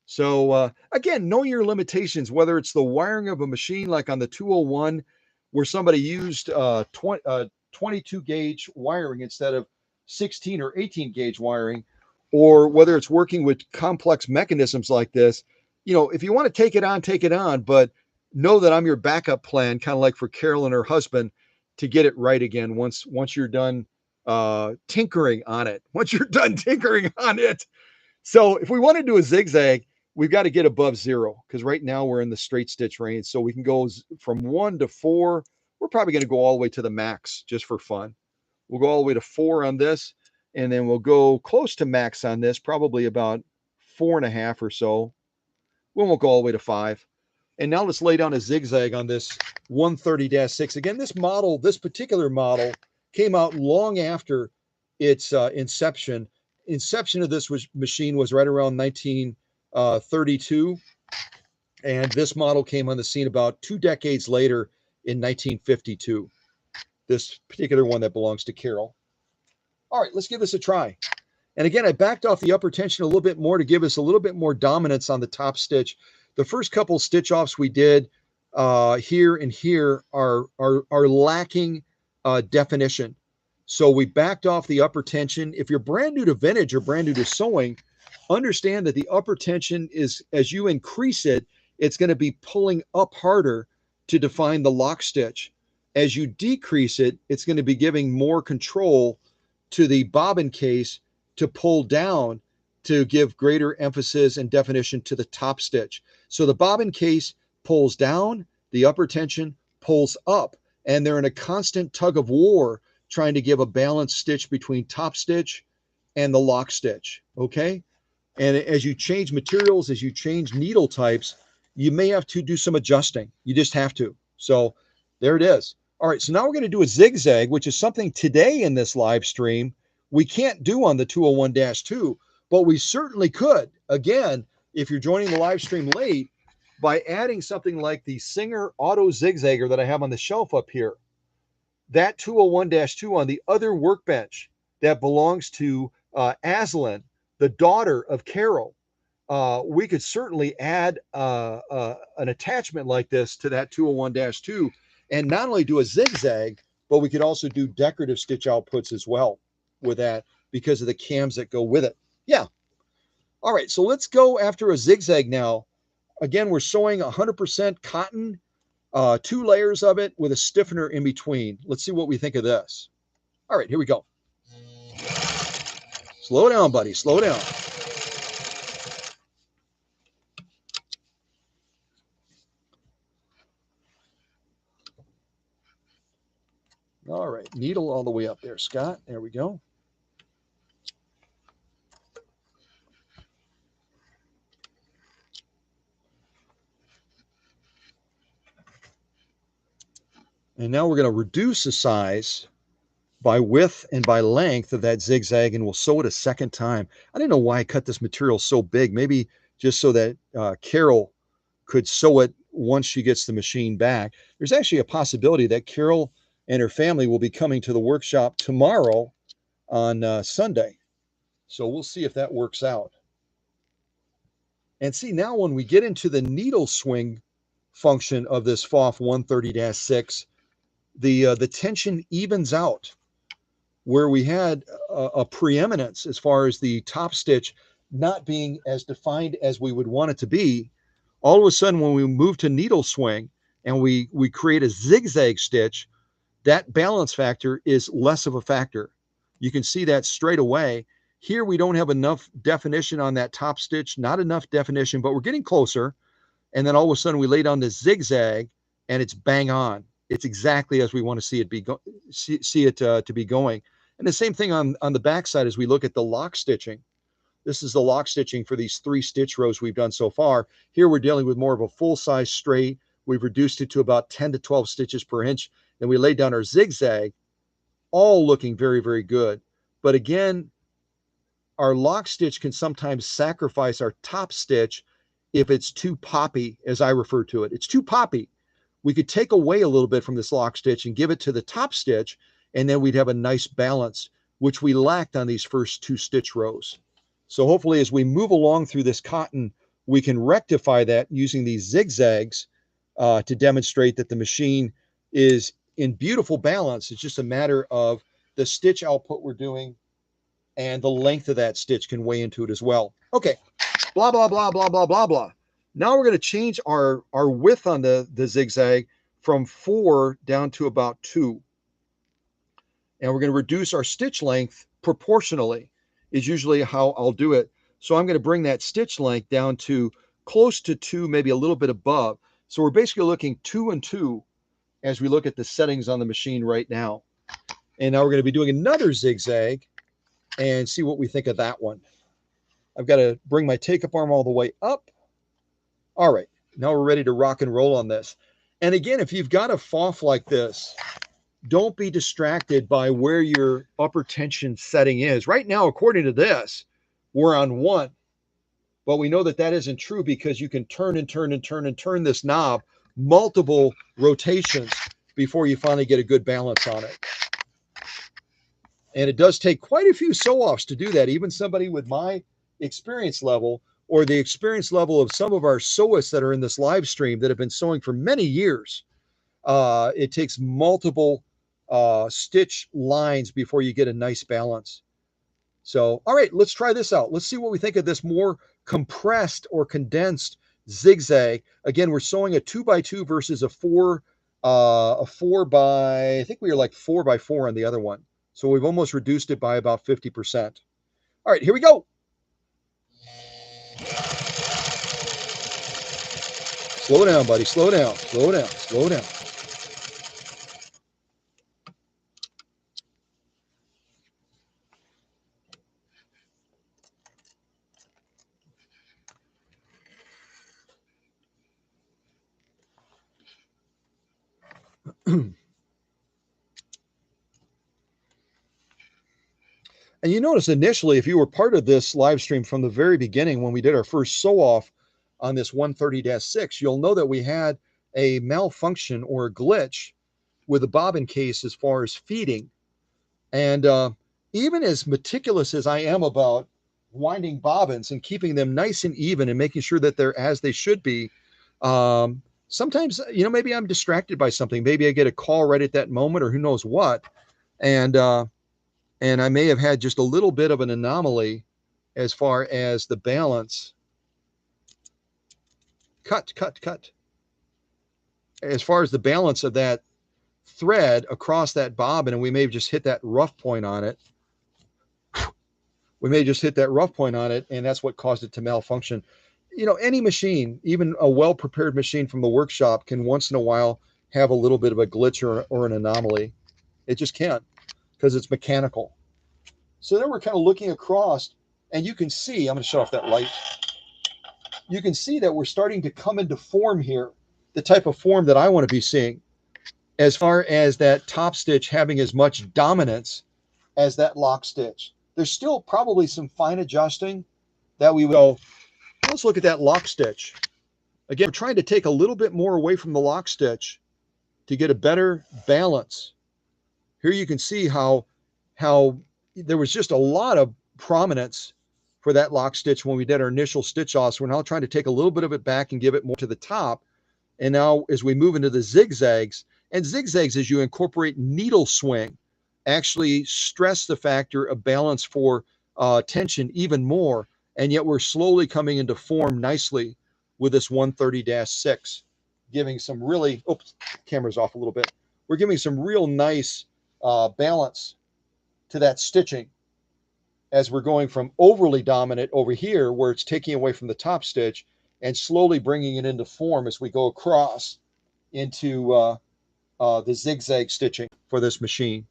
So again, know your limitations, whether it's the wiring of a machine like on the 201, where somebody used 22 gauge wiring instead of 16 or 18 gauge wiring, or whether it's working with complex mechanisms like this. If you want to take it on, but know that I'm your backup plan, kind of like for Carol and her husband, to get it right again once you're done tinkering on it. Once you're done tinkering on it. So if we want to do a zigzag, we've got to get above 0, because right now we're in the straight stitch range. So we can go from 1 to 4. We're probably going to go all the way to the max just for fun. We'll go all the way to 4 on this, and then we'll go close to max on this, probably about 4.5 or so. We won't go all the way to 5. And now let's lay down a zigzag on this 130-6. Again, this particular model came out long after its inception. Inception of this machine was right around 1932, and this model came on the scene about 2 decades later in 1952. This particular one that belongs to Carol. All right, let's give this a try. And again, I backed off the upper tension a little bit more to give us a little bit more dominance on the top stitch. The first couple stitch offs we did here and here are lacking definition. So we backed off the upper tension. If you're brand new to vintage or brand new to sewing, understand that the upper tension is, as you increase it, it's going to be pulling up harder to define the lock stitch. As you decrease it, it's going to be giving more control to the bobbin case to pull down to give greater emphasis and definition to the top stitch. So the bobbin case pulls down, the upper tension pulls up, and they're in a constant tug of war trying to give a balanced stitch between top stitch and the lock stitch, okay? And as you change materials, as you change needle types, you may have to do some adjusting. You just have to. So there it is. All right, so now we're going to do a zigzag, which is something today in this live stream we can't do on the 201-2, but we certainly could. Again, if you're joining the live stream late, by adding something like the Singer Auto Zigzagger that I have on the shelf up here, that 201-2 on the other workbench that belongs to ASLYNN, the daughter of Carol, we could certainly add an attachment like this to that 201-2 and not only do a zigzag, but we could also do decorative stitch outputs as well with that because of the cams that go with it. Yeah. All right, so let's go after a zigzag now. Again, we're sewing 100% cotton, 2 layers of it with a stiffener in between. Let's see what we think of this. All right, here we go. Slow down, buddy. Slow down. All right, needle all the way up there, Scott. There we go. And now we're going to reduce the size by width and by length of that zigzag, and we'll sew it a second time. I didn't know why I cut this material so big, maybe just so that Carol could sew it once she gets the machine back. There's actually a possibility that Carol and her family will be coming to the workshop tomorrow on Sunday. So we'll see if that works out. And see, now when we get into the needle swing function of this PFAFF 130-6, the tension evens out, where we had a preeminence as far as the top stitch not being as defined as we would want it to be. All of a sudden, when we move to needle swing and we create a zigzag stitch, that balance factor is less of a factor. You can see that straight away. Here, we don't have enough definition on that top stitch, not enough definition, but we're getting closer. And then all of a sudden, we lay down this zigzag, and it's bang on. It's exactly as we want to see it to be going. And the same thing on the backside as we look at the lock stitching. This is the lock stitching for these 3 stitch rows we've done so far. Here we're dealing with more of a full-size straight. We've reduced it to about 10 to 12 stitches per inch. Then we laid down our zigzag, all looking very, very good. But again, our lock stitch can sometimes sacrifice our top stitch if it's too poppy, as I refer to it. It's too poppy. We could take away a little bit from this lock stitch and give it to the top stitch, and then we'd have a nice balance, which we lacked on these first 2 stitch rows. So hopefully as we move along through this cotton, we can rectify that using these zigzags to demonstrate that the machine is in beautiful balance. It's just a matter of the stitch output we're doing, and the length of that stitch can weigh into it as well. Okay, blah, blah, blah, blah, blah, blah, blah. Now we're going to change our width on the zigzag from 4 down to about 2. And we're going to reduce our stitch length proportionally, is usually how I'll do it. So I'm going to bring that stitch length down to close to 2, maybe a little bit above. So we're basically looking 2 and 2 as we look at the settings on the machine right now. And now we're going to be doing another zigzag and see what we think of that one. I've got to bring my take-up arm all the way up. All right, now we're ready to rock and roll on this. And again, if you've got a FAFF like this, don't be distracted by where your upper tension setting is. Right now, according to this, we're on 1. But we know that that isn't true because you can turn and turn and turn and turn this knob multiple rotations before you finally get a good balance on it. And it does take quite a few sew-offs to do that. Even somebody with my experience level, or the experience level of some of our sewists that are in this live stream that have been sewing for many years, it takes multiple stitch lines before you get a nice balance. So, all right, let's try this out. Let's see what we think of this more compressed or condensed zigzag. Again, we're sewing a 2x2 versus a 4 by, I think we were like 4x4 on the other one. So we've almost reduced it by about 50%. All right, here we go. Slow down, buddy. Slow down. Slow down. Slow down. And you notice initially, if you were part of this live stream from the very beginning, when we did our first sew off on this 130-6, you'll know that we had a malfunction or a glitch with the bobbin case as far as feeding. And even as meticulous as I am about winding bobbins and keeping them nice and even and making sure that they're as they should be, sometimes, maybe I'm distracted by something. Maybe I get a call right at that moment, or who knows what. And I may have had just a little bit of an anomaly as far as the balance. Cut. As far as the balance of that thread across that bobbin, and we may have just hit that rough point on it. And that's what caused it to malfunction. Any machine, even a well-prepared machine from the workshop, can once in a while have a little bit of a glitch or an anomaly. It just can, because it's mechanical. So then we're kind of looking across, and you can see, I'm going to shut off that light. You can see that we're starting to come into form here, the type of form that I want to be seeing, as far as that top stitch having as much dominance as that lock stitch. There's still probably some fine adjusting that we will. Let's look at that lock stitch. Again, we're trying to take a little bit more away from the lock stitch to get a better balance. Here you can see how there was just a lot of prominence for that lock stitch when we did our initial stitch offs. We're now trying to take a little bit of it back and give it more to the top. And now as we move into the zigzags, and zigzags as you incorporate needle swing, actually stress the factor of balance for tension even more. And yet we're slowly coming into form nicely with this 130-6, giving some really, oops, camera's off a little bit. We're giving some real nice balance to that stitching as we're going from overly dominant over here, where it's taking away from the top stitch, and slowly bringing it into form as we go across into the zigzag stitching for this machine.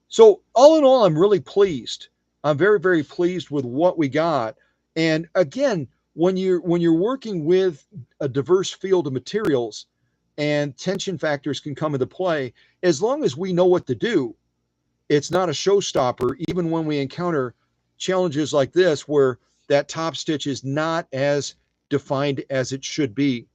So all in all, I'm really pleased I'm very, very pleased with what we got. And again, when you're working with a diverse field of materials and tension factors can come into play, as long as we know what to do, it's not a showstopper, even when we encounter challenges like this where that top stitch is not as defined as it should be.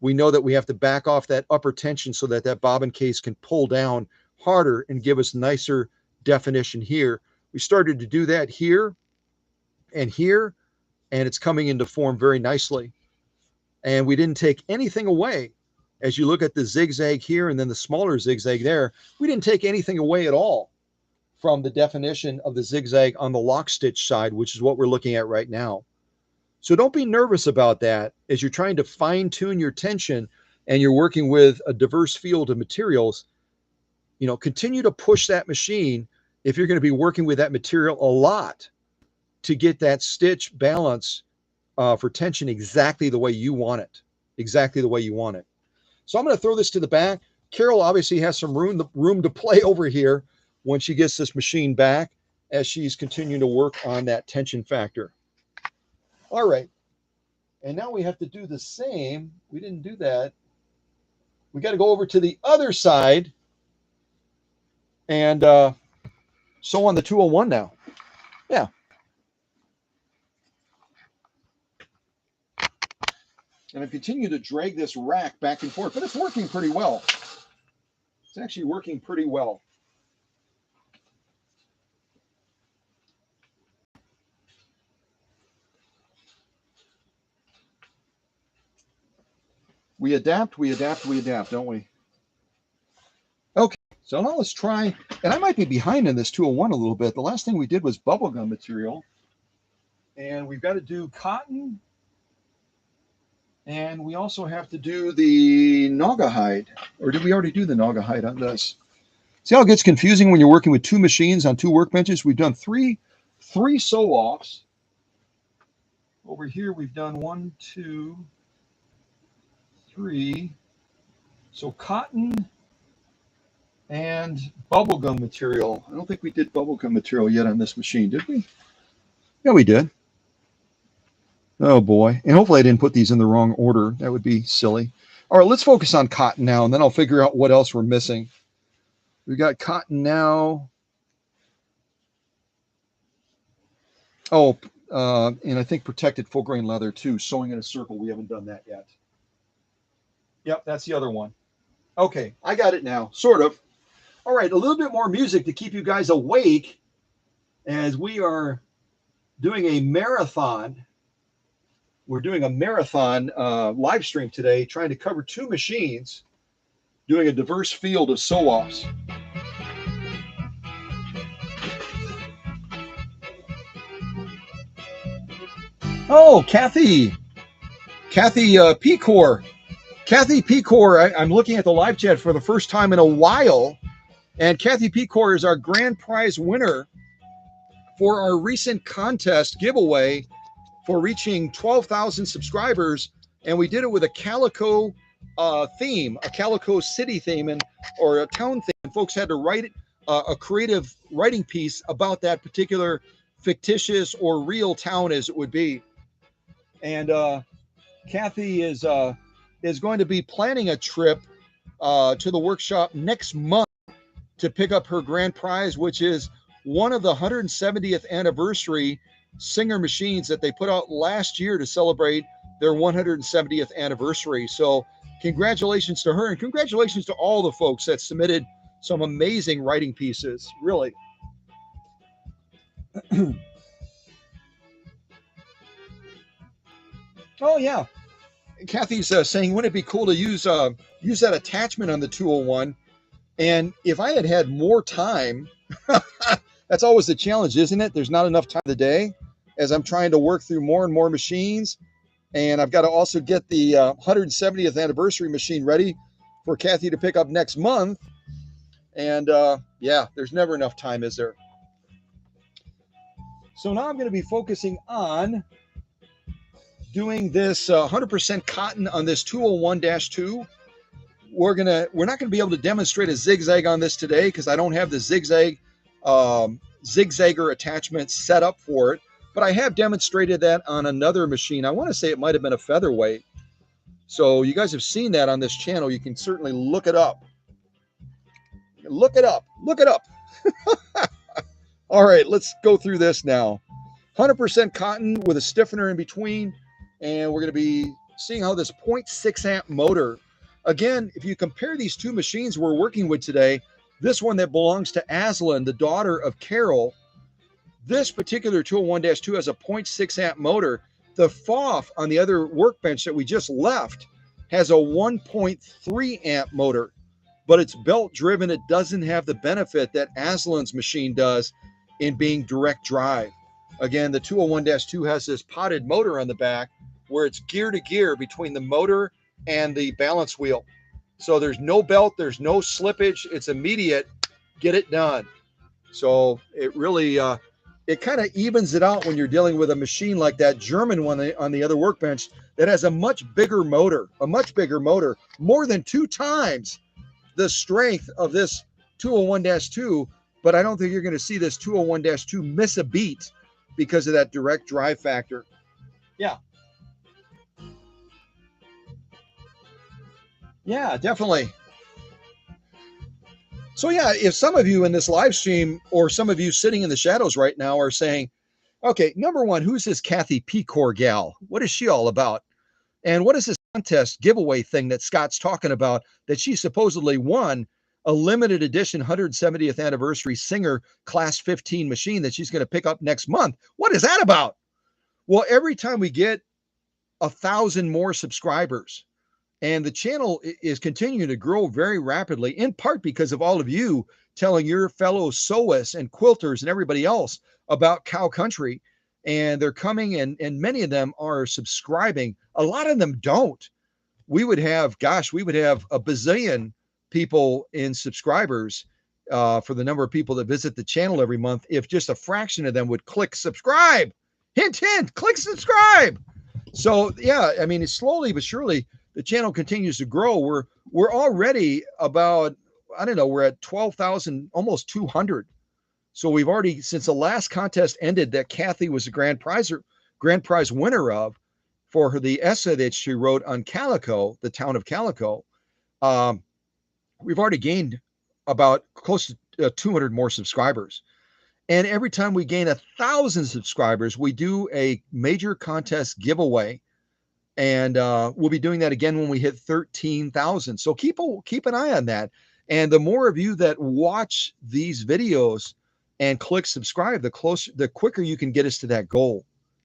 We know that we have to back off that upper tension so that that bobbin case can pull down harder and give us nicer definition here. We started to do that here and here, and it's coming into form very nicely. And we didn't take anything away. As you look at the zigzag here and then the smaller zigzag there, we didn't take anything away at all from the definition of the zigzag on the lock stitch side, which is what we're looking at right now. So don't be nervous about that as you're trying to fine tune your tension and you're working with a diverse field of materials. You know, continue to push that machine if you're going to be working with that material a lot to get that stitch balance for tension exactly the way you want it. Exactly the way you want it. So I'm going to throw this to the back. Carol obviously has some room to play over here when she gets this machine back as she's continuing to work on that tension factor. All right. And now we have to do the same. We didn't do that. We got to go over to the other side and sew on the 201 now. Yeah. And I continue to drag this rack back and forth, but it's working pretty well. It's actually working pretty well. We adapt, don't we? Okay, so now let's try, and I might be behind in this 201 a little bit. The last thing we did was bubblegum material. And we've got to do cotton. And we also have to do the Naga hide. Or did we already do the Naga hide on this? See how it gets confusing when you're working with two machines on two workbenches? We've done three sew-offs. Over here, we've done 1, 2, 3. So cotton and bubblegum material. I don't think we did bubblegum material yet on this machine, did we? Yeah, we did. Oh boy. And hopefully I didn't put these in the wrong order. That would be silly. All right, let's focus on cotton now, and then I'll figure out what else we're missing. We got cotton now. Oh, and I think protected full grain leather too. Sewing in a circle. We haven't done that yet. Yep, that's the other one. Okay, I got it now, sort of. All right, a little bit more music to keep you guys awake as we are doing a marathon. We're doing a marathon live stream today, trying to cover two machines, doing a diverse field of sew-offs. Oh, Kathy Pecor. Kathy Pecor, I'm looking at the live chat for the first time in a while, and Kathy Pecor is our grand prize winner for our recent contest giveaway for reaching 12,000 subscribers, and we did it with a calico theme, a calico city theme, or a town theme. And folks had to write a creative writing piece about that particular fictitious or real town, as it would be. And Kathy is going to be planning a trip to the workshop next month to pick up her grand prize, which is one of the 170th anniversary Singer machines that they put out last year to celebrate their 170th anniversary. So congratulations to her, and congratulations to all the folks that submitted some amazing writing pieces, really. Oh yeah, Kathy's saying, wouldn't it be cool to use that attachment on the 201? And if I had had more time, that's always the challenge, isn't it? There's not enough time of the day as I'm trying to work through more and more machines. And I've got to also get the 170th anniversary machine ready for Kathy to pick up next month. And yeah, there's never enough time, is there? So now I'm going to be focusing on doing this 100% cotton on this 201-2. We're not going to be able to demonstrate a zigzag on this today because I don't have the zigzag zigzagger attachment set up for it, but I have demonstrated that on another machine. I want to say it might have been a featherweight. So you guys have seen that on this channel. You can certainly look it up. Look it up. Look it up. All right, let's go through this now. 100% cotton with a stiffener in between. And we're going to be seeing how this 0.6 amp motor, again, if you compare these two machines we're working with today, this one that belongs to Aslynn, the daughter of Carol, this particular 201-2 has a 0.6 amp motor. The PFAFF on the other workbench that we just left has a 1.3 amp motor, but it's belt driven. It doesn't have the benefit that Aslynn's machine does in being direct drive. Again, the 201-2 has this potted motor on the back where it's gear to gear between the motor and the balance wheel. So there's no belt, there's no slippage. It's immediate, get it done. So it really, it kind of evens it out when you're dealing with a machine like that German one on the other workbench that has a much bigger motor, more than 2 times the strength of this 201-2. But I don't think you're going to see this 201-2 miss a beat because of that direct drive factor. Yeah. Yeah, definitely. So yeah, if some of you in this live stream or some of you sitting in the shadows right now are saying, okay, number one, who's this Kathy Pecor gal? What is she all about? And what is this contest giveaway thing that Scott's talking about that she supposedly won a limited edition 170th anniversary Singer Class 15 machine that she's going to pick up next month? What is that about? Well, every time we get 1,000 more subscribers, and the channel is continuing to grow very rapidly, in part because of all of you telling your fellow sewists and quilters and everybody else about cow country. And they're coming, and many of them are subscribing. A lot of them don't. We would have a bazillion people in subscribers for the number of people that visit the channel every month if just a fraction of them would click subscribe. Hint, hint, click subscribe. So yeah, I mean, it's slowly but surely the channel continues to grow. We're already about, I don't know, we're at 12,000, almost 200. So we've already, since the last contest ended that Kathy was the grand prize winner of for the essay that she wrote on Calico, the town of Calico, we've already gained about close to 200 more subscribers. And every time we gain 1,000 subscribers, we do a major contest giveaway. And we'll be doing that again when we hit 13,000. So keep an eye on that. And the more of you that watch these videos and click subscribe, the quicker you can get us to that goal.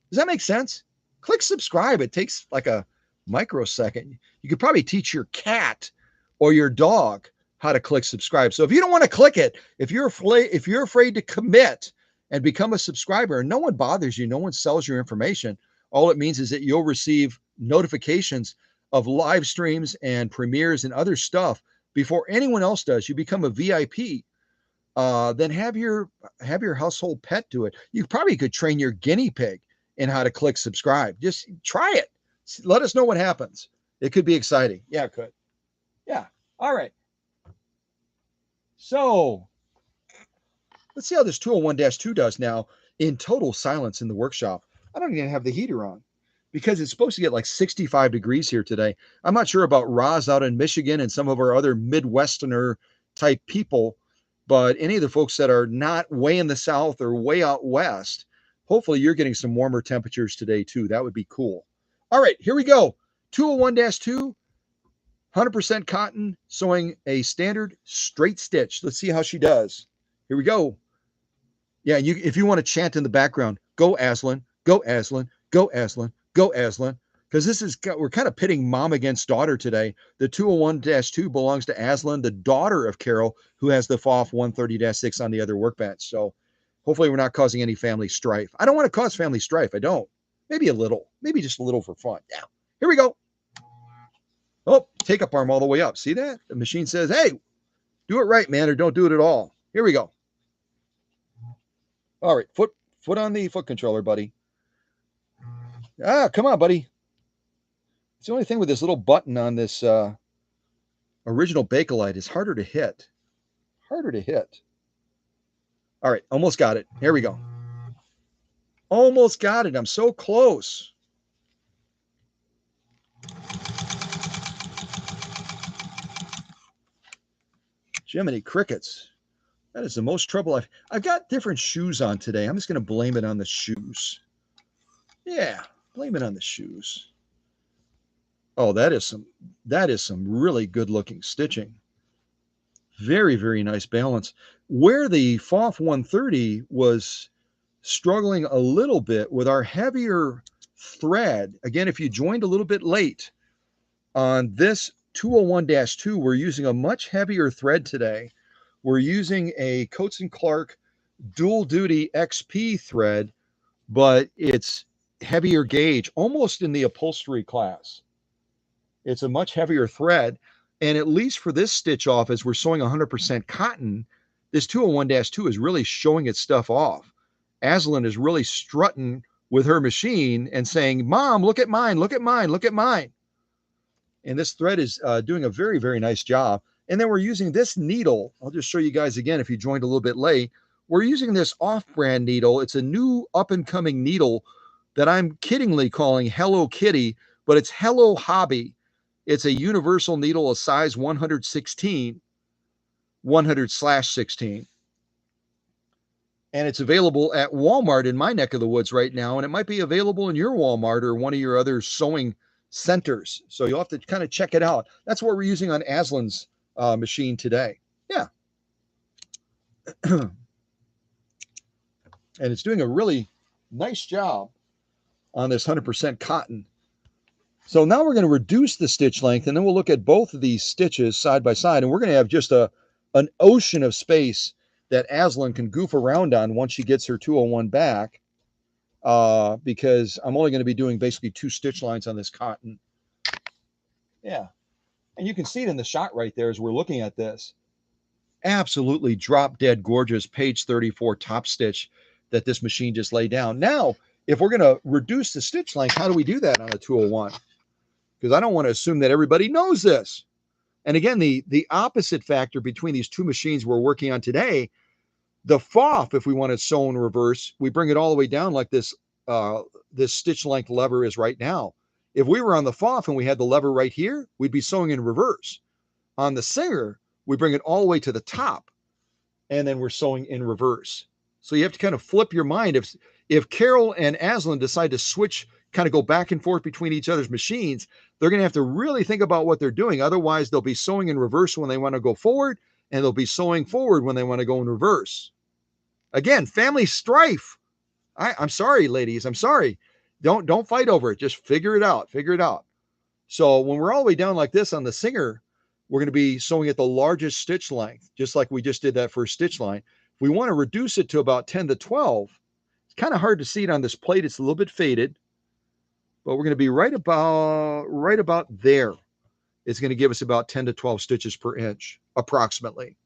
Does that make sense? Click subscribe. It takes like a microsecond. You could probably teach your cat or your dog how to click subscribe. So if you don't want to click it, if you're afraid to commit and become a subscriber, and no one bothers you, no one sells your information, all it means is that you'll receive notifications of live streams and premieres and other stuff before anyone else does. You become a VIP. Then have your household pet do it. You probably could train your guinea pig in how to click subscribe. Just try it. Let us know what happens. It could be exciting. Yeah, it could. Yeah. All right. So let's see how this 201-2 does now in total silence in the workshop. I don't even have the heater on because it's supposed to get like 65 degrees here today. I'm not sure about Roz out in Michigan and some of our other Midwesterner type people, but any of the folks that are not way in the South or way out West, hopefully you're getting some warmer temperatures today too. That would be cool. All right, here we go. 201-2, 100% cotton, sewing a standard straight stitch. Let's see how she does. Here we go. Yeah, if you want to chant in the background, go Aslynn, go Aslynn, go Aslynn, go Aslynn, because we're kind of pitting mom against daughter today. The 201-2 belongs to Aslynn, the daughter of Carol, who has the PFAFF 130-6 on the other workbench. So hopefully we're not causing any family strife. I don't want to cause family strife. I don't. Maybe a little. Maybe just a little for fun. Yeah. Here we go. Oh, take up arm all the way up. See that? The machine says, hey, do it right, man, or don't do it at all. Here we go. All right, foot on the foot controller, buddy. Come on, buddy. It's the only thing with this little button on this original Bakelite is harder to hit. Harder to hit. All right, almost got it. Here we go. Almost got it. I'm so close. Jiminy crickets. That is the most trouble I've got different shoes on today. I'm just going to blame it on the shoes. Yeah, blame it on the shoes. Oh, that is some really good looking stitching. Very, very nice balance. Where the PFAFF 130 was struggling a little bit with our heavier thread. Again, if you joined a little bit late on this 201-2, we're using a much heavier thread today. We're using a Coates & Clark dual duty XP thread, but it's heavier gauge, almost in the upholstery class. It's a much heavier thread. And at least for this stitch off, as we're sewing 100% cotton, this 201-2 is really showing its stuff off. Aslynn is really strutting with her machine and saying, Mom, look at mine, look at mine, look at mine. And this thread is doing a very, very nice job. And then we're using this needle. I'll just show you guys again if you joined a little bit late. We're using this off-brand needle. It's a new up-and-coming needle that I'm kiddingly calling Hello Kitty, but it's Hello Hobby. It's a universal needle, a size 100/16. And it's available at Walmart in my neck of the woods right now. And it might be available in your Walmart or one of your other sewing centers. So you'll have to kind of check it out. That's what we're using on ASLYNN'S machine today. Yeah. And it's doing a really nice job on this 100% cotton. So now we're going to reduce the stitch length, and then we'll look at both of these stitches side by side, and we're going to have just an ocean of space that Aslynn can goof around on once she gets her 201 back, because I'm only going to be doing basically 2 stitch lines on this cotton. Yeah. And you can see it in the shot right there as we're looking at this. Absolutely drop dead gorgeous page 34 top stitch that this machine just laid down. Now, if we're going to reduce the stitch length, how do we do that on a 201? Because I don't want to assume that everybody knows this. And again, the opposite factor between these two machines we're working on today, the PFAFF, if we want to sew in reverse, we bring it all the way down like this this stitch length lever is right now. If we were on the PFAFF and we had the lever right here, we'd be sewing in reverse. On the Singer, we bring it all the way to the top, and then we're sewing in reverse. So you have to kind of flip your mind. If Carol and Aslynn decide to switch, kind of go back and forth between each other's machines, they're going to have to really think about what they're doing. Otherwise, they'll be sewing in reverse when they want to go forward, and they'll be sewing forward when they want to go in reverse. Again, family strife. I'm sorry, ladies. I'm sorry. Don't fight over it. Just figure it out. Figure it out. So when we're all the way down like this on the Singer, we're going to be sewing at the largest stitch length, just like we just did that first stitch line. If we want to reduce it to about 10 to 12, it's kind of hard to see it on this plate. It's a little bit faded, but we're going to be right about there. It's going to give us about 10 to 12 stitches per inch, approximately.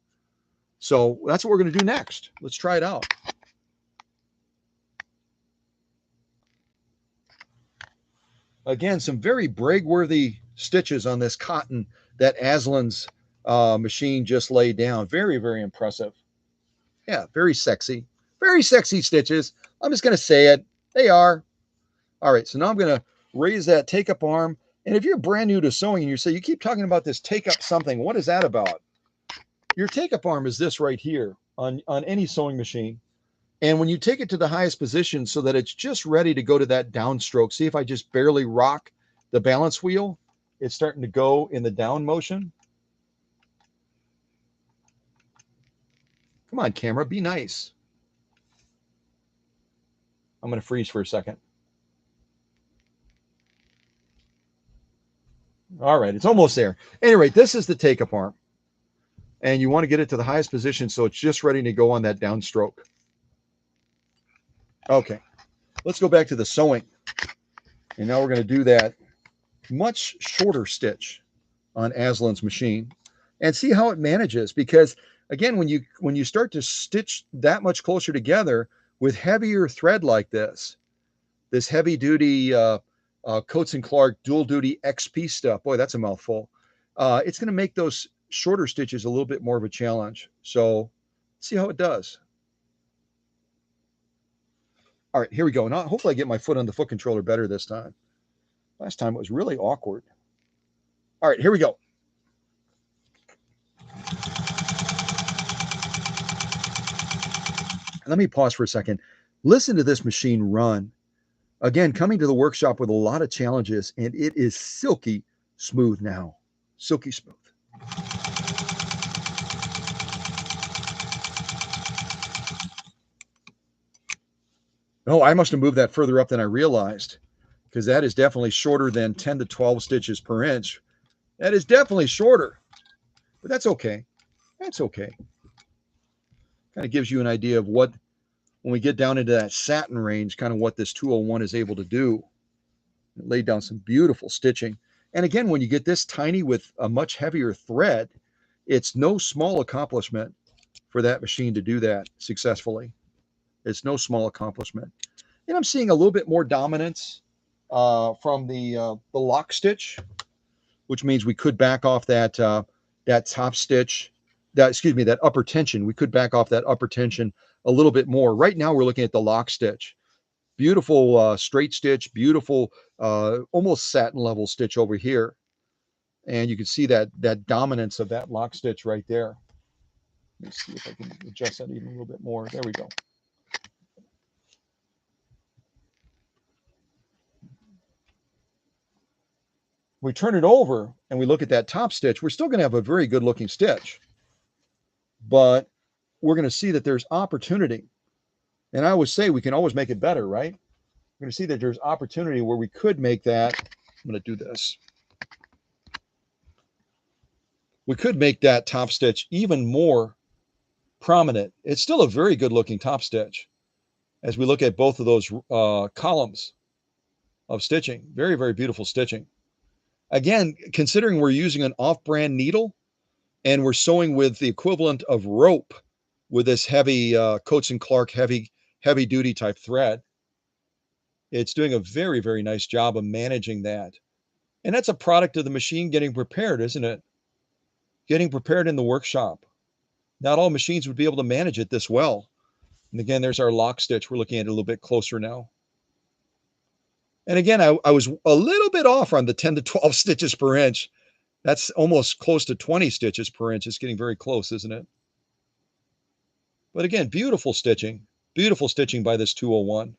So that's what we're going to do next. Let's try it out. Again, some very brag-worthy stitches on this cotton that Aslynn's machine just laid down. Very, very impressive. Yeah, very sexy. Very sexy stitches. I'm just going to say it. They are. All right, so now I'm going to raise that take-up arm. And if you're brand new to sewing and you say, you keep talking about this take-up something, what is that about? Your take-up arm is this right here on any sewing machine. And when you take it to the highest position so that it's just ready to go to that downstroke, see if I just barely rock the balance wheel, it's starting to go in the down motion. Come on, camera, be nice. I'm going to freeze for a second. All right, it's almost there. Anyway, this is the take-up arm. And you want to get it to the highest position so it's just ready to go on that downstroke. Okay, let's go back to the sewing. And now we're going to do that much shorter stitch on Aslynn's machine and see how it manages. Because again, when you start to stitch that much closer together with heavier thread like this heavy duty Coates & Clark dual duty XP stuff, boy, that's a mouthful. It's going to make those shorter stitches a little bit more of a challenge. So see how it does. All right, here we go. Now, hopefully I get my foot on the foot controller better this time. Last time it was really awkward. All right, here we go. Let me pause for a second. Listen to this machine run. Again, coming to the workshop with a lot of challenges, and it is silky smooth now. Silky smooth. Oh, I must have moved that further up than I realized, because that is definitely shorter than 10 to 12 stitches per inch. That is definitely shorter, but that's okay. That's okay. Kind of gives you an idea of what, when we get down into that satin range, kind of what this 201 is able to do. It laid down some beautiful stitching. And again, when you get this tiny with a much heavier thread, it's no small accomplishment for that machine to do that successfully. It's no small accomplishment. And I'm seeing a little bit more dominance from the lock stitch, which means we could back off that that top stitch, that upper tension. We could back off that upper tension a little bit more. Right now, we're looking at the lock stitch. Beautiful straight stitch, beautiful almost satin level stitch over here. And you can see that dominance of that lock stitch right there. Let me see if I can adjust that even a little bit more. There we go. We turn it over and we look at that top stitch, we're still going to have a very good looking stitch, but we're going to see that there's opportunity. And I always say we can always make it better, right? We're going to see that there's opportunity where we could make that. I'm going to do this. We could make that top stitch even more prominent. It's still a very good looking top stitch as we look at both of those columns of stitching. Very, very beautiful stitching. Again, considering we're using an off-brand needle and we're sewing with the equivalent of rope with this heavy Coats & Clark heavy duty type thread, it's doing a very, very nice job of managing that. And that's a product of the machine getting prepared, isn't it? Getting prepared in the workshop. Not all machines would be able to manage it this well. And again, there's our lock stitch. We're looking at it a little bit closer now. And again, I was a little bit off on the 10 to 12 stitches per inch. That's almost close to 20 stitches per inch. It's getting very close, isn't it? But again, beautiful stitching by this 201.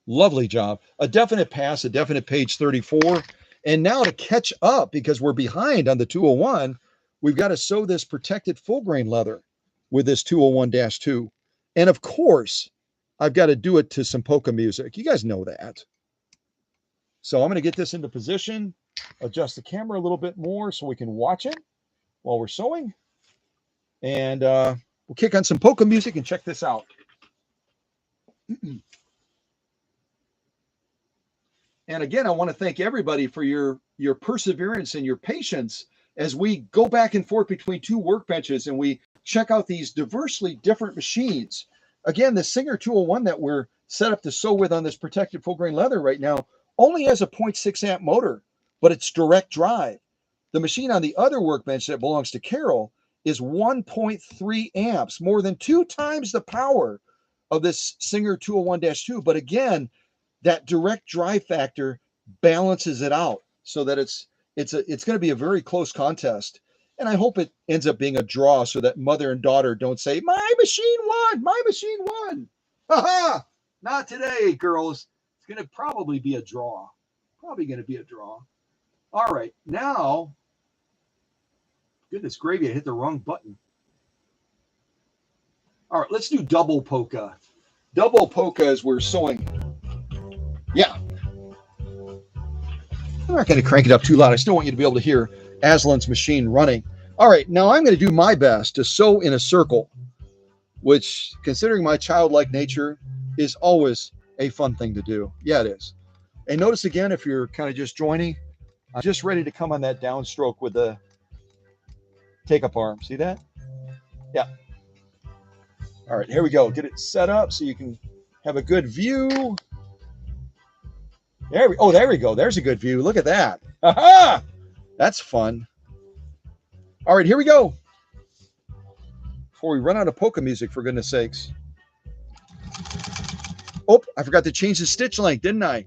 Lovely job. A definite pass, a definite page 34. And now to catch up, because we're behind on the 201, we've got to sew this protected full grain leather with this 201-2. And of course, I've got to do it to some polka music. You guys know that. So I'm going to get this into position, adjust the camera a little bit more so we can watch it while we're sewing. And we'll kick on some polka music and check this out. And again, I want to thank everybody for your perseverance and your patience as we go back and forth between two workbenches and we check out these diversely different machines. Again, the Singer 201 that we're set up to sew with on this protected full grain leather right now only has a 0.6 amp motor, but it's direct drive. The machine on the other workbench that belongs to Carol is 1.3 amps, more than 2 times the power of this Singer 201-2. But again, that direct drive factor balances it out so that it's going to be a very close contest. And I hope it ends up being a draw so that mother and daughter don't say, my machine won, my machine won. Ha-ha! Not today, girls. It's going to probably be a draw. Probably going to be a draw. All right, now, goodness gravy, I hit the wrong button. All right, let's do double polka. Double polka as we're sewing. Yeah. I'm not going to crank it up too loud. I still want you to be able to hear ASLYNN'S machine running. All right, now I'm going to do my best to sew in a circle, which, considering my childlike nature, is always a fun thing to do. Yeah, it is. And notice again, if you're kind of just joining, I'm just ready to come on that downstroke with the take-up arm. See that? Yeah. All right, here we go. Get it set up so you can have a good view. There we go. There's a good view. Look at that. Aha! That's fun. All right, here we go. Before we run out of polka music, for goodness sakes. Oh, I forgot to change the stitch length, didn't I?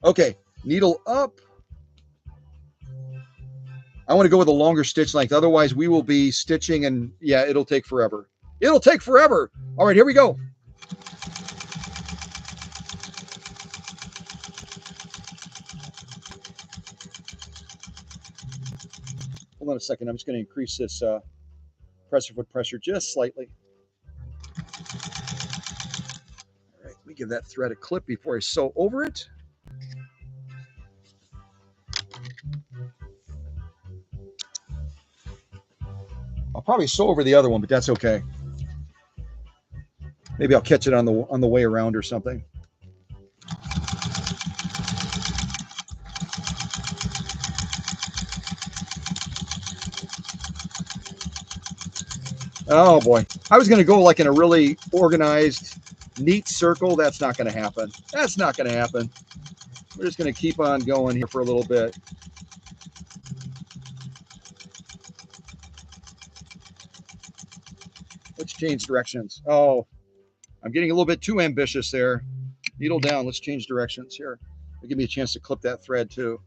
Okay. Needle up. I want to go with a longer stitch length. Otherwise, we will be stitching and yeah, it'll take forever. It'll take forever. All right, here we go. Hold on a second. I'm just going to increase this presser foot pressure just slightly. All right, let me give that thread a clip before I sew over it. I'll probably sew over the other one, but that's okay. Maybe I'll catch it on the way around or something. Oh boy. I was going to go like in a really organized, neat circle. That's not going to happen. That's not going to happen. We're just going to keep on going here for a little bit. Let's change directions. Oh, I'm getting a little bit too ambitious there. Needle down. Let's change directions here. It'll give me a chance to clip that thread too.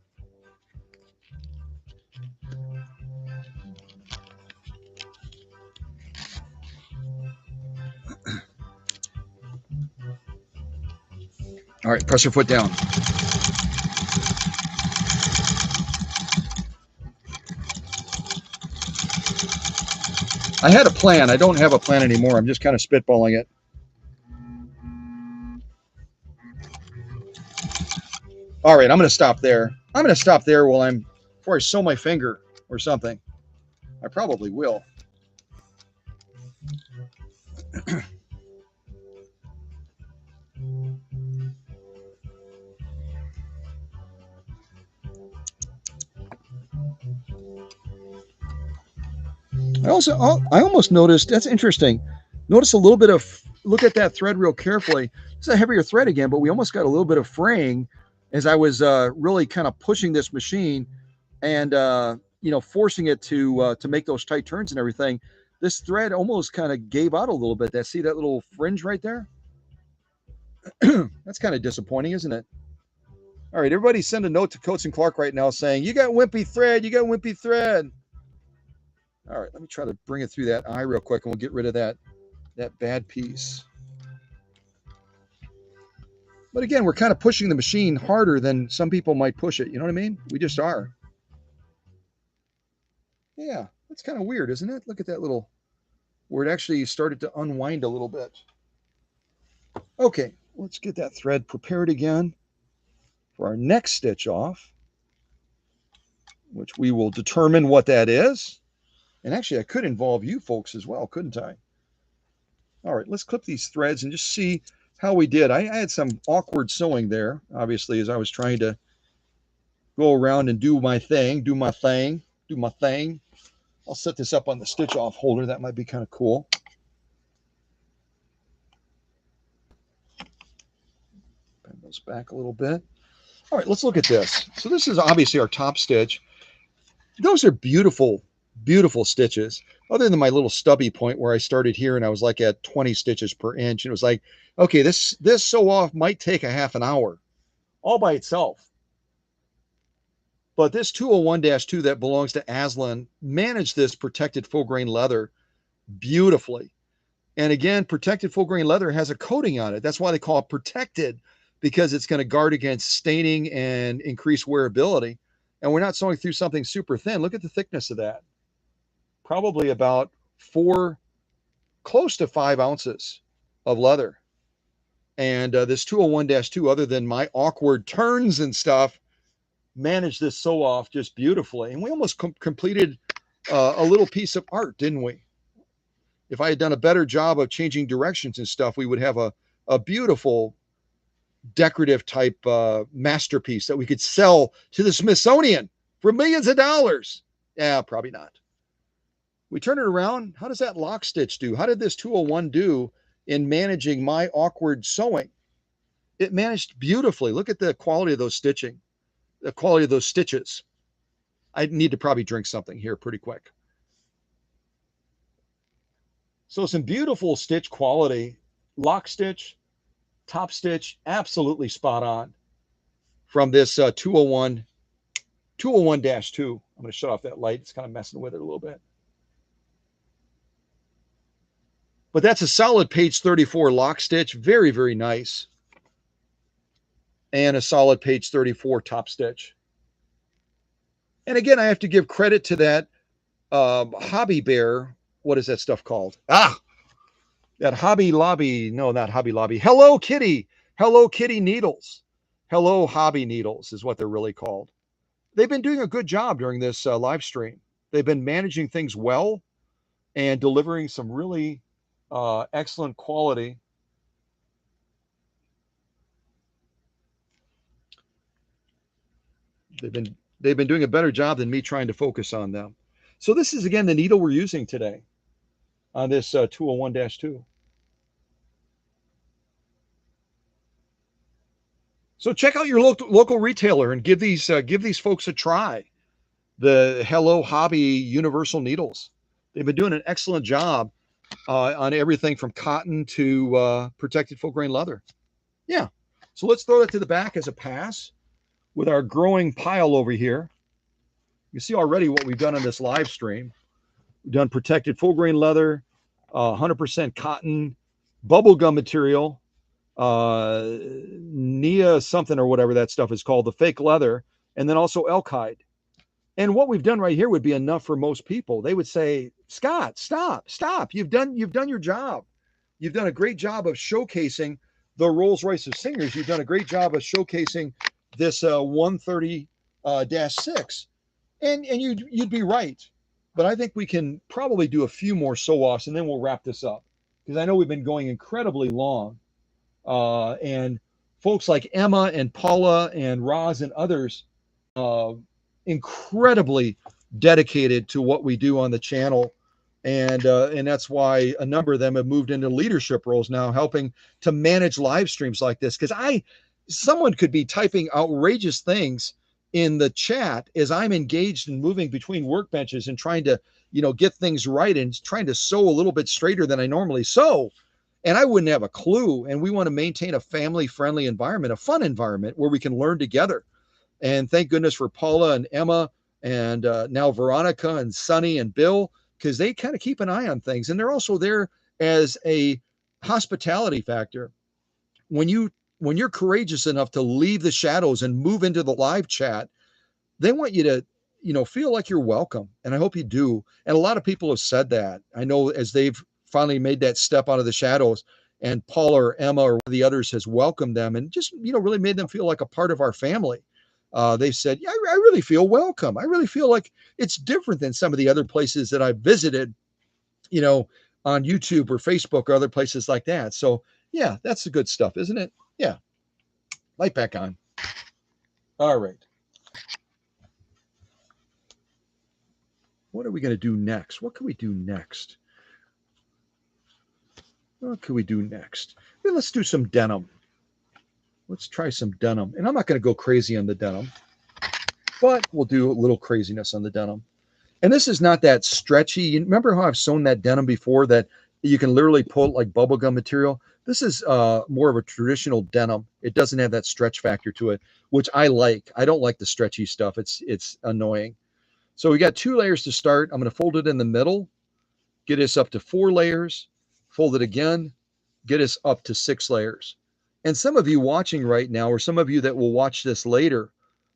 All right, press your foot down. I had a plan. I don't have a plan anymore. I'm just kind of spitballing it. All right, I'm going to stop there. I'm going to stop there before I sew my finger or something. I probably will. I almost noticed, that's interesting. Notice a little bit of, look at that thread real carefully. It's a heavier thread again, but we almost got a little bit of fraying as I was really kind of pushing this machine and, forcing it to make those tight turns and everything. This thread almost kind of gave out a little bit. See that little fringe right there? That's kind of disappointing, isn't it? All right, everybody send a note to Coates and Clark right now saying, you got wimpy thread, you got wimpy thread. All right, let me try to bring it through that eye real quick and we'll get rid of that bad piece. But again, we're kind of pushing the machine harder than some people might push it. You know what I mean? We just are. Yeah, that's kind of weird, isn't it? Look at that little, where it actually started to unwind a little bit. Okay, let's get that thread prepared again for our next stitch off, which we will determine what that is. And actually, I could involve you folks as well, couldn't I? All right, let's clip these threads and just see how we did. I had some awkward sewing there, obviously, as I was trying to go around and do my thing. I'll set this up on the stitch off holder. That might be kind of cool. Bend those back a little bit. All right, let's look at this. So this is obviously our top stitch. Those are beautiful, beautiful stitches. Other than my little stubby point where I started here and I was like at 20 stitches per inch. And it was like, okay, this sew off might take a half an hour all by itself. But this 201-2 that belongs to ASLYNN managed this protected full grain leather beautifully. And again, protected full grain leather has a coating on it. That's why they call it protected, because it's going to guard against staining and increase wearability. And we're not sewing through something super thin. Look at the thickness of that. Probably about close to 5 ounces of leather. And this 201-2, other than my awkward turns and stuff, managed this sew off just beautifully. And we almost completed a little piece of art, didn't we? If I had done a better job of changing directions and stuff, we would have a beautiful decorative type masterpiece that we could sell to the Smithsonian for millions of dollars. Yeah, probably not. We turn it around. How does that lock stitch do? How did this 201 do in managing my awkward sewing? It managed beautifully. Look at the quality of those stitching, the quality of those stitches. I need to probably drink something here pretty quick. So some beautiful stitch quality, lock stitch, top stitch, absolutely spot on from this 201-2. I'm going to shut off that light. It's kind of messing with it a little bit. But that's a solid page 34 lock stitch. Very, very nice. And a solid page 34 top stitch. And again, I have to give credit to that Hobby Bear. What is that stuff called? That Hobby Lobby. No, not Hobby Lobby. Hello Kitty. Hello Kitty Needles. Hello Hobby Needles is what they're really called. They've been doing a good job during this live stream. They've been managing things well and delivering some really excellent quality. They've been doing a better job than me trying to focus on them. So this is again the needle we're using today on this 201-2. So check out your local retailer and give these folks a try. The Hello Hobby Universal Needles. They've been doing an excellent job on everything from cotton to protected full grain leather. Yeah. So let's throw that to the back as a pass with our growing pile over here. You see already what we've done on this live stream. We've done protected full grain leather, 100% cotton, bubblegum material, Nia something or whatever that stuff is called, the fake leather, and then also elk hide. And what we've done right here would be enough for most people. They would say, Scott, stop. You've done your job. You've done a great job of showcasing the Rolls-Royce of Singers. You've done a great job of showcasing this 130-6. And you'd be right. But I think we can probably do a few more sew-offs and then we'll wrap this up. Because I know we've been going incredibly long. And folks like Emma and Paula and Roz and others incredibly dedicated to what we do on the channel. And that's why a number of them have moved into leadership roles now, helping to manage live streams like this. Because someone could be typing outrageous things in the chat as I'm engaged in moving between workbenches and trying to, get things right and trying to sew a little bit straighter than I normally sew. And I wouldn't have a clue. And we want to maintain a family-friendly environment, a fun environment where we can learn together. And thank goodness for Paula and Emma and now Veronica and Sunny and Bill, because they kind of keep an eye on things. And they're also there as a hospitality factor. When you're courageous enough to leave the shadows and move into the live chat, they want you to, feel like you're welcome. And I hope you do. And a lot of people have said that. I know as they've finally made that step out of the shadows and Paula or Emma or one of the others has welcomed them and just, really made them feel like a part of our family. They've said, yeah, I really feel welcome. I really feel like it's different than some of the other places that I've visited, on YouTube or Facebook or other places like that. So yeah, that's the good stuff, isn't it? Yeah. Light back on. All right. What are we going to do next? What can we do next? What can we do next? Well, let's do some denim. Let's try some denim. And I'm not going to go crazy on the denim, but we'll do a little craziness on the denim. And this is not that stretchy. You remember how I've sewn that denim before that you can literally pull it like bubblegum material? This is more of a traditional denim. It doesn't have that stretch factor to it, which I like. I don't like the stretchy stuff. It's annoying. So we got 2 layers to start. I'm going to fold it in the middle, get us up to 4 layers, fold it again, get us up to 6 layers. And some of you watching right now, or some of you that will watch this later,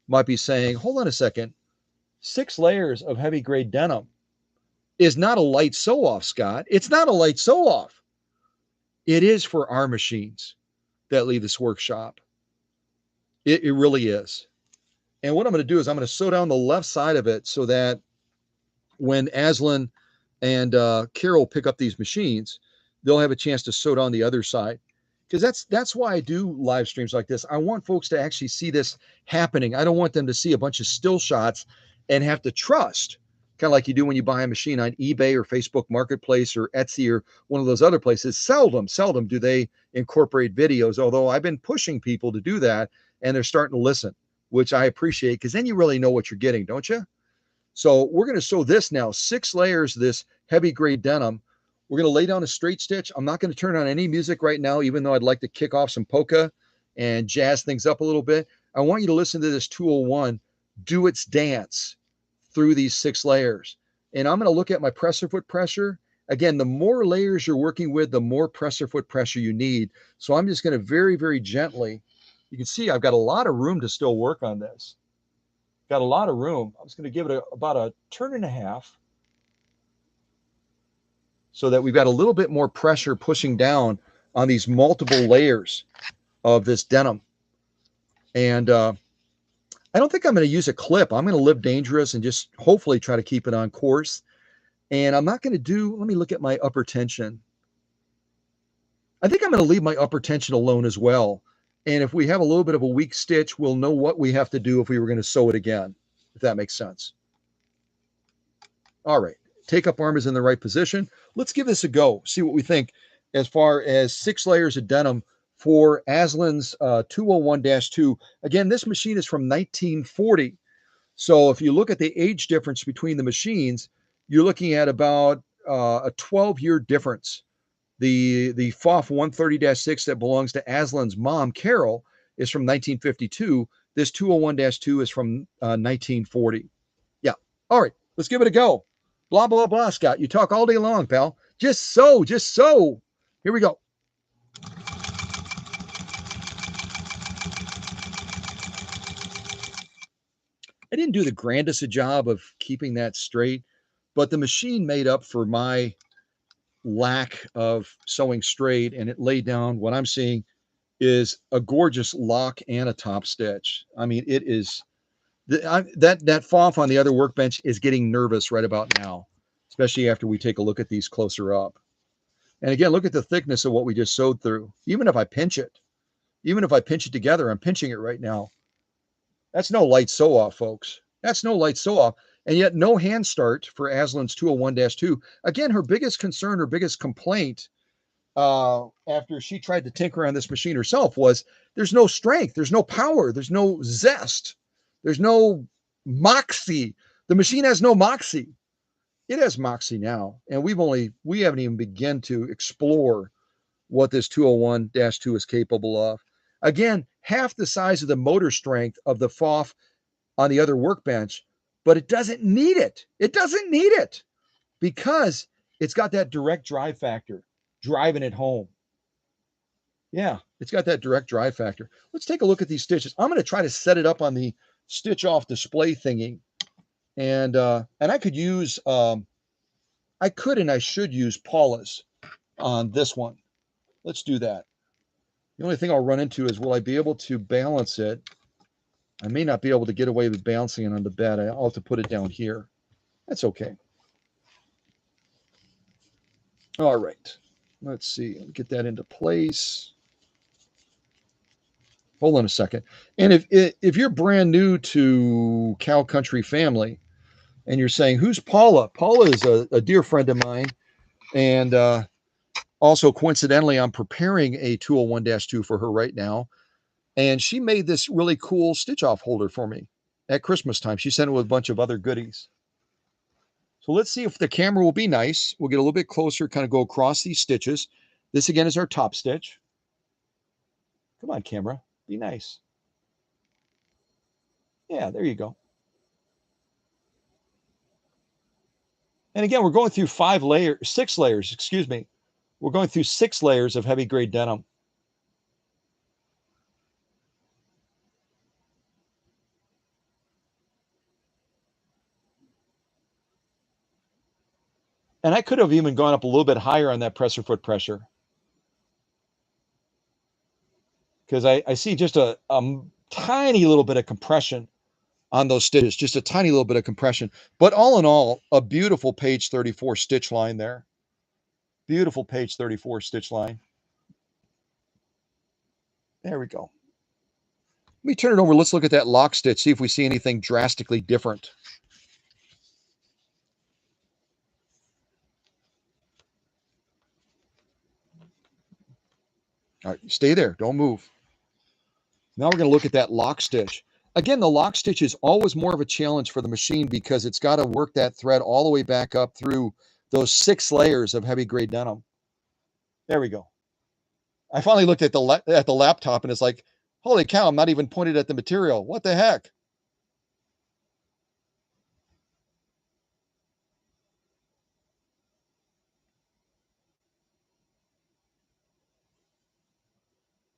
might be saying, hold on a second, 6 layers of heavy grade denim is not a light sew off, Scott. It's not a light sew off. It is for our machines that leave this workshop. It really is. And what I'm going to do is I'm going to sew down the left side of it so that when Aslyn and Carol pick up these machines, they'll have a chance to sew down the other side. Because that's why I do live streams like this. I want folks to actually see this happening. I don't want them to see a bunch of still shots and have to trust, kind of like you do when you buy a machine on eBay or Facebook Marketplace or Etsy or one of those other places. Seldom do they incorporate videos, although I've been pushing people to do that, and they're starting to listen, which I appreciate, because then you really know what you're getting, don't you? So we're going to sew this now, 6 layers of this heavy grade denim. We're going to lay down a straight stitch. I'm not going to turn on any music right now, even though I'd like to kick off some polka and jazz things up a little bit. I want you to listen to this 201 do its dance through these 6 layers. And I'm going to look at my presser foot pressure. Again, the more layers you're working with, the more presser foot pressure you need. So I'm just going to very, very gently, you can see I've got a lot of room to still work on this. Got a lot of room. I'm just going to give it about a turn and a half so that we've got a little bit more pressure pushing down on these multiple layers of this denim. And I don't think I'm going to use a clip. I'm going to live dangerous and just hopefully try to keep it on course. And I'm not going to do, let me look at my upper tension. I think I'm going to leave my upper tension alone as well. And if we have a little bit of a weak stitch, we'll know what we have to do if we were going to sew it again, if that makes sense. All right. Take up arm is in the right position. Let's give this a go. See what we think as far as 6 layers of denim for ASLYNN'S 201-2. Again, this machine is from 1940. So if you look at the age difference between the machines, you're looking at about a 12-year difference. The PFAFF 130-6 that belongs to ASLYNN'S mom, Carol, is from 1952. This 201-2 is from 1940. Yeah. All right. Let's give it a go. Blah, blah, blah, Scott. You talk all day long, pal. Just sew, just sew. Here we go. I didn't do the grandest a job of keeping that straight, but the machine made up for my lack of sewing straight, and it laid down what I'm seeing is a gorgeous lock and a top stitch. I mean, it is that FOF on the other workbench is getting nervous right about now, especially after we take a look at these closer up. And again, look at the thickness of what we just sewed through. Even if I pinch it together, I'm pinching it right now. That's no light sew off, folks. That's no light sew off. And yet no hand start for ASLYNN'S 201-2. Again, her biggest concern, her biggest complaint after she tried to tinker on this machine herself was there's no strength, there's no power, there's no zest, there's no moxie. The machine has no moxie. It has moxie now, and we haven't even begun to explore what this 201-2 is capable of. Again, half the size of the motor strength of the FOF on the other workbench, but it doesn't need it. It doesn't need it because it's got that direct drive factor, driving it home. Yeah, it's got that direct drive factor. Let's take a look at these stitches. I'm going to try to set it up on the stitch off display thingy. And I could use, I could and I should use Paula's on this one. Let's do that. The only thing I'll run into is, will I be able to balance it? I may not be able to get away with balancing it on the bed. I'll have to put it down here. That's okay. All right. Let's see. Get that into place. Hold on a second. And if you're brand new to Cow Country Family and you're saying, who's Paula? Paula is a dear friend of mine. And also, coincidentally, I'm preparing a 201-2 for her right now. And she made this really cool stitch off holder for me at Christmas time. She sent it with a bunch of other goodies. So let's see if the camera will be nice. We'll get a little bit closer, kind of go across these stitches. This again is our top stitch. Come on, camera, be nice. Yeah, there you go. And again, we're going through 6 layers, excuse me. We're going through 6 layers of heavy grade denim. And I could have even gone up a little bit higher on that presser foot pressure, because I see just a tiny little bit of compression on those stitches, just a tiny little bit of compression. But all in all, a beautiful page 34 stitch line there. Beautiful page 34 stitch line. There we go. Let me turn it over. Let's look at that lock stitch, see if we see anything drastically different. All right, stay there. Don't move. Now we're going to look at that lock stitch. Again, the lock stitch is always more of a challenge for the machine because it's got to work that thread all the way back up through those 6 layers of heavy grade denim. There we go. I finally looked at the laptop and it's like, holy cow, I'm not even pointed at the material. What the heck?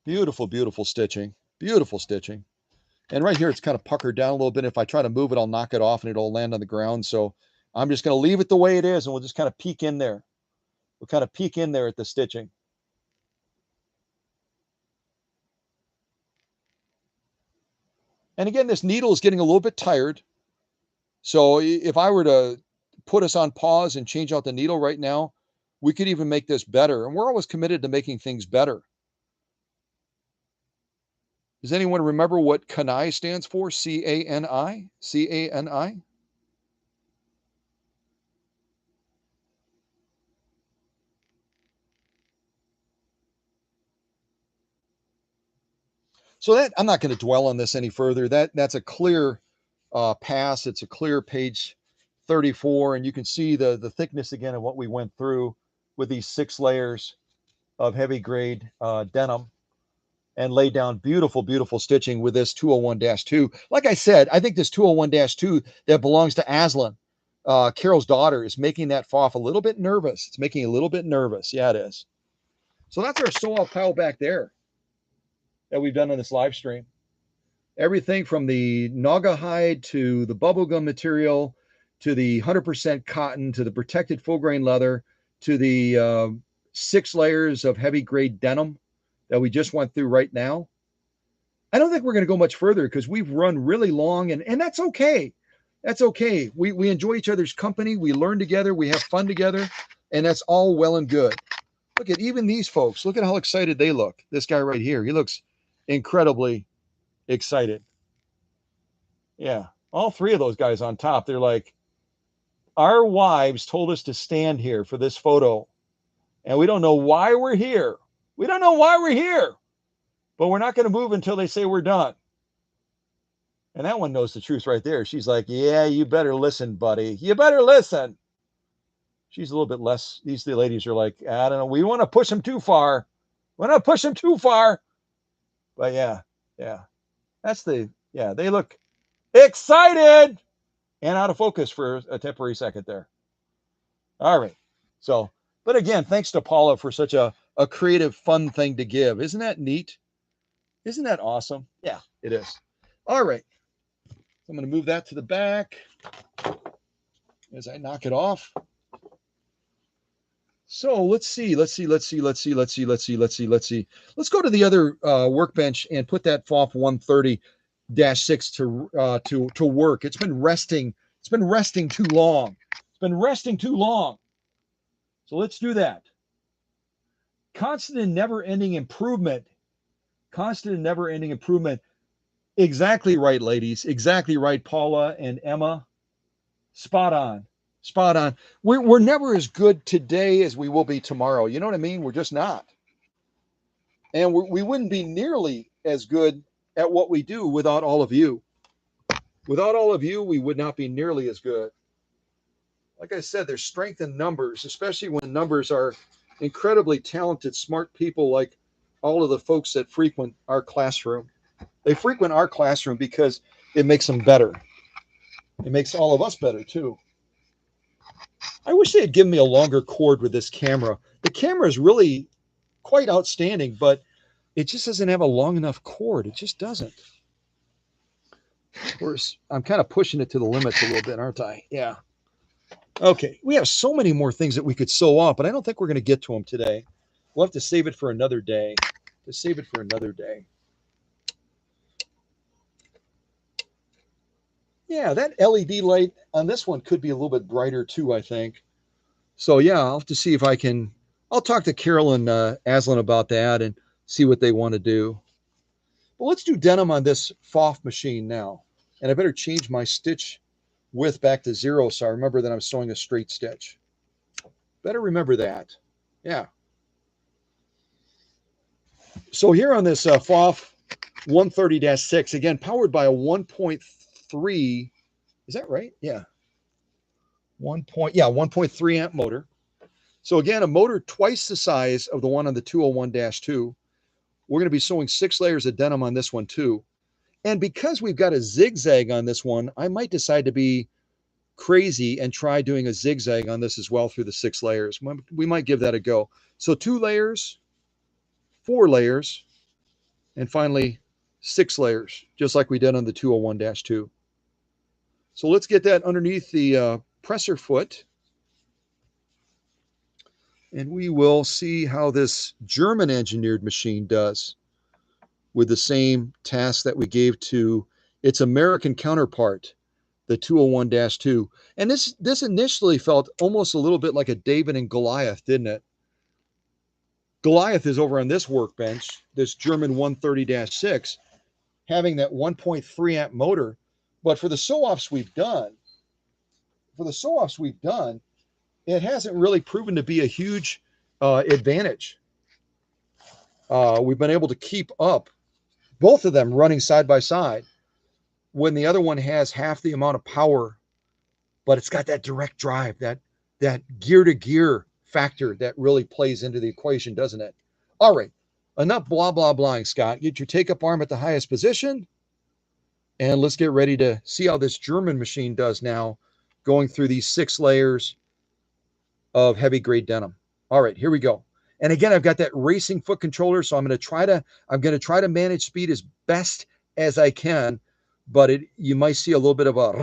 Beautiful, beautiful stitching. Beautiful stitching. And right here, it's kind of puckered down a little bit. If I try to move it, I'll knock it off and it'll land on the ground. So I'm just going to leave it the way it is and we'll just kind of peek in there. We'll kind of peek in there at the stitching. And again, this needle is getting a little bit tired. So if I were to put us on pause and change out the needle right now, we could even make this better. And we're always committed to making things better. Does anyone remember what CANI stands for? C-A-N-I? C-A-N-I? So that I'm not going to dwell on this any further. That's a clear pass. It's a clear page 34, and you can see the thickness again of what we went through with these 6 layers of heavy grade denim, and lay down beautiful, beautiful stitching with this 201-2. Like I said, I think this 201-2 that belongs to Ashlyn, Carol's daughter, is making that FAFF a little bit nervous. It's making a little bit nervous. Yeah, it is. So that's our sew-off pile back there that we've done on this live stream. Everything from the Naga hide to the bubblegum material to the 100% cotton to the protected full grain leather to the 6 layers of heavy grade denim that we just went through right now. I don't think we're going to go much further because we've run really long, and that's okay. That's okay. We enjoy each other's company. We learn together. We have fun together, and that's all well and good. Look at even these folks. Look at how excited they look. This guy right here, he looks incredibly excited. Yeah, all 3 of those guys on top, they're like, our wives told us to stand here for this photo, and we don't know why we're here. We don't know why we're here, but we're not going to move until they say we're done. And that one knows the truth right there. She's like, yeah, you better listen, buddy. You better listen. She's a little bit less. These ladies are like, I don't know. We want to push them too far. We want to push them too far. But yeah. They look excited and out of focus for a temporary second there. All right. So, but again, thanks to Paula for such a creative, fun thing to give. Isn't that neat? Isn't that awesome? Yeah, it is. All right. I'm going to move that to the back as I knock it off. So let's see. Let's go to the other workbench and put that FAFF 130-6 to work. It's been resting. It's been resting too long. So let's do that. Constant and never-ending improvement. Exactly right, ladies. Exactly right, Paula and Emma. Spot on. We're never as good today as we will be tomorrow. You know what I mean? We're just not. And we wouldn't be nearly as good at what we do without all of you. Without all of you, we would not be nearly as good. Like I said, there's strength in numbers, especially when numbers are incredibly talented, smart people like all of the folks that frequent our classroom. They frequent our classroom because it makes them better. It makes all of us better, too. I wish they had given me a longer cord with this camera. The camera is really quite outstanding, but it just doesn't have a long enough cord. It just doesn't. Of course, I'm kind of pushing it to the limits a little bit, aren't I? Yeah. Okay. We have so many more things that we could sew off, but I don't think we're going to get to them today. We'll have to save it for another day. Yeah, that LED light on this one could be a little bit brighter too, I think. So yeah, I'll have to see if I can. I'll talk to Carol and Ashlyn about that and see what they want to do. But let's do denim on this FAFF machine now. And I better change my stitch width back to 0 so I remember that I'm sewing a straight stitch. Better remember that. Yeah. So here on this FAFF 130-6, again, powered by a 1.3. Is that right? Yeah. 1.3 amp motor. So again, a motor twice the size of the one on the 201-2. We're going to be sewing 6 layers of denim on this one too. And because we've got a zigzag on this one, I might decide to be crazy and try doing a zigzag on this as well through the 6 layers. We might give that a go. So 2 layers, 4 layers, and finally 6 layers, just like we did on the 201-2. So let's get that underneath the presser foot. And we will see how this German engineered machine does with the same task that we gave to its American counterpart, the 201-2. And this initially felt almost a little bit like a David and Goliath, didn't it? Goliath is over on this workbench, this German 130-6, having that 1.3 amp motor. But for the sew-offs we've done, it hasn't really proven to be a huge advantage. We've been able to keep up both of them running side by side when the other one has half the amount of power, but it's got that direct drive, that gear to gear factor that really plays into the equation, doesn't it? All right, enough blah, blah, blahing, Scott. Get your take-up arm at the highest position, and let's get ready to see how this German machine does now, going through these 6 layers of heavy grade denim. All right, here we go. And again, I've got that racing foot controller, so I'm going to try to manage speed as best as I can, but you might see a little bit of a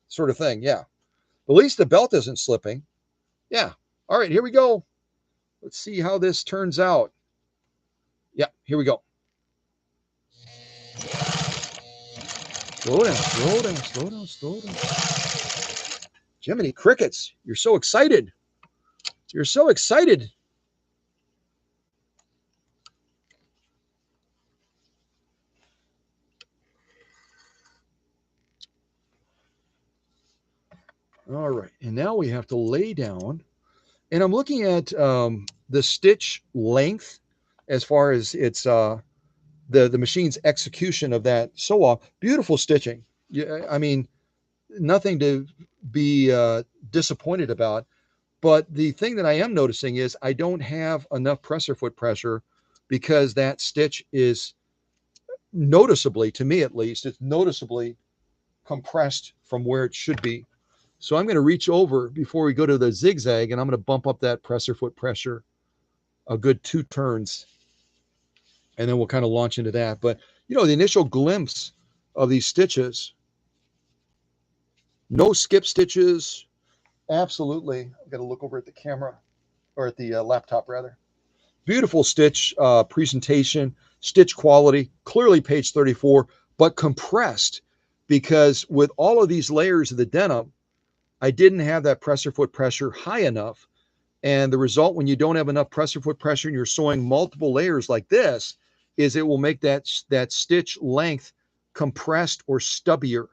sort of thing. Yeah. At least the belt isn't slipping. Yeah. All right, here we go. Let's see how this turns out. Yeah, here we go. Slow down, slow down, slow down, slow down. Jiminy crickets, you're so excited. You're so excited. All right, and now we have to lay down. And I'm looking at the stitch length as far as it's the machine's execution of that sew-off. Beautiful stitching. Yeah, I mean, nothing to be disappointed about. But the thing that I am noticing is I don't have enough presser foot pressure because that stitch is noticeably, to me at least, it's noticeably compressed from where it should be. So I'm going to reach over before we go to the zigzag, and I'm going to bump up that presser foot pressure a good 2 turns. And then we'll kind of launch into that. But, you know, the initial glimpse of these stitches, no skip stitches. Absolutely. I've got to look over at the camera, or at the laptop rather. Beautiful stitch presentation, stitch quality, clearly page 34, but compressed, because with all of these layers of the denim, I didn't have that presser foot pressure high enough. And the result, when you don't have enough presser foot pressure and you're sewing multiple layers like this, is it will make that stitch length compressed or stubbier.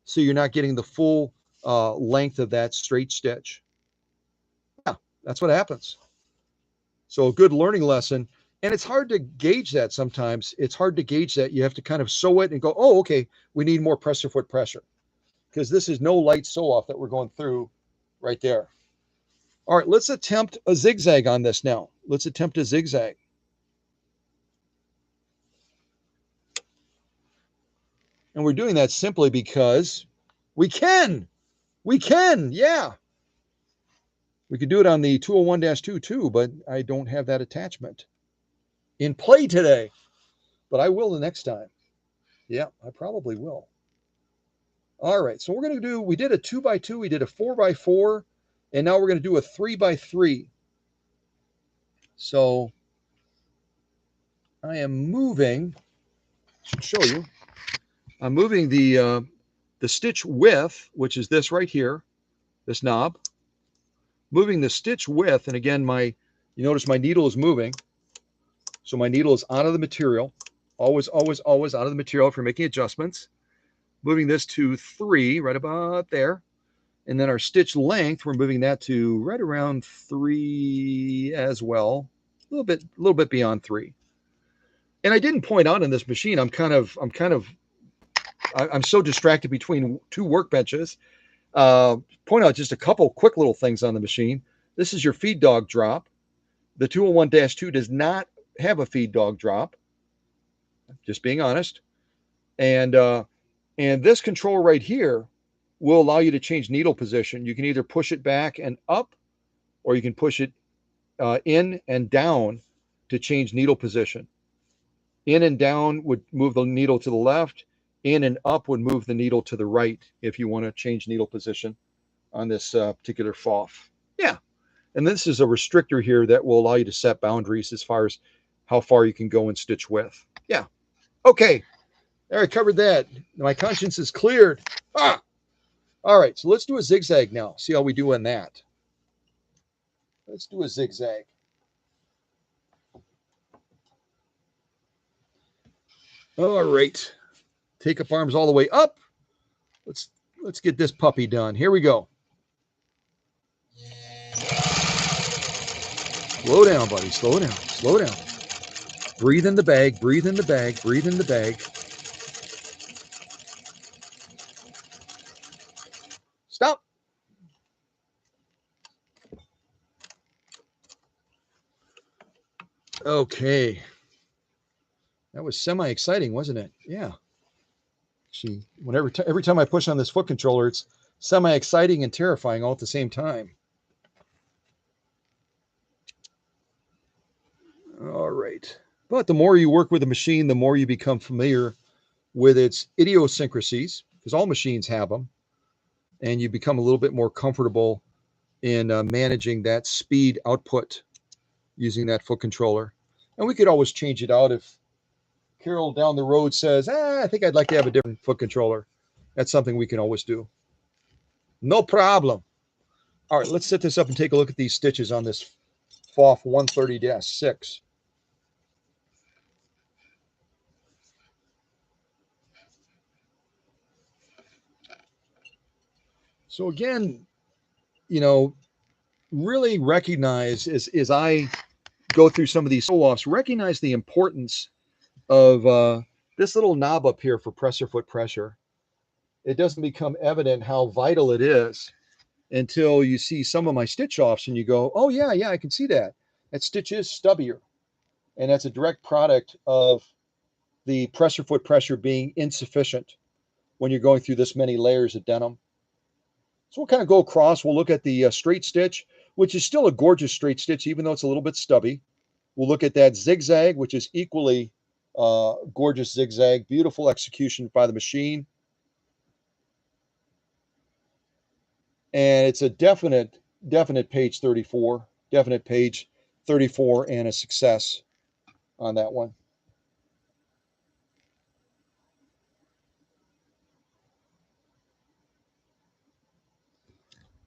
So you're not getting the full length of that straight stitch. Yeah, that's what happens. So a good learning lesson. And it's hard to gauge that sometimes. It's hard to gauge that. You have to kind of sew it and go, oh, okay, we need more presser foot pressure. Because this is no light sew off that we're going through right there. All right, let's attempt a zigzag on this now. Let's attempt a zigzag. And we're doing that simply because we can. We can, yeah. We could do it on the 201-2 too, but I don't have that attachment in play today. But I will the next time. Yeah, I probably will. All right, so we're going to do, we did a 2x2, we did a 4x4, and now we're going to do a 3x3. So I am moving, I should show you, I'm moving the stitch width, which is this right here, this knob, moving the stitch width, and again, you notice my needle is moving, so my needle is out of the material, always, always, always out of the material if you're making adjustments. Moving this to 3, right about there. And then our stitch length, we're moving that to right around 3 as well. A little bit beyond 3. And I didn't point out in this machine, I'm kind of I'm so distracted between two workbenches. Point out just a couple quick little things on the machine. This is your feed dog drop. The 201-2 does not have a feed dog drop. Just being honest. And this control right here will allow you to change needle position. You can either push it back and up, or you can push it in and down to change needle position. In and down would move the needle to the left. In and up would move the needle to the right if you want to change needle position on this particular PFAFF. Yeah. And this is a restrictor here that will allow you to set boundaries as far as how far you can go in stitch width. Yeah. Okay. All right, covered that. My conscience is cleared. Ah! All right, so let's do a zigzag now. See how we do on that. Let's do a zigzag. All right. Take up arms all the way up. Let's get this puppy done. Here we go. Slow down, buddy. Slow down. Slow down. Breathe in the bag. Breathe in the bag. Breathe in the bag. Stop. Okay. That was semi-exciting, wasn't it? Yeah. Every time I push on this foot controller, it's semi-exciting and terrifying all at the same time. All right. But the more you work with the machine, the more you become familiar with its idiosyncrasies, because all machines have them, and you become a little bit more comfortable in managing that speed output using that foot controller. And we could always change it out if Carol down the road says, I think I'd like to have a different foot controller. That's something we can always do. No problem. All right, let's set this up and take a look at these stitches on this PFAFF 130-6. So again, really recognize as I go through some of these sew-offs, recognize the importance of this little knob up here for presser foot pressure. It doesn't become evident how vital it is until you see some of my stitch offs and you go, oh yeah, I can see that. That stitch is stubbier. And that's a direct product of the presser foot pressure being insufficient when you're going through this many layers of denim. So we'll kind of go across. We'll look at the straight stitch, which is still a gorgeous straight stitch, even though it's a little bit stubby. We'll look at that zigzag, which is equally gorgeous zigzag, beautiful execution by the machine. And it's a definite page 34, definite page 34 and a success on that one.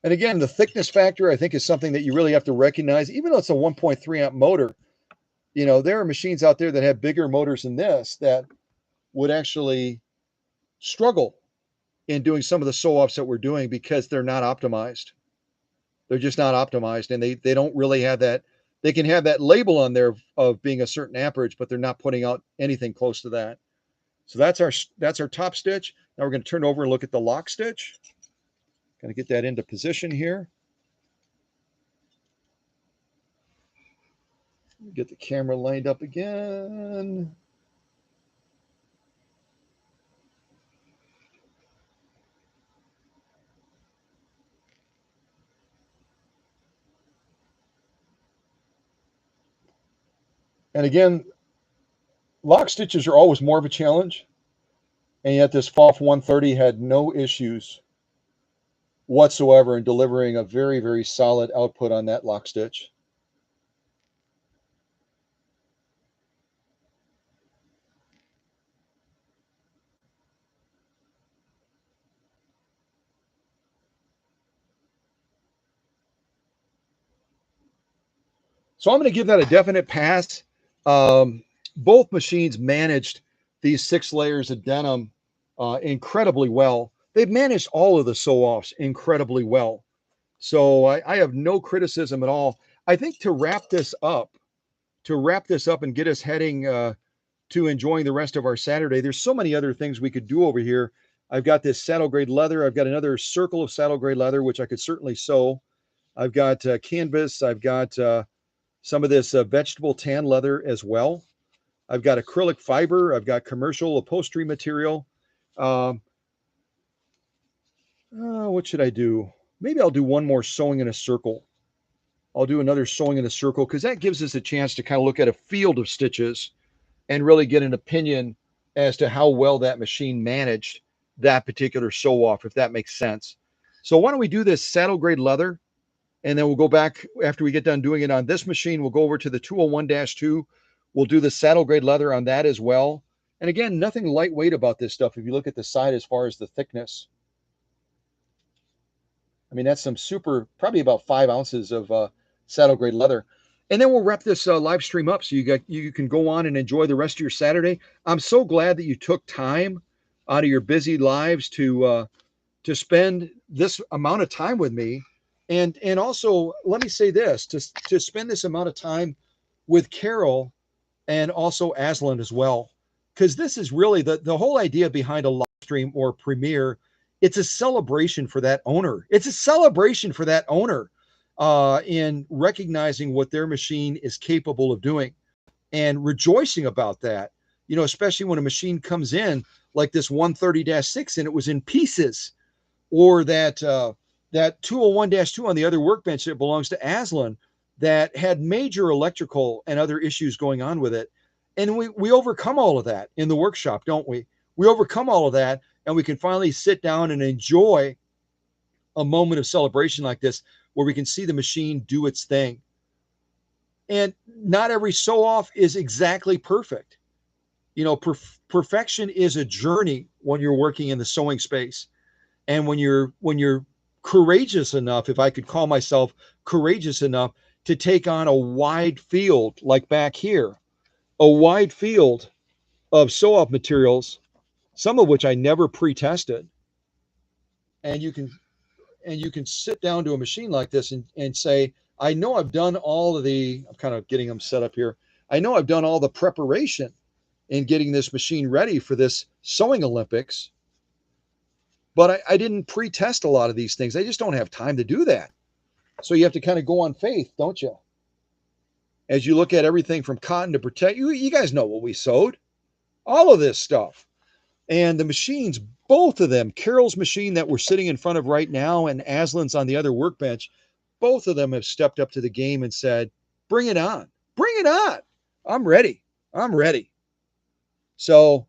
And again, the thickness factor, I think, is something that you really have to recognize. Even though it's a 1.3 amp motor, there are machines out there that have bigger motors than this that would actually struggle in doing some of the sew-offs that we're doing because they're not optimized. They're just not optimized, and they don't really have that. They can have that label on there of being a certain amperage, but they're not putting out anything close to that. So that's our top stitch. Now we're going to turn over and look at the lock stitch. Going to get that into position here. Get the camera lined up again. And again, lock stitches are always more of a challenge. And yet this PFAFF 130 had no issues whatsoever in delivering a very, very solid output on that lock stitch. So I'm going to give that a definite pass. Both machines managed these 6 layers of denim incredibly well. They've managed all of the sew-offs incredibly well. So I have no criticism at all. I think to wrap this up and get us heading to enjoying the rest of our Saturday. There's so many other things we could do over here. I've got this saddle grade leather. I've got another circle of saddle grade leather, which I could certainly sew. I've got canvas. I've got some of this vegetable tan leather as well. I've got acrylic fiber. I've got commercial upholstery material. What should I do? Maybe I'll do one more sewing in a circle. I'll do another sewing in a circle because that gives us a chance to kind of look at a field of stitches and really get an opinion as to how well that machine managed that particular sew off, if that makes sense. So why don't we do this saddle grade leather, and then we'll go back after we get done doing it on this machine. We'll go over to the 201-2. We'll do the saddle grade leather on that as well. And again, nothing lightweight about this stuff. If you look at the side as far as the thickness, I mean, that's some super, probably about 5 ounces of saddle grade leather. And then we'll wrap this live stream up so you can go on and enjoy the rest of your Saturday. I'm so glad that you took time out of your busy lives to spend this amount of time with me. And also, let me say this, to spend this amount of time with Carol and also ASLYNN as well, because this is really the whole idea behind a live stream or premiere. It's a celebration for that owner. It's a celebration for that owner in recognizing what their machine is capable of doing and rejoicing about that, especially when a machine comes in like this 130-6 and it was in pieces, or that 201-2 on the other workbench that belongs to ASLYNN that had major electrical and other issues going on with it. And we overcome all of that in the workshop, don't we? We overcome all of that, and we can finally sit down and enjoy a moment of celebration like this where we can see the machine do its thing. And not every sew off is exactly perfect. Perfection is a journey when you're working in the sewing space. And when you're courageous enough, if I could call myself courageous enough to take on a wide field, like back here, a wide field of sew-off materials, some of which I never pre-tested, and you can sit down to a machine like this and say, I know I've done all of I'm kind of getting them set up here. I know I've done all the preparation in getting this machine ready for this sewing Olympics, but I didn't pre-test a lot of these things. I just don't have time to do that. So you have to kind of go on faith, don't you? As you look at everything from cotton to protect, you guys know what we sewed, all of this stuff. And the machines, both of them, Carol's machine that we're sitting in front of right now and ASLYNN'S on the other workbench, both of them have stepped up to the game and said, bring it on, bring it on. I'm ready. I'm ready. So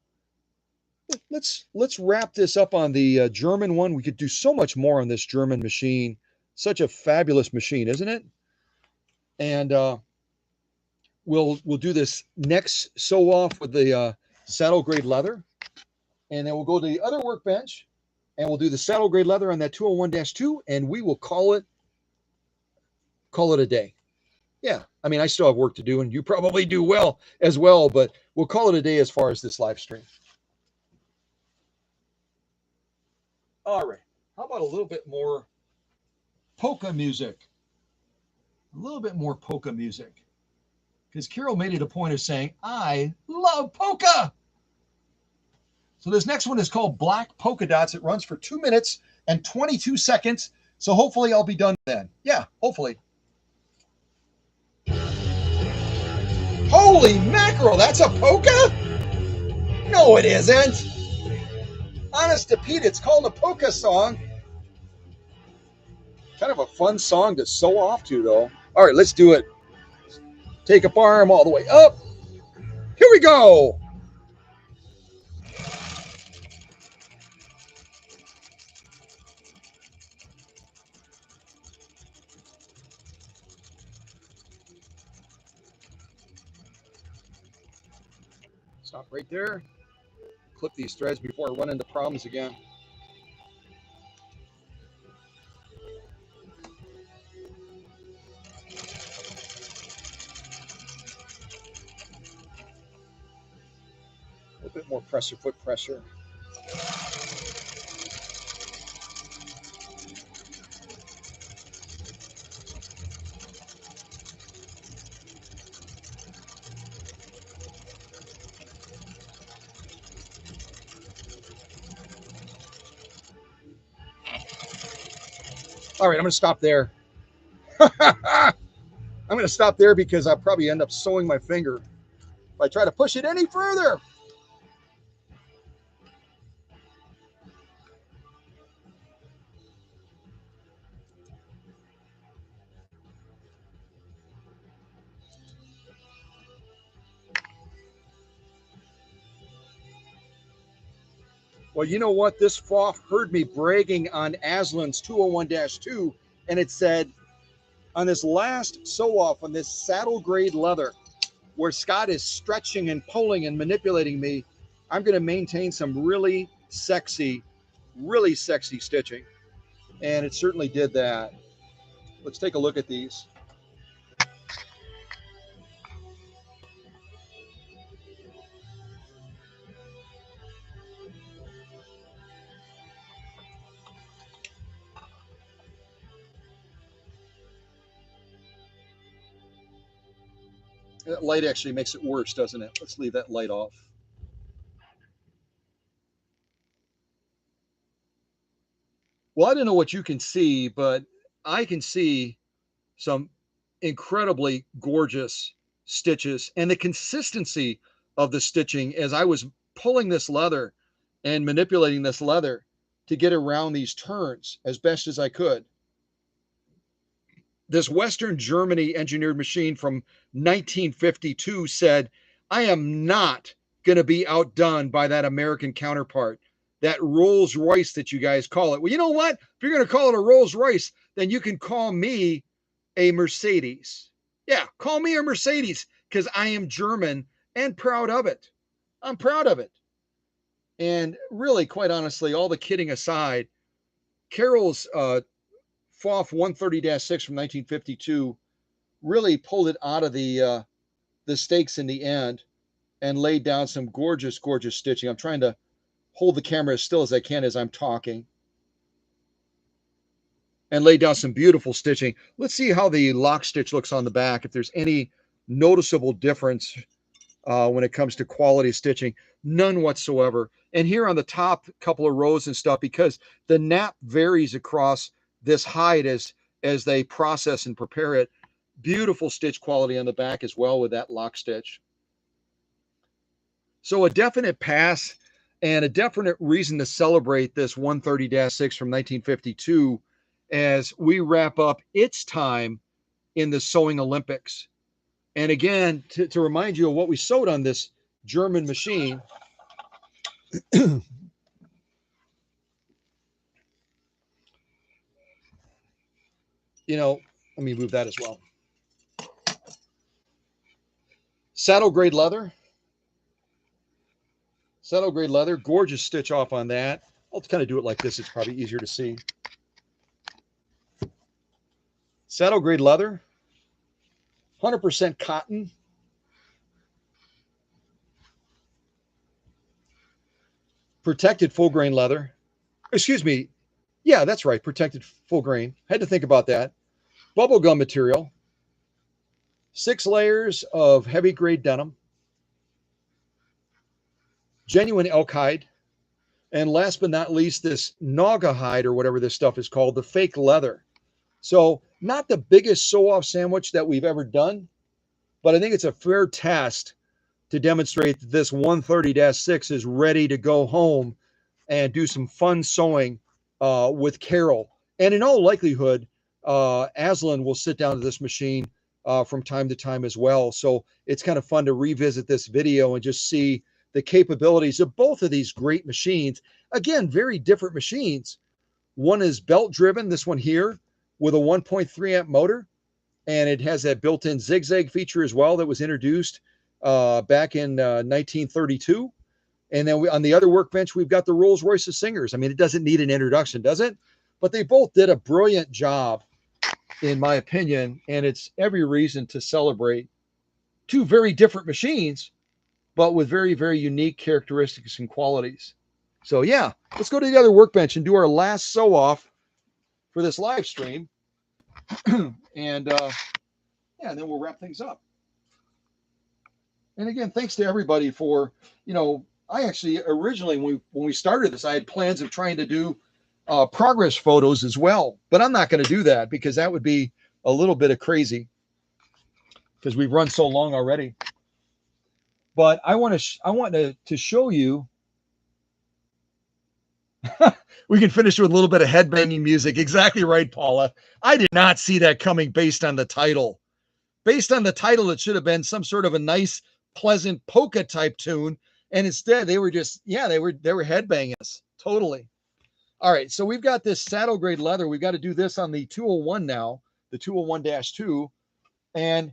let's wrap this up on the German one. We could do so much more on this German machine. Such a fabulous machine, isn't it? And we'll do this next sew off with the saddle grade leather, and then we'll go to the other workbench and we'll do the saddle grade leather on that 201-2, and we will call it a day. Yeah, I mean, I still have work to do, and you probably do well as well, but we'll call it a day as far as this live stream. All right, how about a little bit more polka music? A little bit more polka music, because Carol made it a point of saying, I love polka. So this next one is called Black Polka Dots. It runs for 2 minutes and 22 seconds. So hopefully I'll be done then. Yeah, hopefully. Holy mackerel, that's a polka? No, it isn't. Honest to Pete, it's called a polka song. Kind of a fun song to sew off to, though. All right, let's do it. Take up arm all the way up. Here we go. Stop right there. Clip these threads before I run into problems again. A little bit more pressure, foot pressure.
All right, I'm going to stop there. I'm going to stop there because I'll probably end up sewing my finger if I try to push it any further. Well, you know what? This FOF heard me bragging on ASLYNN'S 201-2, and it said, on this last sew-off on this saddle grade leather, where Scott is stretching and pulling and manipulating me, I'm going to maintain some really sexy stitching. And it certainly did that. Let's take a look at these. That light actually makes it worse, doesn't it? Let's leave that light off. Well, I don't know what you can see, but I can see some incredibly gorgeous stitches, and the consistency of the stitching as I was pulling this leather and manipulating this leather to get around these turns as best as I could. This Western Germany engineered machine from 1952 said, I am not going to be outdone by that American counterpart, that Rolls Royce that you guys call it. Well, you know what? If you're going to call it a Rolls Royce, then you can call me a Mercedes. Yeah, call me a Mercedes because I am German and proud of it. I'm proud of it. And really, quite honestly, all the kidding aside, Carol's FOF 130-6 from 1952 really pulled it out of the stakes in the end and laid down some gorgeous stitching. I'm trying to hold the camera as still as I can as I'm talking. And lay down some beautiful stitching. Let's see how the lock stitch looks on the back, if there's any noticeable difference when it comes to quality stitching. None whatsoever. And here on the top couple of rows and stuff, because the nap varies across this hide as they process and prepare it. Beautiful stitch quality on the back as well with that lock stitch. So a definite pass and a definite reason to celebrate this 130-6 from 1952 as we wrap up its time in the sewing Olympics. And again, to remind you of what we sewed on this German machine, you know, let me move that as well. Saddle grade leather, gorgeous stitch off on that. I'll kind of do it like this. It's probably easier to see. Saddle grade leather, 100% cotton. Protected full grain leather. Excuse me. Yeah, that's right. Protected full grain. Had to think about that. Bubblegum material. 6 layers of heavy grade denim. Genuine elk hide. And last but not least, this naga hide or whatever this stuff is called, the fake leather. So not the biggest sew-off sandwich that we've ever done, but I think it's a fair test to demonstrate that this 130-6 is ready to go home and do some fun sewing with Carol. And in all likelihood, Ashlynn will sit down to this machine from time to time as well. So it's kind of fun to revisit this video and just see the capabilities of both of these great machines. Again, very different machines. One is belt driven, this one here, with a 1.3 amp motor. And it has that built-in zigzag feature as well that was introduced back in 1932. And then on the other workbench, we've got the Rolls Royce Singers. I mean, it doesn't need an introduction, does it? But they both did a brilliant job, in my opinion, and it's every reason to celebrate two very different machines, but with very, very unique characteristics and qualities. So yeah, let's go to the other workbench and do our last sew off for this live stream. And yeah, and then we'll wrap things up. And again, thanks to everybody for, I actually originally when we started this, I had plans of trying to do progress photos as well. But I'm not going to do that because that would be a little bit of crazy because we've run so long already. But I want to show you. We can finish with a little bit of headbanging music. Exactly right, Paula. I did not see that coming based on the title. Based on the title, it should have been some sort of a nice, pleasant polka type tune. And instead they were just, they were headbanging us. Totally. All right. So we've got this saddle grade leather. We've got to do this on the 201 now, the 201-2. And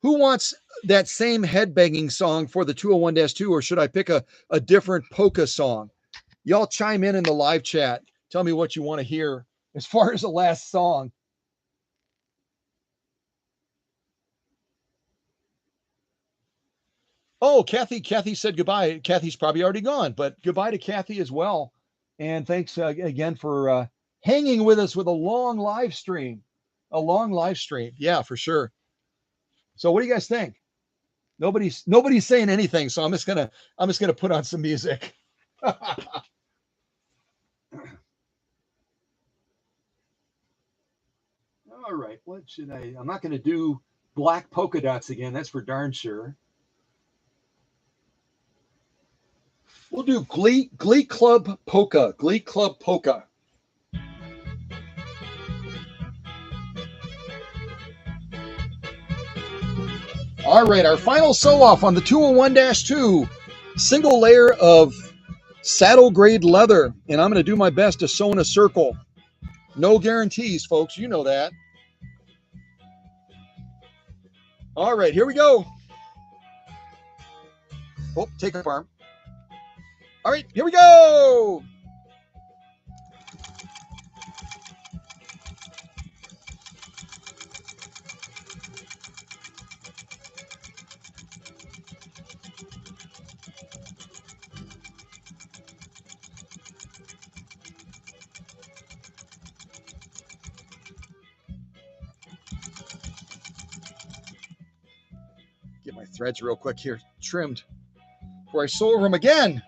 who wants that same headbanging song for the 201-2, or should I pick a different polka song? Y'all chime in the live chat. Tell me what you want to hear as far as the last song. Oh, Kathy said goodbye. Kathy's probably already gone, but goodbye to Kathy as well. And thanks again for hanging with us with a long live stream. A long live stream. Yeah, for sure. So what do you guys think? Nobody's saying anything, so I'm just gonna put on some music. All right, what should I'm not gonna do black polka dots again, that's for darn sure. We'll do Glee Club Polka. Glee Club Polka. All right, our final sew off on the 201-2, single layer of saddle grade leather. And I'm going to do my best to sew in a circle. No guarantees, folks. You know that. All right, here we go. Oh, take a arm. All right, here we go. Get my threads real quick here trimmed before I sew over them again.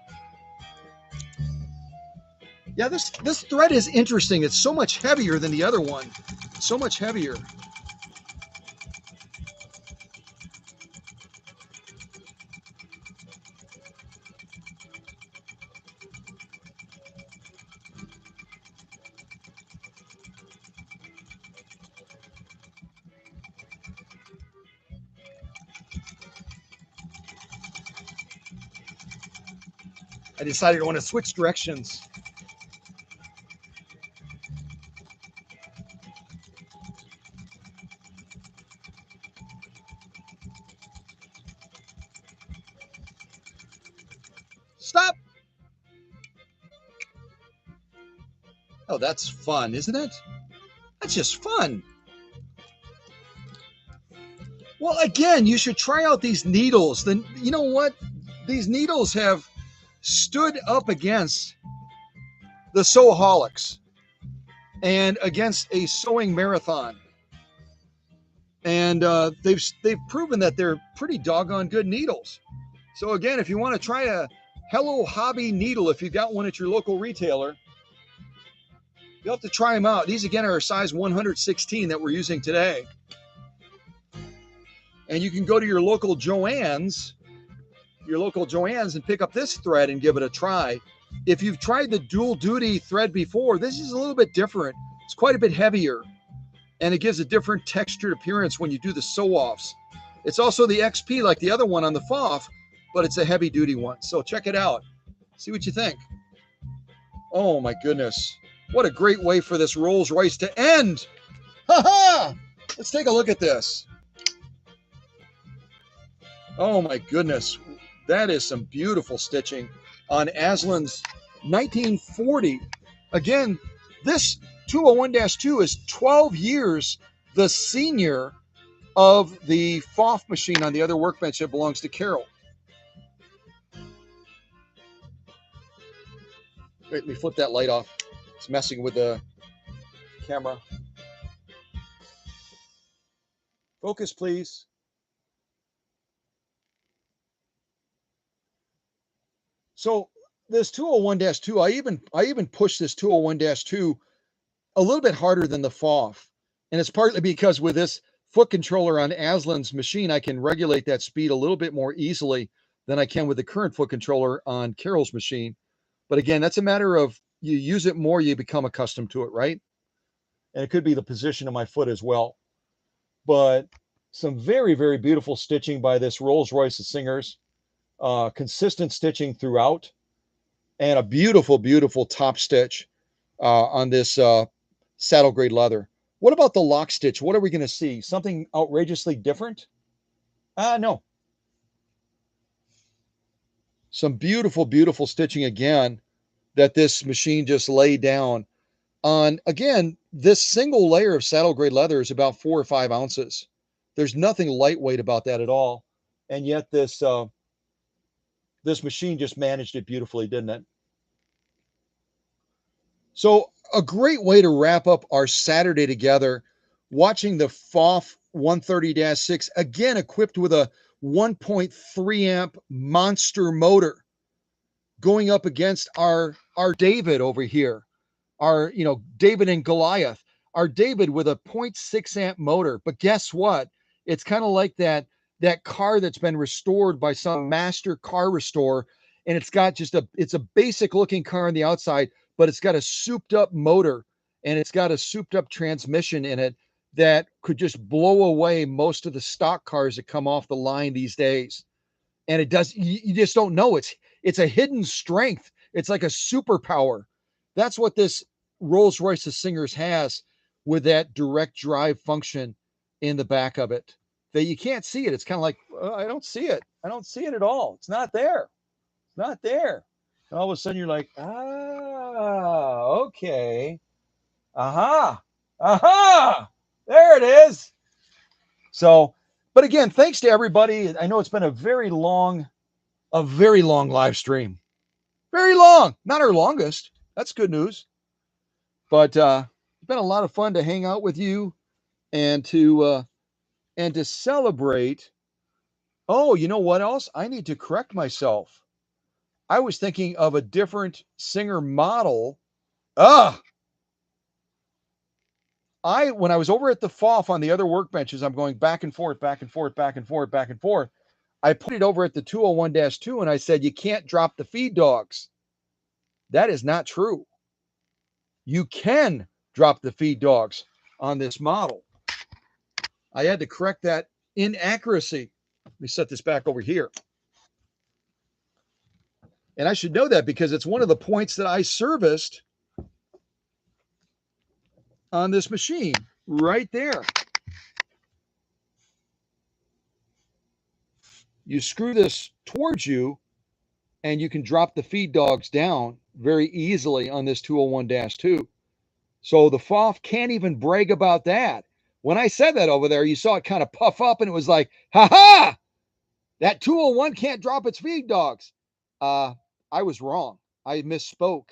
Yeah, this thread is interesting. It's so much heavier than the other one. So much heavier. I decided I want to switch directions. Stop. Oh, that's fun, isn't it? That's just fun. Well, again, you should try out these needles. Then you know what? These needles have stood up against the sewaholics and against a sewing marathon. And they've proven that they're pretty doggone good needles. So again, if you want to try a Hello Hobby needle, if you've got one at your local retailer, you'll have to try them out. These again are a size 116 that we're using today. And you can go to your local Joann's and pick up this thread and give it a try. If you've tried the dual duty thread before, this is a little bit different. It's quite a bit heavier, and it gives a different textured appearance when you do the sew-offs. It's also the XP like the other one on the PFAFF, but it's a heavy duty one. So check it out. See what you think. Oh my goodness. What a great way for this Rolls Royce to end. Ha-ha! Let's take a look at this. Oh my goodness. That is some beautiful stitching on ASLYNN'S 1940. Again, this 201-2 is 12 years the senior of the PFAFF machine on the other workbench that belongs to Carol. Wait, let me flip that light off. It's messing with the camera. Focus, please. So this 201-2, I even pushed this 201-2 a little bit harder than the PFAFF. And it's partly because with this foot controller on ASLYNN'S machine, I can regulate that speed a little bit more easily than I can with the current foot controller on Carol's machine. But again, that's a matter of you use it more, you become accustomed to it, right? And it could be the position of my foot as well. But some very, very beautiful stitching by this Rolls-Royce Singers. Consistent stitching throughout. And a beautiful, beautiful top stitch on this saddle grade leather. What about the lock stitch? What are we going to see? Something outrageously different? No. Some beautiful, beautiful stitching again that this machine just laid down on. Again, this single layer of saddle grade leather is about 4 or 5 ounces. There's nothing lightweight about that at all. And yet this this machine just managed it beautifully, didn't it? So a great way to wrap up our Saturday together, watching the PFAFF 130-6, again equipped with a 1.3 amp monster motor, going up against our David over here, our David and Goliath. Our David with a 0.6 amp motor, but guess what? It's kind of like that car that's been restored by some master car restorer, and it's got it's a basic looking car on the outside, but it's got a souped up motor and it's got a souped up transmission in it that could just blow away most of the stock cars that come off the line these days. And it does, you just don't know. It's a hidden strength. It's like a superpower. That's what this Rolls-Royce Singers has, with that direct drive function in the back of it, that you can't see it. It's kind of like, I don't see it. I don't see it at all. It's not there. It's not there. And all of a sudden you're like, okay. Aha. There it is. So, but again, thanks to everybody. I know it's been a very long live stream. Very long. Not our longest. That's good news. But it's been a lot of fun to hang out with you and to celebrate. Oh, you know what else? I need to correct myself. I was thinking of a different Singer model. When I was over at the PFAFF on the other workbenches, I'm going back and forth. I put it over at the 201-2 and I said, you can't drop the feed dogs. That is not true. You can drop the feed dogs on this model. I had to correct that inaccuracy. Let me set this back over here. And I should know that because it's one of the points that I serviced on this machine right there. You screw this towards you and you can drop the feed dogs down very easily on this 201-2. So the PFAFF can't even brag about that. When I said that over there, you saw it kind of puff up and it was like, ha, that 201 can't drop its feed dogs. I was wrong. I misspoke.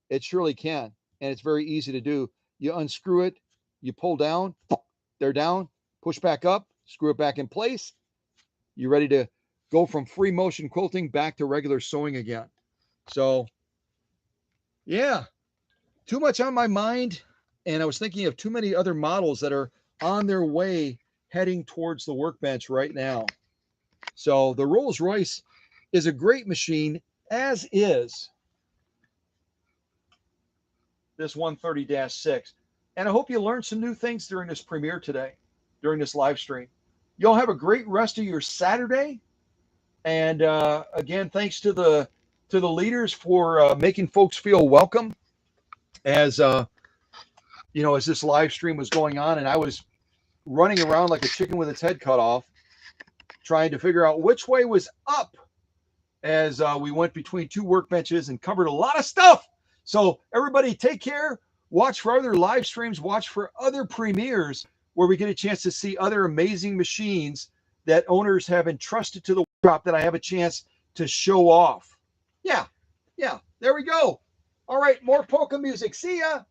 It surely can. And it's very easy to do. You unscrew it, you pull down, they're down, push back up, screw it back in place. You're ready to go from free motion quilting back to regular sewing again. So, yeah, too much on my mind. And I was thinking of too many other models that are on their way heading towards the workbench right now. So the Rolls-Royce is a great machine, as is this 130-6. And I hope you learned some new things during this premiere today, during this live stream. Y'all have a great rest of your Saturday. And again, thanks to the leaders for making folks feel welcome as as this live stream was going on, and I was running around like a chicken with its head cut off, trying to figure out which way was up as we went between two workbenches and covered a lot of stuff. So everybody take care. Watch for other live streams. Watch for other premieres where we get a chance to see other amazing machines that owners have entrusted to the workshop that I have a chance to show off. Yeah, there we go. All right, more polka music. See ya.